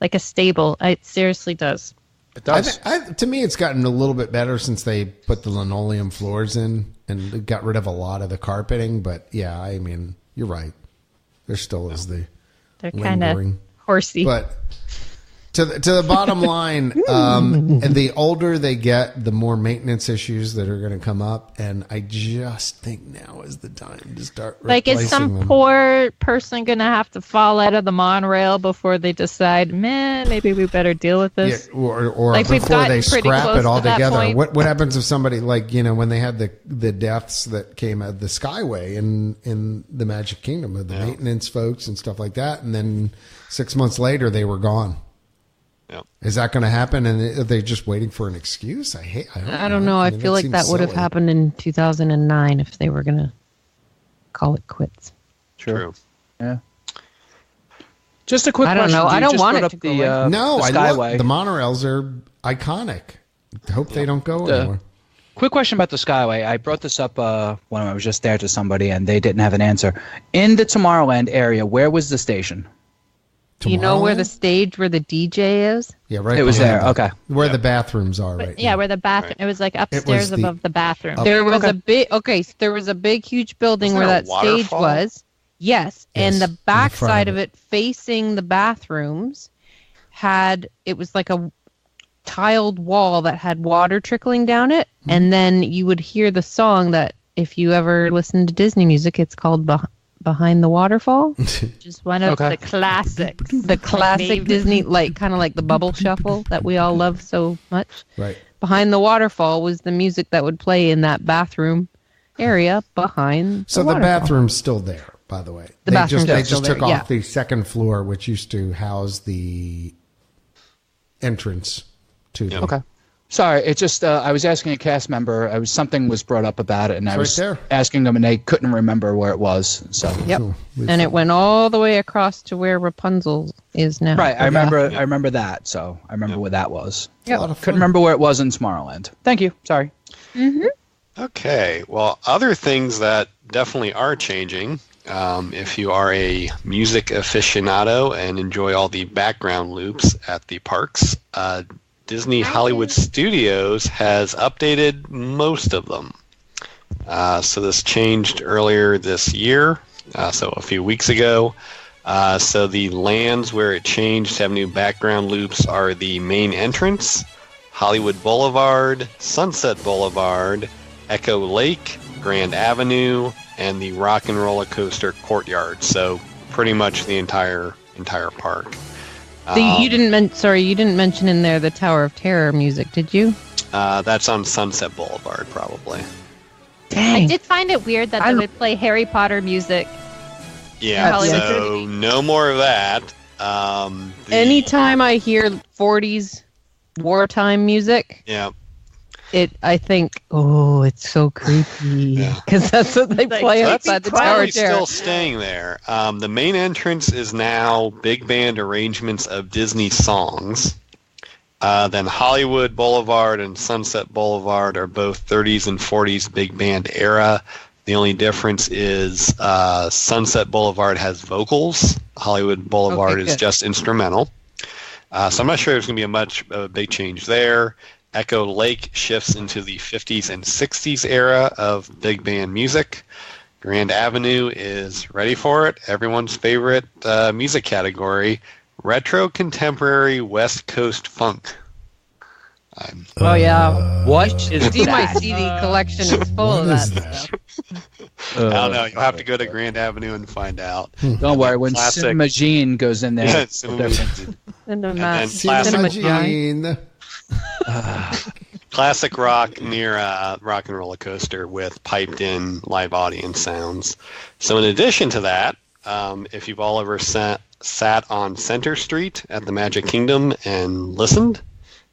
like a stable. It seriously does. It does. To me, it's gotten a little bit better since they put the linoleum floors in and got rid of a lot of the carpeting. But yeah, I mean, you're right. There still is the They're kind of horsey. But to the bottom line, and the older they get, the more maintenance issues that are going to come up. And I just think now is the time to start replacing is some them. poor person going to have to fall out of the monorail before they decide, man, maybe we better deal with this? Yeah, or Like, we've before they gotten pretty scrap close it all to that together. point. What happens if somebody, like, when they had the deaths that came at the Skyway in the Magic Kingdom, of the maintenance folks and stuff like that, and then 6 months later they were gone. Yeah. Is that going to happen? And are they just waiting for an excuse? I don't know. I feel like that would have happened in 2009 if they were going to call it quits. True. Yeah. Just a quick I don't question. know. I don't want it up to the, go No, the I Skyway. love the monorails are iconic. I hope they don't go anymore. Quick question about the Skyway. I brought this up when I was just there to somebody, and they didn't have an answer. In the Tomorrowland area, where was the station? You know where the stage where the DJ is? Yeah, right. It was behind there. Okay. Where the bathrooms are, right? Yeah, now. where the bathroom. It was like upstairs the- above the bathroom. There was a big there was a big huge building Wasn't where there a that stage waterfall? was. Yes, and Yes, the in the back front side of of it facing the bathrooms it was like a tiled wall that had water trickling down it, and then you would hear the song that if you ever listen to Disney music, it's called Behind the Waterfall. Just one of the classics. The classic Disney, kind of like the Bubble Shuffle that we all love so much. Right. Behind the Waterfall was the music that would play in that bathroom area behind So the the bathroom's still there, by the way. The bathroom's they still just there, took off yeah. the second floor, which used to house the entrance to the. Okay. Sorry, it just I was asking a cast member. Something was brought up about it, and I was right there. asking them, and they couldn't remember where it was. So Yep. So we- And it went all the way across to where Rapunzel is now. right, I remember that. So I remember where that was. It's a lot of fun. Couldn't remember where it was in Tomorrowland. Thank you. Sorry. Okay. Well, other things that definitely are changing. If you are a music aficionado and enjoy all the background loops at the parks, Disney Hollywood Studios has updated most of them. So this changed earlier this year, so a few weeks ago. So the lands where it changed to have new background loops are the main entrance, Hollywood Boulevard, Sunset Boulevard, Echo Lake, Grand Avenue, and the Rock and Roller Coaster Courtyard. So pretty much the entire park. You didn't mention in there the Tower of Terror music, did you? That's on Sunset Boulevard, probably. Dang. I did find it weird that they would play Harry Potter music. Yeah, Hollywood so Studios. no more of that. Anytime I hear 40s wartime music, Yeah, I think, oh, it's so creepy. Because that's what they play so outside that's the Tower probably of Terror. still staying there. The main entrance is now big band arrangements of Disney songs, Then Hollywood Boulevard and Sunset Boulevard are both 30s and 40s big band era. The only difference is Sunset Boulevard has vocals. Hollywood Boulevard is just instrumental. So I'm not sure there's going to be a big change there. Echo Lake shifts into the 50s and 60s era of big band music. Grand Avenue is ready for it. Everyone's favorite music category, retro contemporary West Coast funk. Oh yeah, What is see my that? CD collection is full of that stuff. I don't know. You'll have to go to Grand Avenue and find out. Don't worry, when Classic. Cinemagine goes in there. Yeah, it's different. then Cinemagine. Classic rock near Rock and Roller Coaster with piped-in live audience sounds. So in addition to that, if you've all ever sat on Center Street at the Magic Kingdom and listened,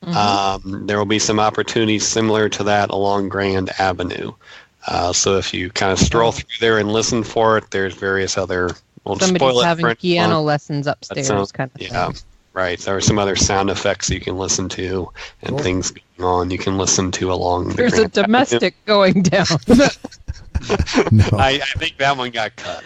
there will be some opportunities similar to that along Grand Avenue. So if you kind of stroll through there and listen for it, there's various other... Somebody's having piano lessons upstairs, kind of thing. Right. There are some other sound effects you can listen to and things going on you can listen to along the There's a Grand domestic going down, No. Avenue. I think that one got cut.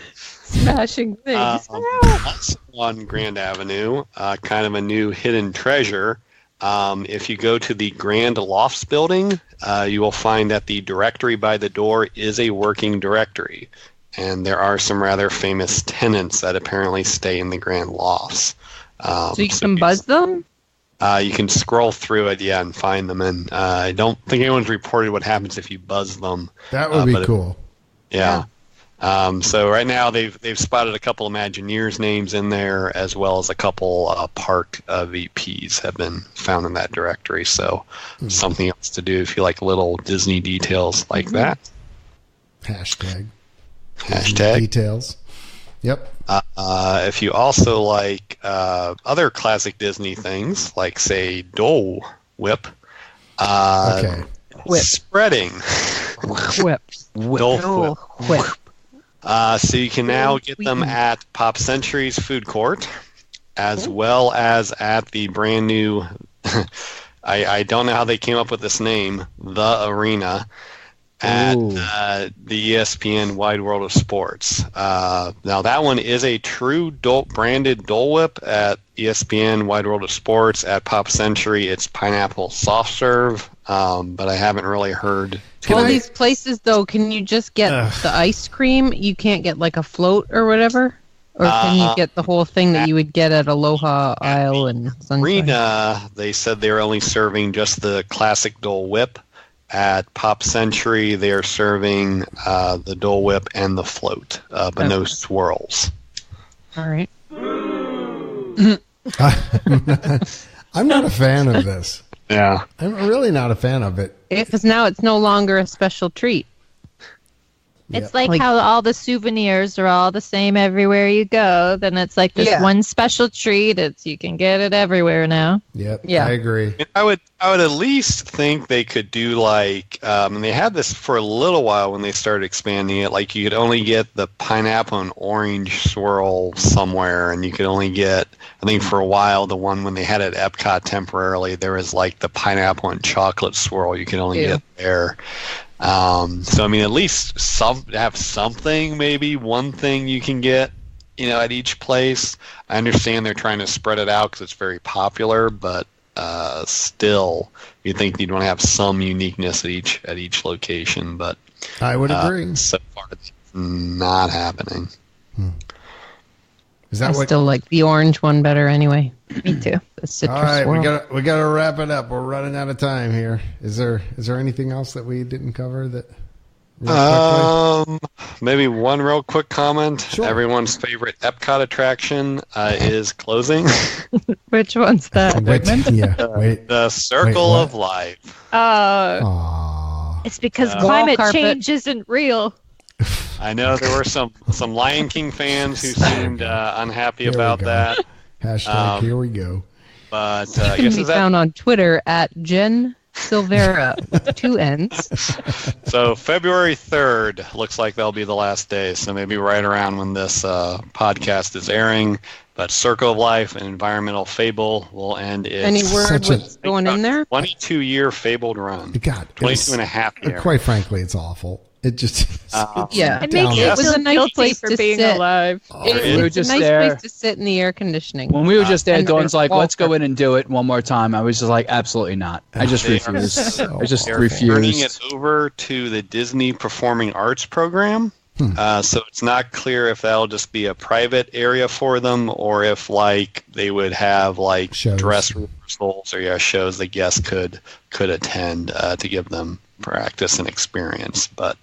smashing things. Also on Grand Avenue, kind of a new hidden treasure. If you go to the Grand Lofts building, you will find that the directory by the door is a working directory. And there are some rather famous tenants that apparently stay in the Grand Lofts. So you can buzz them? You can scroll through it, and find them. And I don't think anyone's reported what happens if you buzz them. That would be cool. So right now they've spotted a couple Imagineers names in there, as well as a couple park VPs have been found in that directory. So something else to do if you like little Disney details like that. Hashtag. Details. Yep. If you also like other classic Disney things, like say Dole Whip, spreading. Whip. Dole Whip. Whip. So you can now get them at Pop Century's food court, as well as at the brand new, I don't know how they came up with this name, The Arena, at the ESPN Wide World of Sports. Now that one is a true branded Dole Whip at ESPN Wide World of Sports. At Pop Century, it's pineapple soft serve, but I haven't really heard. All these places, though, can you just get the ice cream? You can't get like a float or whatever? Or can you get the whole thing that you would get at Aloha Isle and Sunshine? Arena, they said they're only serving just the classic Dole Whip. At Pop Century, they are serving the Dole Whip and the float, but no swirls. All right. I'm not a fan of this. Yeah. I'm really not a fan of it. Because now it's no longer a special treat. It's like how all the souvenirs are all the same everywhere you go. Then it's like this one special treat. You can get it everywhere now. Yep. Yeah. I agree. I would at least think they could do like, and they had this for a little while when they started expanding it. Like you could only get the pineapple and orange swirl somewhere, and you could only get, I think for a while, the one when they had it at Epcot temporarily, there was like the pineapple and chocolate swirl you could only get there. So I mean, at least have something, maybe one thing you can get, at each place. I understand they're trying to spread it out because it's very popular, but still, you think you'd want to have some uniqueness at each location. But I would agree. So far, it's not happening. Is that I still like the orange one better anyway. Me too. The citrus All right, swirl. we gotta wrap it up. We're running out of time here. Is there anything else that we didn't cover that? Maybe one real quick comment. Sure. Everyone's favorite Epcot attraction is closing. Which one's that? Wait, The Circle of Life. Aww. It's because Wall climate carpet. change isn't real. I know there were some Lion King fans who seemed unhappy Here we about go. that. Hashtag here we go. But Can I guess be is that found on Twitter at Jen Silveira with 2 N's. so. February 3rd looks like that'll be the last day. So maybe right around when this podcast is airing, But Circle of Life, an environmental fable, will end its Any word what's going in there? 22-year fabled run. God, 22 and a half year. Quite frankly, it's awful. It just yeah. It makes It was a nice place for to being sit. alive. It was a nice place to sit in the air conditioning. When we were just there, and Dawn's like, walk let's go in and do it one more time. I was just like, absolutely not. I just refused. I just They're turning refused. it over to the Disney Performing Arts program. So it's not clear if that'll just be a private area for them, or if like they would have like Shows. dress rehearsals or shows the guests could attend to give them practice and experience. But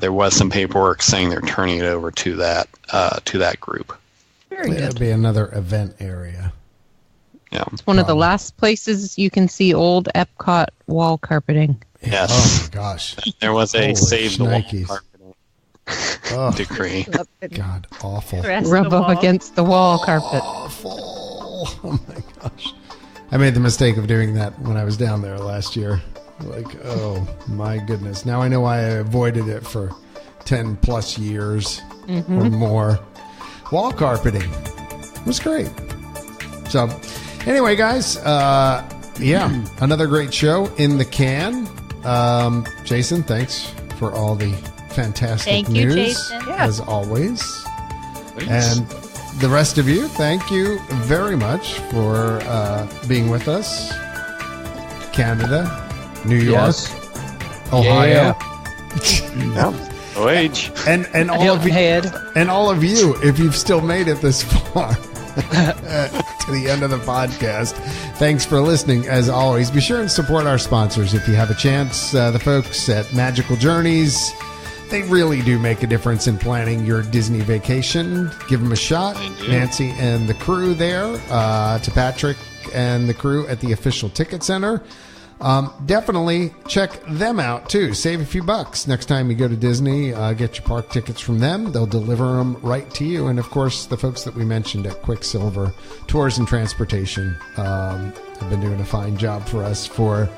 there was some paperwork saying they're turning it over to that group. Very It'll good. be another event area. Yeah. It's one of the last places you can see old Epcot wall carpeting. Yes. Oh my gosh. There was a Holy save the wall shnikes. carpeting Oh, decree. God, awful. Rub up against the wall carpet. Awful. Oh my gosh. I made the mistake of doing that when I was down there last year. Like, oh my goodness. Now I know why I avoided it for 10 plus years or more. Wall carpeting was great. So, anyway, guys, another great show in the can. Jason, thanks for all the fantastic Thank you, news, Jason. as always. Thanks. And the rest of you, thank you very much for being with us. Canada, New York, Yes. Ohio, OH. and all Hilton of you, Head. and all of you, if you've still made it this far to the end of the podcast, thanks for listening. As always, be sure and support our sponsors if you have a chance. The folks at Magical Journeys, they really do make a difference in planning your Disney vacation. Give them a shot. Nancy and the crew there, to Patrick and the crew at the official ticket center. Definitely check them out too. Save a few bucks next time you go to Disney. Get your park tickets from them. They'll deliver them right to you. And of course, the folks that we mentioned at Quicksilver Tours and Transportation have been doing a fine job for us for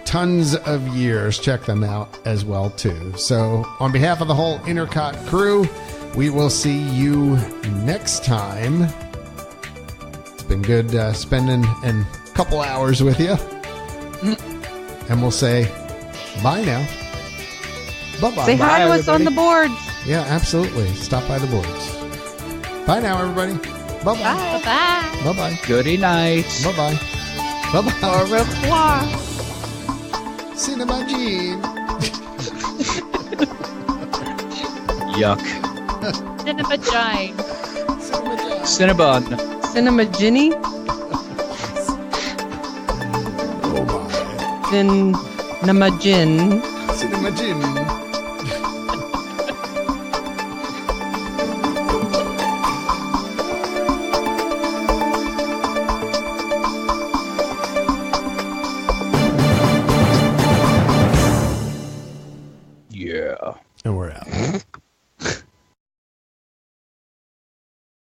tons of years. Check them out as well too. So on behalf of the whole Intercot crew, we will see you next time. It's been good spending a couple hours with you. And we'll say bye now. Bye-bye. Say hi to us on the boards. Yeah, absolutely. Stop by the boards. Bye now, everybody. Bye-bye. Bye. Bye-bye. Goody night. Bye-bye. Bye-bye. Au revoir. Cinemagine. Yuck. Cinemagine. Cinnabon. Cinemagine. Oh, my. Cinemagine. Cinemagine.